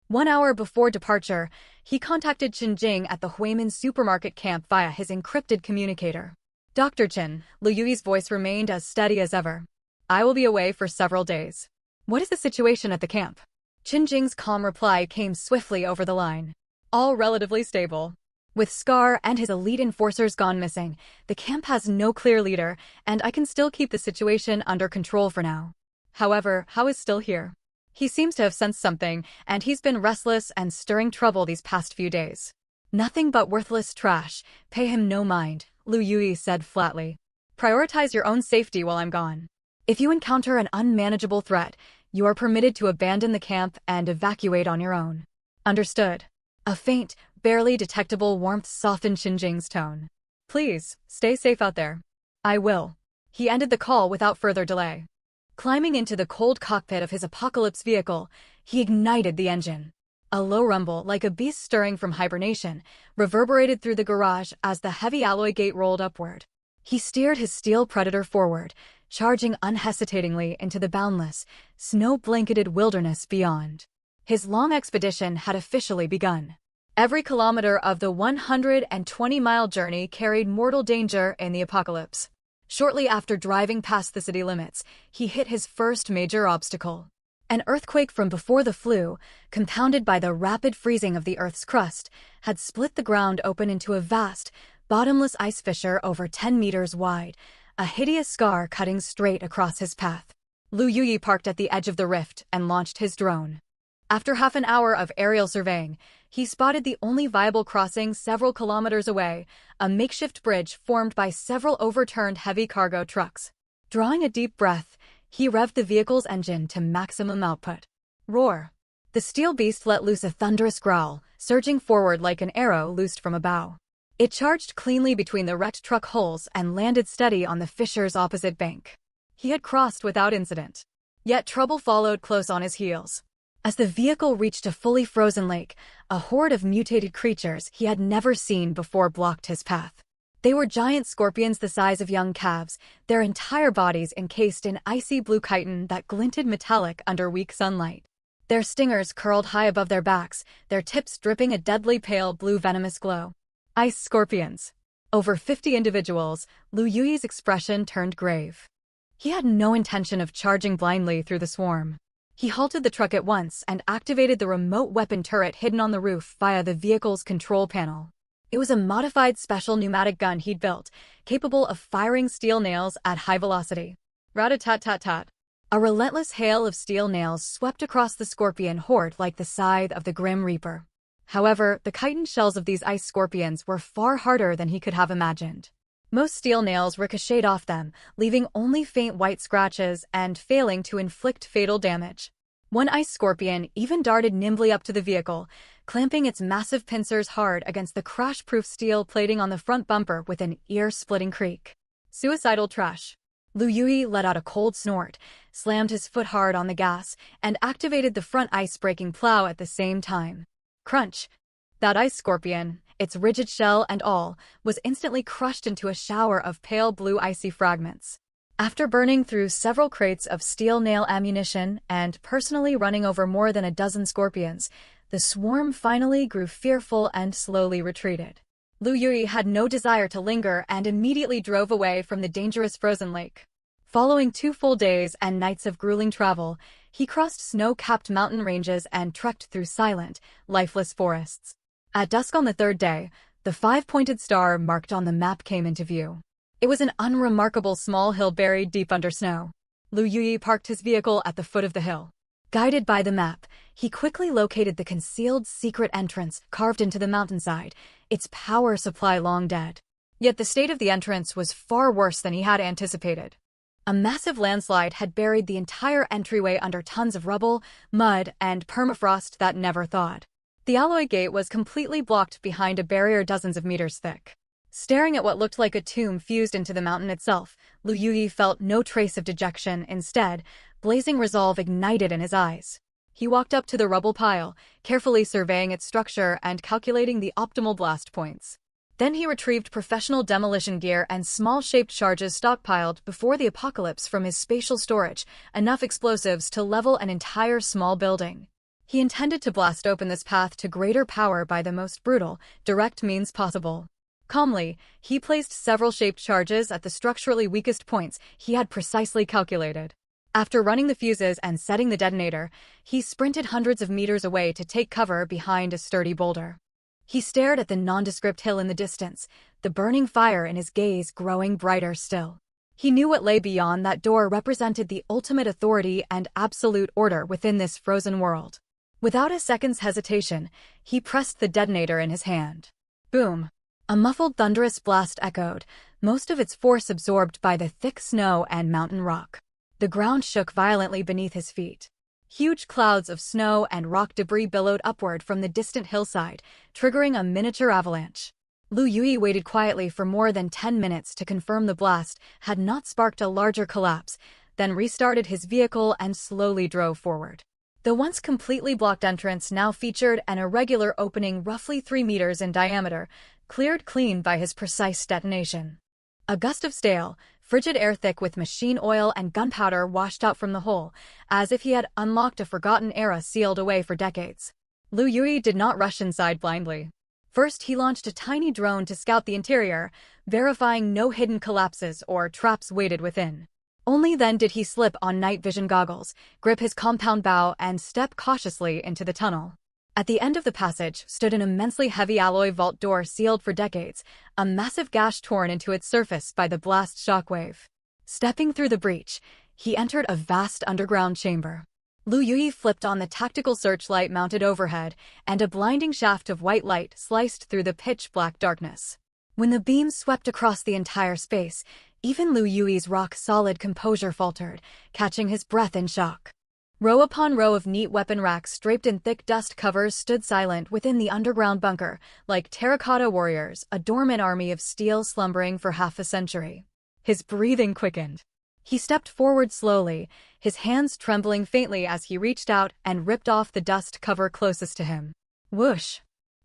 1 hour before departure, he contacted Qin Jing at the Huimin supermarket camp via his encrypted communicator. Dr. Qin, Liu Yue's voice remained as steady as ever. I will be away for several days. What is the situation at the camp? Qin Jing's calm reply came swiftly over the line. All relatively stable. With Scar and his elite enforcers gone missing, the camp has no clear leader, and I can still keep the situation under control for now. However, Hao is still here. He seems to have sensed something, and he's been restless and stirring trouble these past few days. Nothing but worthless trash. Pay him no mind, Liu Yue said flatly. Prioritize your own safety while I'm gone. If you encounter an unmanageable threat, you are permitted to abandon the camp and evacuate on your own. Understood. A faint, barely detectable warmth softened Qin Jing's tone. Please, stay safe out there. I will. He ended the call without further delay. Climbing into the cold cockpit of his apocalypse vehicle, he ignited the engine. A low rumble, like a beast stirring from hibernation, reverberated through the garage as the heavy alloy gate rolled upward. He steered his steel Predator forward, charging unhesitatingly into the boundless, snow-blanketed wilderness beyond. His long expedition had officially begun. Every kilometer of the 120-mile journey carried mortal danger in the apocalypse. Shortly after driving past the city limits, he hit his first major obstacle. An earthquake from before the flu, compounded by the rapid freezing of the Earth's crust, had split the ground open into a vast, bottomless ice fissure over 10 meters wide, a hideous scar cutting straight across his path. Liu Yue parked at the edge of the rift and launched his drone. After half an hour of aerial surveying, he spotted the only viable crossing several kilometers away, a makeshift bridge formed by several overturned heavy cargo trucks. Drawing a deep breath, he revved the vehicle's engine to maximum output. Roar! The steel beast let loose a thunderous growl, surging forward like an arrow loosed from a bow. It charged cleanly between the wrecked truck hulls and landed steady on the fissure's opposite bank. He had crossed without incident. Yet trouble followed close on his heels. As the vehicle reached a fully frozen lake, a horde of mutated creatures he had never seen before blocked his path. They were giant scorpions the size of young calves, their entire bodies encased in icy blue chitin that glinted metallic under weak sunlight. Their stingers curled high above their backs, their tips dripping a deadly pale blue venomous glow. Ice scorpions. Over 50 individuals, Liu Yue's expression turned grave. He had no intention of charging blindly through the swarm. He halted the truck at once and activated the remote weapon turret hidden on the roof via the vehicle's control panel. It was a modified special pneumatic gun he'd built, capable of firing steel nails at high velocity. Rat-a-tat-tat-tat. A relentless hail of steel nails swept across the scorpion horde like the scythe of the Grim Reaper. However, the chitin shells of these ice scorpions were far harder than he could have imagined. Most steel nails ricocheted off them, leaving only faint white scratches and failing to inflict fatal damage. One ice scorpion even darted nimbly up to the vehicle, clamping its massive pincers hard against the crash-proof steel plating on the front bumper with an ear-splitting creak. Suicidal trash. Liu Yue let out a cold snort, slammed his foot hard on the gas, and activated the front ice-breaking plow at the same time. Crunch! That ice scorpion, its rigid shell and all, was instantly crushed into a shower of pale blue icy fragments. After burning through several crates of steel nail ammunition and personally running over more than a dozen scorpions, the swarm finally grew fearful and slowly retreated. Liu Yue had no desire to linger and immediately drove away from the dangerous frozen lake. Following 2 full days and nights of grueling travel, he crossed snow-capped mountain ranges and trekked through silent, lifeless forests. At dusk on the 3rd day, the 5-pointed star marked on the map came into view. It was an unremarkable small hill buried deep under snow. Liu Yue parked his vehicle at the foot of the hill. Guided by the map, he quickly located the concealed secret entrance carved into the mountainside, its power supply long dead. Yet the state of the entrance was far worse than he had anticipated. A massive landslide had buried the entire entryway under tons of rubble, mud, and permafrost that never thawed. The alloy gate was completely blocked behind a barrier dozens of meters thick. Staring at what looked like a tomb fused into the mountain itself, Liu Yue felt no trace of dejection. Instead, blazing resolve ignited in his eyes. He walked up to the rubble pile, carefully surveying its structure and calculating the optimal blast points. Then he retrieved professional demolition gear and small-shaped charges stockpiled before the apocalypse from his spatial storage, enough explosives to level an entire small building. He intended to blast open this path to greater power by the most brutal, direct means possible. Calmly, he placed several shaped charges at the structurally weakest points he had precisely calculated. After running the fuses and setting the detonator, he sprinted hundreds of meters away to take cover behind a sturdy boulder. He stared at the nondescript hill in the distance, the burning fire in his gaze growing brighter still. He knew what lay beyond that door represented the ultimate authority and absolute order within this frozen world. Without a second's hesitation, he pressed the detonator in his hand. Boom! A muffled thunderous blast echoed, most of its force absorbed by the thick snow and mountain rock. The ground shook violently beneath his feet. Huge clouds of snow and rock debris billowed upward from the distant hillside, triggering a miniature avalanche. Liu Yue waited quietly for more than 10 minutes to confirm the blast had not sparked a larger collapse, then restarted his vehicle and slowly drove forward. The once completely blocked entrance now featured an irregular opening roughly 3 meters in diameter, cleared clean by his precise detonation. A gust of stale, frigid air thick with machine oil and gunpowder washed out from the hole, as if he had unlocked a forgotten era sealed away for decades. Liu Yue did not rush inside blindly. First, he launched a tiny drone to scout the interior, verifying no hidden collapses or traps waited within. Only then did he slip on night vision goggles, grip his compound bow, and step cautiously into the tunnel. At the end of the passage stood an immensely heavy alloy vault door sealed for decades, a massive gash torn into its surface by the blast shockwave. Stepping through the breach, he entered a vast underground chamber. Liu Yue flipped on the tactical searchlight mounted overhead, and a blinding shaft of white light sliced through the pitch-black darkness. When the beam swept across the entire space, even Liu Yue's rock-solid composure faltered, catching his breath in shock. Row upon row of neat weapon racks draped in thick dust covers stood silent within the underground bunker, like terracotta warriors, a dormant army of steel slumbering for half a century. His breathing quickened. He stepped forward slowly, his hands trembling faintly as he reached out and ripped off the dust cover closest to him. Whoosh!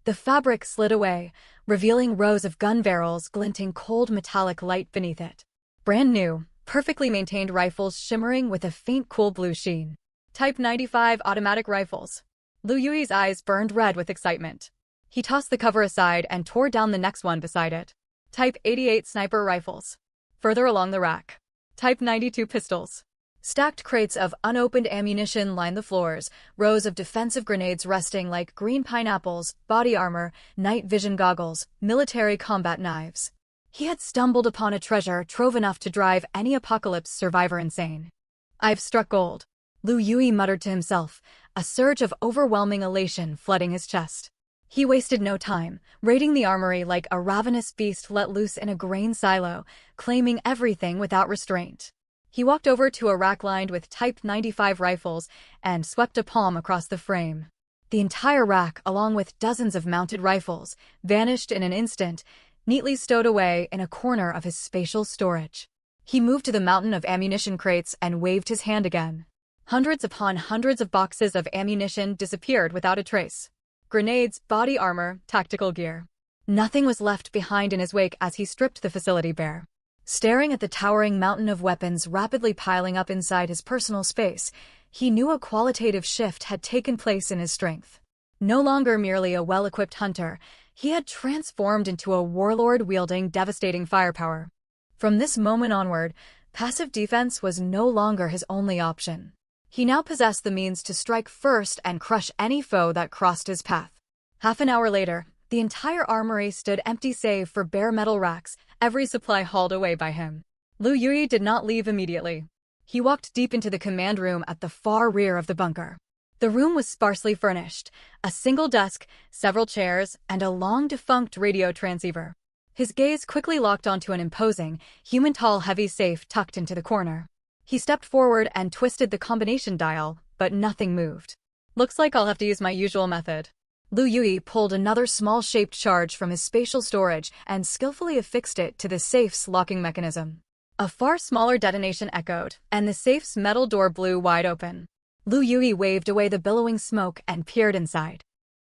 The fabric slid away, revealing rows of gun barrels glinting cold metallic light beneath it. Brand new, perfectly maintained rifles shimmering with a faint cool blue sheen. Type 95 automatic rifles. Liu Yue's eyes burned red with excitement. He tossed the cover aside and tore down the next one beside it. Type 88 sniper rifles. Further along the rack, Type 92 pistols. Stacked crates of unopened ammunition lined the floors, rows of defensive grenades resting like green pineapples, body armor, night vision goggles, military combat knives. He had stumbled upon a treasure trove enough to drive any apocalypse survivor insane. I've struck gold, Liu Yue muttered to himself, a surge of overwhelming elation flooding his chest. He wasted no time, raiding the armory like a ravenous beast let loose in a grain silo, claiming everything without restraint. He walked over to a rack lined with Type 95 rifles and swept a palm across the frame. The entire rack, along with dozens of mounted rifles, vanished in an instant, neatly stowed away in a corner of his spatial storage. He moved to the mountain of ammunition crates and waved his hand again. Hundreds upon hundreds of boxes of ammunition disappeared without a trace. Grenades, body armor, tactical gear. Nothing was left behind in his wake as he stripped the facility bare. Staring at the towering mountain of weapons rapidly piling up inside his personal space, he knew a qualitative shift had taken place in his strength. No longer merely a well-equipped hunter, he had transformed into a warlord wielding devastating firepower. From this moment onward, passive defense was no longer his only option. He now possessed the means to strike first and crush any foe that crossed his path. Half an hour later, the entire armory stood empty save for bare metal racks, every supply hauled away by him. Liu Yue did not leave immediately. He walked deep into the command room at the far rear of the bunker. The room was sparsely furnished, a single desk, several chairs, and a long-defunct radio transceiver. His gaze quickly locked onto an imposing, human-tall heavy safe tucked into the corner. He stepped forward and twisted the combination dial, but nothing moved. Looks like I'll have to use my usual method. Liu Yue pulled another small-shaped charge from his spatial storage and skillfully affixed it to the safe's locking mechanism. A far smaller detonation echoed, and the safe's metal door blew wide open. Liu Yue waved away the billowing smoke and peered inside.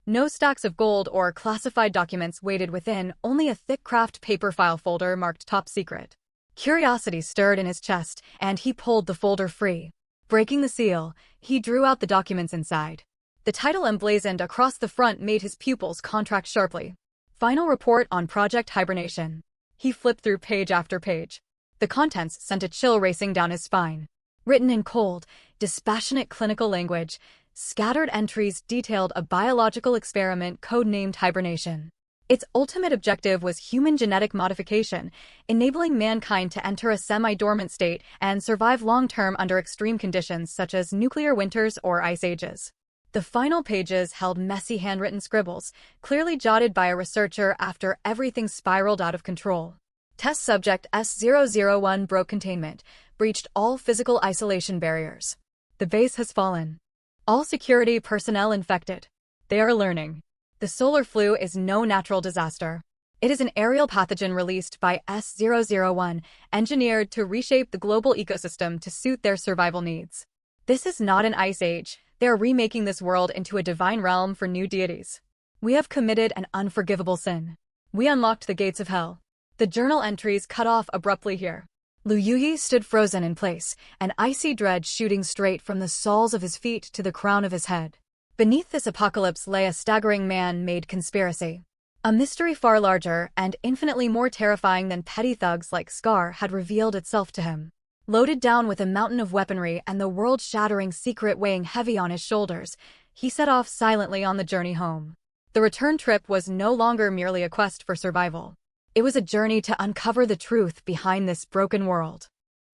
No stacks of gold or classified documents waited within, only a thick craft paper file folder marked top secret. Curiosity stirred in his chest, and he pulled the folder free. Breaking the seal, he drew out the documents inside. The title emblazoned across the front made his pupils contract sharply. Final report on Project Hibernation. He flipped through page after page. The contents sent a chill racing down his spine. Written in cold, dispassionate clinical language, scattered entries detailed a biological experiment codenamed Hibernation. Its ultimate objective was human genetic modification, enabling mankind to enter a semi-dormant state and survive long-term under extreme conditions such as nuclear winters or ice ages. The final pages held messy handwritten scribbles, clearly jotted by a researcher after everything spiraled out of control. Test subject S001 broke containment, breached all physical isolation barriers. The base has fallen. All security personnel infected. They are learning. The solar flu is no natural disaster. It is an aerial pathogen released by S001, engineered to reshape the global ecosystem to suit their survival needs. This is not an ice age. They are remaking this world into a divine realm for new deities. We have committed an unforgivable sin. We unlocked the gates of hell. The journal entries cut off abruptly here. Liu Yue stood frozen in place, an icy dread shooting straight from the soles of his feet to the crown of his head. Beneath this apocalypse lay a staggering man-made conspiracy. A mystery far larger and infinitely more terrifying than petty thugs like Scar had revealed itself to him. Loaded down with a mountain of weaponry and the world-shattering secret weighing heavy on his shoulders, he set off silently on the journey home. The return trip was no longer merely a quest for survival. It was a journey to uncover the truth behind this broken world.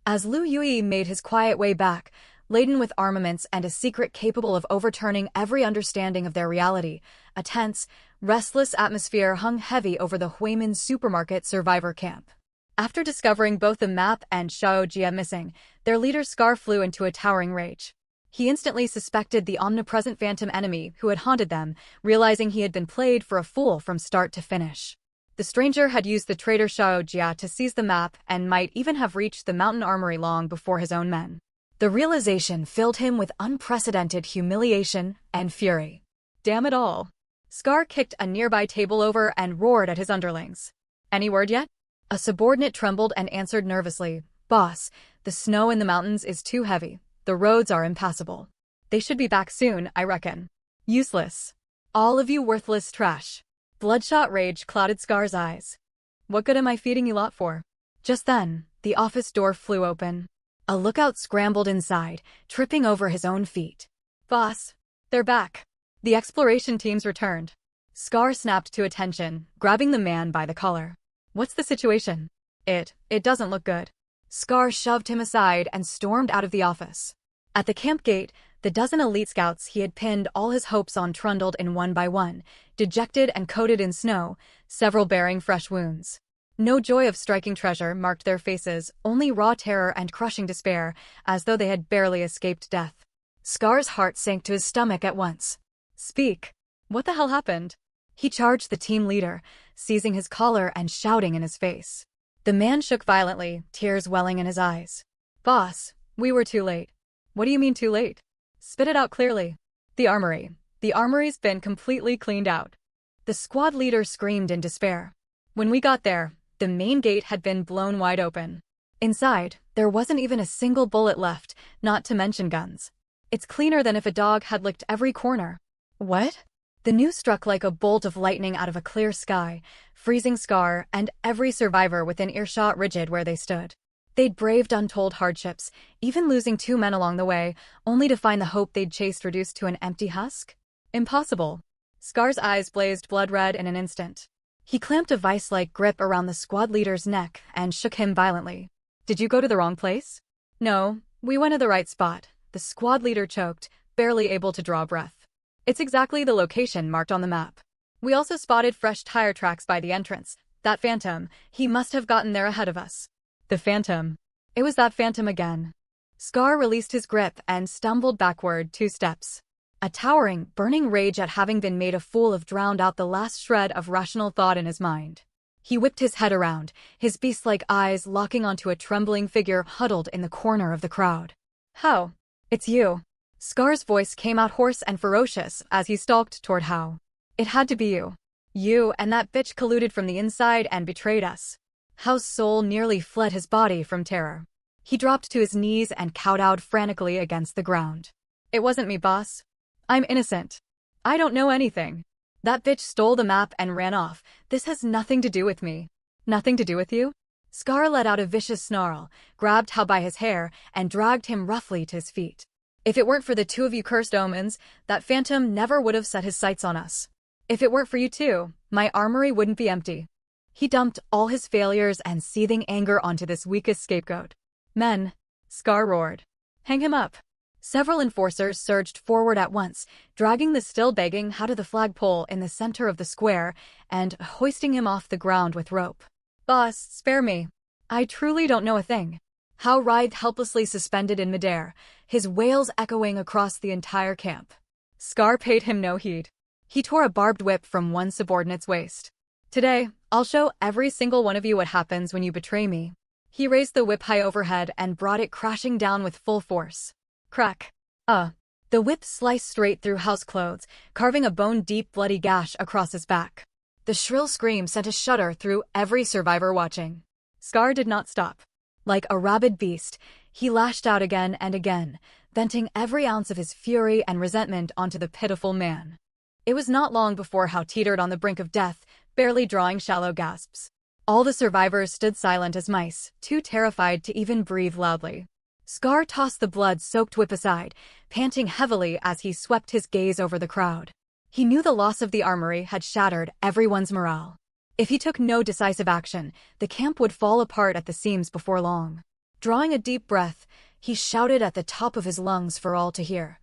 As Liu Yue made his quiet way back, laden with armaments and a secret capable of overturning every understanding of their reality, a tense, restless atmosphere hung heavy over the Huimin supermarket survivor camp. After discovering both the map and Xiao Jia missing, their leader Scar flew into a towering rage. He instantly suspected the omnipresent phantom enemy who had haunted them, realizing he had been played for a fool from start to finish. The stranger had used the traitor Xiao Jia to seize the map and might even have reached the mountain armory long before his own men. The realization filled him with unprecedented humiliation and fury. Damn it all. Scar kicked a nearby table over and roared at his underlings. Any word yet? A subordinate trembled and answered nervously, "Boss, the snow in the mountains is too heavy. The roads are impassable. They should be back soon, I reckon. Useless. All of you worthless trash." Bloodshot rage clouded Scar's eyes. What good am I feeding you lot for? Just then, the office door flew open. A lookout scrambled inside, tripping over his own feet. Boss, they're back. The exploration teams returned. Scar snapped to attention, grabbing the man by the collar. What's the situation? It doesn't look good. Scar shoved him aside and stormed out of the office. At the camp gate, the dozen elite scouts he had pinned all his hopes on trundled in one by one, dejected and coated in snow, several bearing fresh wounds. No joy of striking treasure marked their faces, only raw terror and crushing despair, as though they had barely escaped death. Scar's heart sank to his stomach at once. Speak. What the hell happened? He charged the team leader, seizing his collar and shouting in his face. The man shook violently, tears welling in his eyes. Boss, we were too late. What do you mean too late? Spit it out clearly. The armory. The armory's been completely cleaned out. The squad leader screamed in despair. When we got there, the main gate had been blown wide open. Inside, there wasn't even a single bullet left, not to mention guns. It's cleaner than if a dog had licked every corner. What? The news struck like a bolt of lightning out of a clear sky, freezing Scar and every survivor within earshot rigid where they stood. They'd braved untold hardships, even losing 2 men along the way, only to find the hope they'd chased reduced to an empty husk? Impossible. Scar's eyes blazed blood red in an instant. He clamped a vice-like grip around the squad leader's neck and shook him violently. Did you go to the wrong place? No, we went to the right spot. The squad leader choked, barely able to draw breath. It's exactly the location marked on the map. We also spotted fresh tire tracks by the entrance, That phantom, he must have gotten there ahead of us. The phantom. It was that phantom again. Scar released his grip and stumbled backward 2 steps. A towering, burning rage at having been made a fool of drowned out the last shred of rational thought in his mind. He whipped his head around, his beast-like eyes locking onto a trembling figure huddled in the corner of the crowd. How? It's you. Scar's voice came out hoarse and ferocious as he stalked toward Hao. It had to be you. You and that bitch colluded from the inside and betrayed us. Hao's soul nearly fled his body from terror. He dropped to his knees and kowtowed frantically against the ground. It wasn't me, boss. I'm innocent. I don't know anything. That bitch stole the map and ran off. This has nothing to do with me. Nothing to do with you? Scar let out a vicious snarl, grabbed Hao by his hair, and dragged him roughly to his feet. If it weren't for the 2 of you cursed omens, that phantom never would have set his sights on us. If it weren't for you too, my armory wouldn't be empty. He dumped all his failures and seething anger onto this weakest scapegoat. Men, Scar roared. Hang him up. Several enforcers surged forward at once, dragging the still begging Hao to the flagpole in the center of the square and hoisting him off the ground with rope. Boss, spare me. I truly don't know a thing. Hao writhed helplessly suspended in midair, his wails echoing across the entire camp. Scar paid him no heed. He tore a barbed whip from one subordinate's waist. Today, I'll show every single one of you what happens when you betray me. He raised the whip high overhead and brought it crashing down with full force. Crack. The whip sliced straight through Hao's clothes, carving a bone-deep bloody gash across his back. The shrill scream sent a shudder through every survivor watching. Scar did not stop. Like a rabid beast, he lashed out again and again, venting every ounce of his fury and resentment onto the pitiful man. It was not long before Hao teetered on the brink of death, barely drawing shallow gasps. All the survivors stood silent as mice, too terrified to even breathe loudly. Scar tossed the blood-soaked whip aside, panting heavily as he swept his gaze over the crowd. He knew the loss of the armory had shattered everyone's morale. If he took no decisive action, the camp would fall apart at the seams before long. Drawing a deep breath, he shouted at the top of his lungs for all to hear.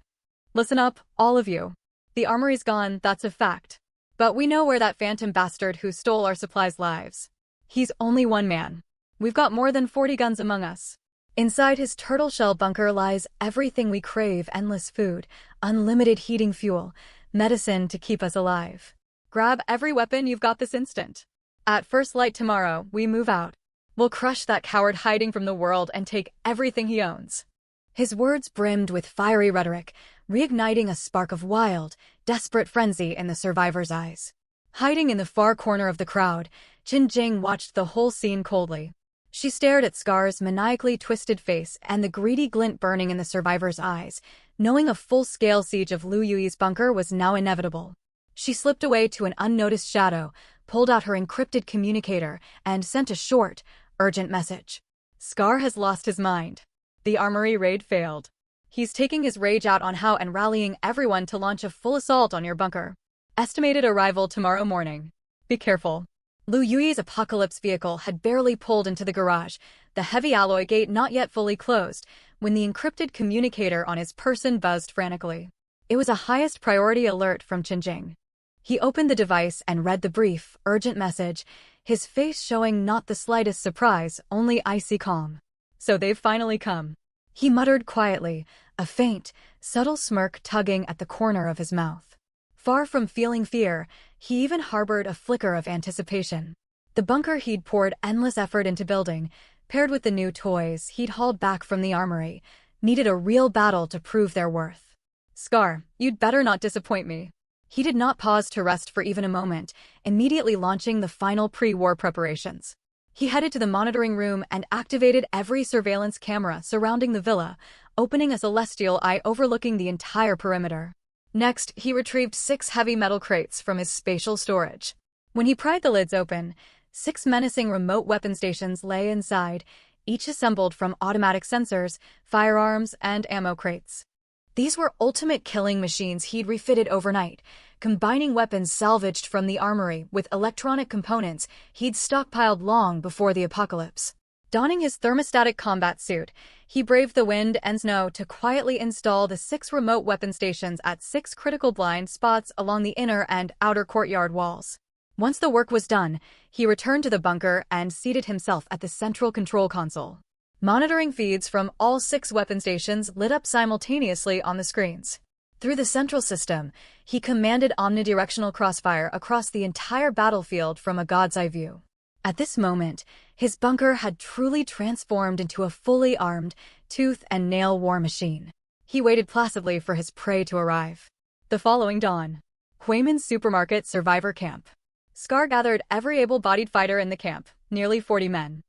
Listen up, all of you. The armory's gone, that's a fact. But we know where that phantom bastard who stole our supplies lives. He's only one man. We've got more than 40 guns among us. Inside his turtle shell bunker lies everything we crave: endless food, unlimited heating fuel, medicine to keep us alive. Grab every weapon you've got this instant. At first light tomorrow, we move out. We'll crush that coward hiding from the world and take everything he owns. His words brimmed with fiery rhetoric, reigniting a spark of wild, desperate frenzy in the survivors' eyes. Hiding in the far corner of the crowd, Qinjing watched the whole scene coldly. She stared at Scar's maniacally twisted face and the greedy glint burning in the survivors' eyes, knowing a full-scale siege of Liu Yue's bunker was now inevitable. She slipped away to an unnoticed shadow, pulled out her encrypted communicator, and sent a short, urgent message. Scar has lost his mind. The armory raid failed. He's taking his rage out on Hao and rallying everyone to launch a full assault on your bunker. Estimated arrival tomorrow morning. Be careful. Liu Yue's apocalypse vehicle had barely pulled into the garage, the heavy alloy gate not yet fully closed, when the encrypted communicator on his person buzzed frantically. It was a highest priority alert from Qinjing. He opened the device and read the brief, urgent message, his face showing not the slightest surprise, only icy calm. So they've finally come. He muttered quietly, a faint, subtle smirk tugging at the corner of his mouth. Far from feeling fear, he even harbored a flicker of anticipation. The bunker he'd poured endless effort into building, paired with the new toys he'd hauled back from the armory, needed a real battle to prove their worth. Scar, you'd better not disappoint me. He did not pause to rest for even a moment, immediately launching the final pre-war preparations. He headed to the monitoring room and activated every surveillance camera surrounding the villa, opening a celestial eye overlooking the entire perimeter. Next, he retrieved 6 heavy metal crates from his spatial storage. When he pried the lids open, 6 menacing remote weapon stations lay inside, each assembled from automatic sensors, firearms, and ammo crates. These were ultimate killing machines he'd refitted overnight, combining weapons salvaged from the armory with electronic components he'd stockpiled long before the apocalypse. Donning his thermostatic combat suit, he braved the wind and snow to quietly install the 6 remote weapon stations at 6 critical blind spots along the inner and outer courtyard walls. Once the work was done, he returned to the bunker and seated himself at the central control console. Monitoring feeds from all 6 weapon stations lit up simultaneously on the screens. Through the central system, he commanded omnidirectional crossfire across the entire battlefield from a god's eye view. At this moment, his bunker had truly transformed into a fully armed, tooth-and-nail war machine. He waited placidly for his prey to arrive. The following dawn. Huimin's supermarket survivor camp. Scar gathered every able-bodied fighter in the camp, nearly 40 men.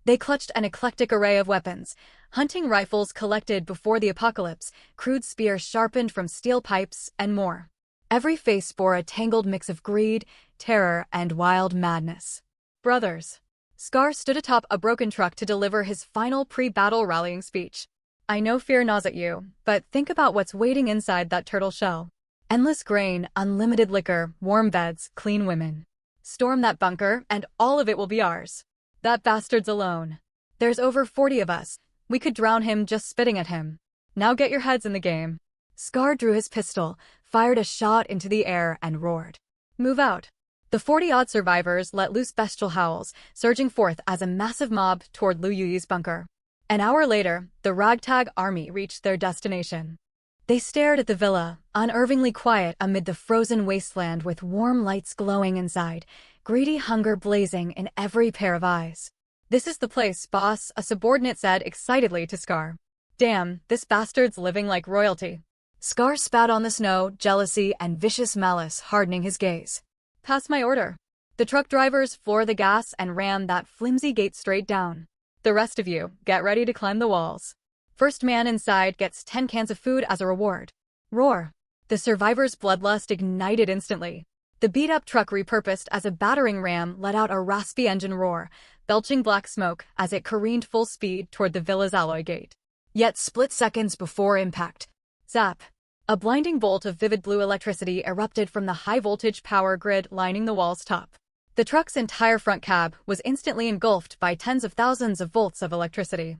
They clutched an eclectic array of weapons, hunting rifles collected before the apocalypse, crude spears sharpened from steel pipes, and more. Every face bore a tangled mix of greed, terror, and wild madness. Brothers. Scar stood atop a broken truck to deliver his final pre-battle rallying speech. I know fear gnaws at you, but think about what's waiting inside that turtle shell. Endless grain, unlimited liquor, warm beds, clean women. Storm that bunker, and all of it will be ours. That bastard's alone. There's over 40 of us. We could drown him just spitting at him. Now get your heads in the game. Scar drew his pistol, fired a shot into the air, and roared. Move out. The 40-odd survivors let loose bestial howls, surging forth as a massive mob toward Liu Yue's bunker. An hour later, the ragtag army reached their destination. They stared at the villa, unnervingly quiet amid the frozen wasteland with warm lights glowing inside, greedy hunger blazing in every pair of eyes. This is the place, boss, a subordinate said excitedly to Scar. Damn, this bastard's living like royalty. Scar spat on the snow, jealousy and vicious malice hardening his gaze. Pass my order. The truck drivers floor the gas and ram that flimsy gate straight down. The rest of you, get ready to climb the walls. First man inside gets 10 cans of food as a reward. Roar. The survivors' bloodlust ignited instantly. The beat-up truck repurposed as a battering ram let out a raspy engine roar, belching black smoke as it careened full speed toward the villa's alloy gate. Yet split seconds before impact. Zap. A blinding bolt of vivid blue electricity erupted from the high-voltage power grid lining the wall's top. The truck's entire front cab was instantly engulfed by tens of thousands of volts of electricity.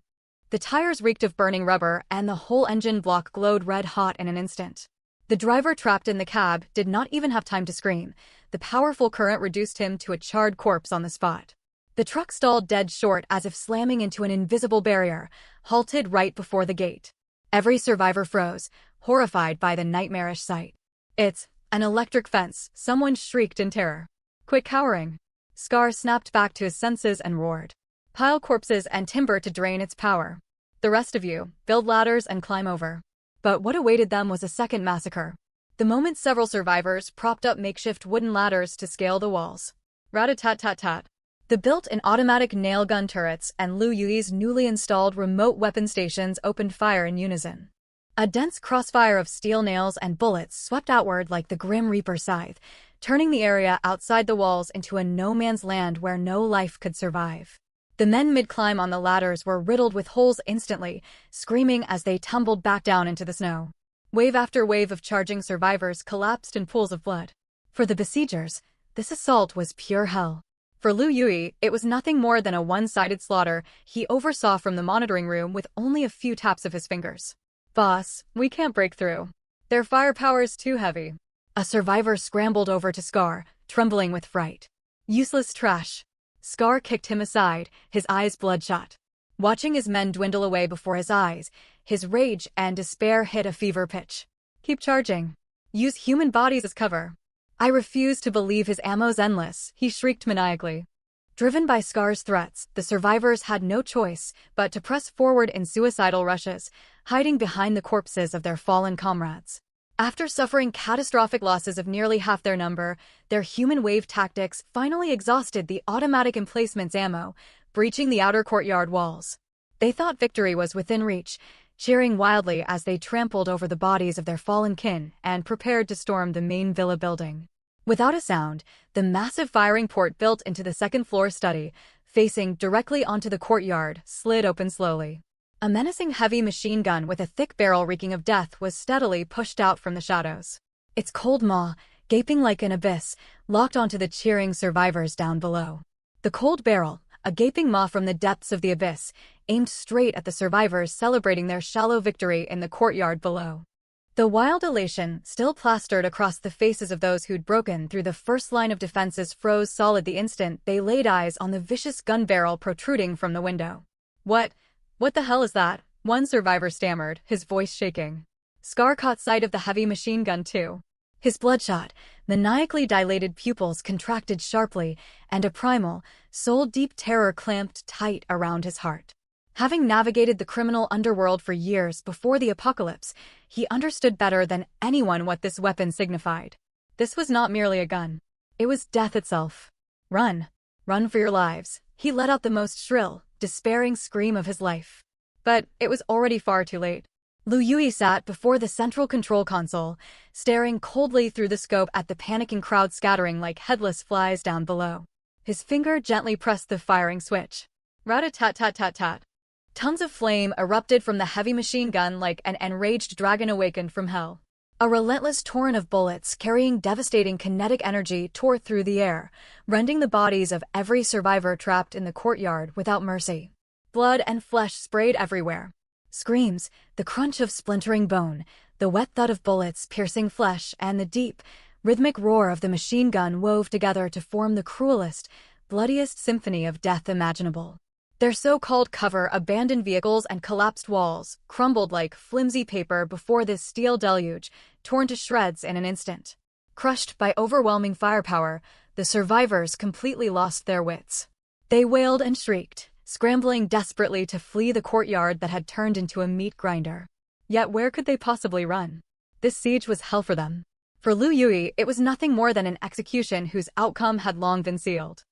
The tires reeked of burning rubber, and the whole engine block glowed red-hot in an instant. The driver trapped in the cab did not even have time to scream. The powerful current reduced him to a charred corpse on the spot. The truck stalled dead short as if slamming into an invisible barrier, halted right before the gate. Every survivor froze, horrified by the nightmarish sight. It's an electric fence, someone shrieked in terror. Quit cowering. Scar snapped back to his senses and roared. Pile corpses and timber to drain its power. The rest of you, build ladders and climb over. But what awaited them was a second massacre. The moment several survivors propped up makeshift wooden ladders to scale the walls. Rat-a-tat-tat-tat. The built-in automatic nail gun turrets and Liu Yue's newly installed remote weapon stations opened fire in unison. A dense crossfire of steel nails and bullets swept outward like the Grim Reaper's scythe, turning the area outside the walls into a no-man's land where no life could survive. The men mid-climb on the ladders were riddled with holes instantly, screaming as they tumbled back down into the snow. Wave after wave of charging survivors collapsed in pools of blood. For the besiegers, this assault was pure hell. For Liu Yue, it was nothing more than a one-sided slaughter he oversaw from the monitoring room with only a few taps of his fingers. Boss, we can't break through. Their firepower's too heavy. A survivor scrambled over to Scar, trembling with fright. Useless trash. Scar kicked him aside, his eyes bloodshot. Watching his men dwindle away before his eyes, his rage and despair hit a fever pitch. Keep charging. Use human bodies as cover. I refuse to believe his ammo's endless, he shrieked maniacally. Driven by Scar's threats, the survivors had no choice but to press forward in suicidal rushes, hiding behind the corpses of their fallen comrades. After suffering catastrophic losses of nearly half their number, their human wave tactics finally exhausted the automatic emplacement's ammo, breaching the outer courtyard walls. They thought victory was within reach, cheering wildly as they trampled over the bodies of their fallen kin and prepared to storm the main villa building. Without a sound, the massive firing port built into the second-floor study, facing directly onto the courtyard, slid open slowly. A menacing heavy machine gun with a thick barrel reeking of death was steadily pushed out from the shadows. Its cold maw, gaping like an abyss, locked onto the cheering survivors down below. The cold barrel, a gaping maw from the depths of the abyss, aimed straight at the survivors celebrating their shallow victory in the courtyard below. The wild elation, still plastered across the faces of those who'd broken through the first line of defenses, froze solid the instant they laid eyes on the vicious gun barrel protruding from the window. What the hell is that? One survivor stammered, his voice shaking. Scar caught sight of the heavy machine gun too. His bloodshot, maniacally dilated pupils contracted sharply, and a primal, soul-deep terror clamped tight around his heart. Having navigated the criminal underworld for years before the apocalypse, he understood better than anyone what this weapon signified. This was not merely a gun. It was death itself. Run. Run for your lives. He let out the most shrill, despairing scream of his life. But it was already far too late. Liu Yue sat before the central control console, staring coldly through the scope at the panicking crowd scattering like headless flies down below. His finger gently pressed the firing switch. Rat-a-tat-tat-tat-tat. Tongues of flame erupted from the heavy machine gun like an enraged dragon awakened from hell. A relentless torrent of bullets carrying devastating kinetic energy tore through the air, rending the bodies of every survivor trapped in the courtyard without mercy. Blood and flesh sprayed everywhere. Screams, the crunch of splintering bone, the wet thud of bullets piercing flesh, and the deep, rhythmic roar of the machine gun wove together to form the cruelest, bloodiest symphony of death imaginable. Their so-called cover, abandoned vehicles and collapsed walls, crumbled like flimsy paper before this steel deluge, torn to shreds in an instant. Crushed by overwhelming firepower, the survivors completely lost their wits. They wailed and shrieked, scrambling desperately to flee the courtyard that had turned into a meat grinder. Yet where could they possibly run? This siege was hell for them. For Liu Yue, it was nothing more than an execution whose outcome had long been sealed.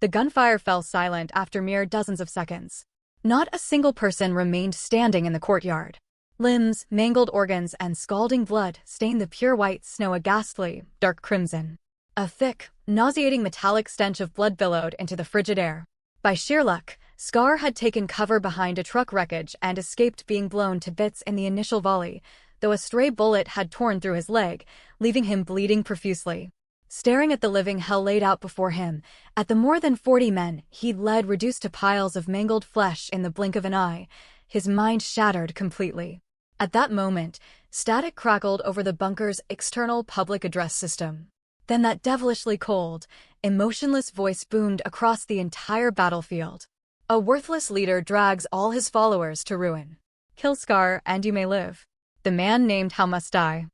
The gunfire fell silent after mere dozens of seconds. Not a single person remained standing in the courtyard. Limbs, mangled organs, and scalding blood stained the pure white snow a ghastly, dark crimson. A thick, nauseating metallic stench of blood billowed into the frigid air. By sheer luck, Scar had taken cover behind a truck wreckage and escaped being blown to bits in the initial volley, though a stray bullet had torn through his leg, leaving him bleeding profusely. Staring at the living hell laid out before him, at the more than 40 men he'd led reduced to piles of mangled flesh in the blink of an eye, his mind shattered completely. At that moment, static crackled over the bunker's external public address system. Then that devilishly cold, emotionless voice boomed across the entire battlefield. A worthless leader drags all his followers to ruin. Kill Scar, and you may live. The man named How must die.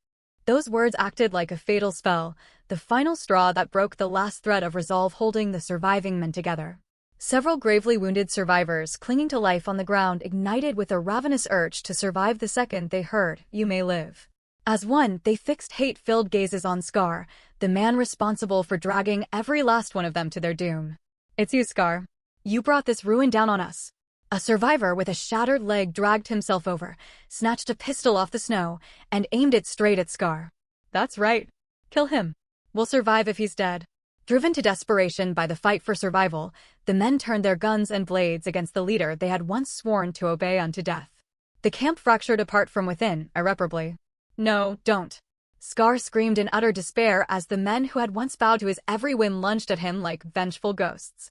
Those words acted like a fatal spell, the final straw that broke the last thread of resolve holding the surviving men together. Several gravely wounded survivors clinging to life on the ground ignited with a ravenous urge to survive the second they heard, "You may live." As one, they fixed hate-filled gazes on Scar, the man responsible for dragging every last one of them to their doom. "It's you, Scar. You brought this ruin down on us." A survivor with a shattered leg dragged himself over, snatched a pistol off the snow, and aimed it straight at Scar. "That's right. Kill him. We'll survive if he's dead." Driven to desperation by the fight for survival, the men turned their guns and blades against the leader they had once sworn to obey unto death. The camp fractured apart from within, irreparably. "No, don't." Scar screamed in utter despair as the men who had once bowed to his every whim lunged at him like vengeful ghosts.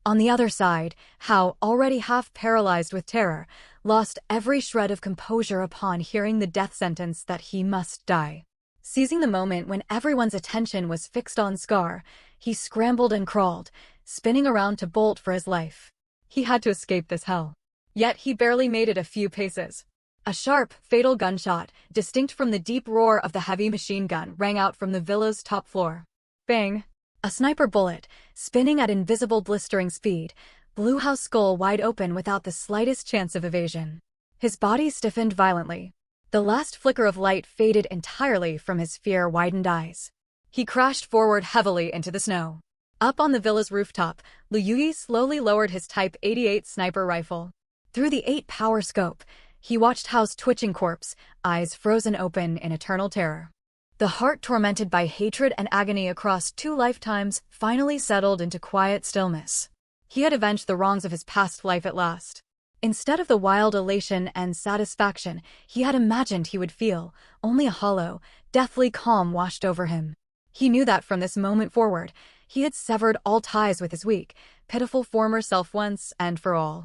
On the other side, Hao, already half paralyzed with terror, lost every shred of composure upon hearing the death sentence that he must die. Seizing the moment when everyone's attention was fixed on Scar, he scrambled and crawled, spinning around to bolt for his life. He had to escape this hell. Yet he barely made it a few paces. A sharp, fatal gunshot, distinct from the deep roar of the heavy machine gun, rang out from the villa's top floor. Bang! A sniper bullet, spinning at invisible blistering speed, blew Hao's skull wide open without the slightest chance of evasion. His body stiffened violently. The last flicker of light faded entirely from his fear-widened eyes. He crashed forward heavily into the snow. Up on the villa's rooftop, Liu Yue slowly lowered his Type 88 sniper rifle. Through the 8-power scope, he watched Hao's twitching corpse, eyes frozen open in eternal terror. The heart tormented by hatred and agony across 2 lifetimes finally settled into quiet stillness. He had avenged the wrongs of his past life at last. Instead of the wild elation and satisfaction he had imagined he would feel, only a hollow, deathly calm washed over him. He knew that from this moment forward, he had severed all ties with his weak, pitiful former self once and for all.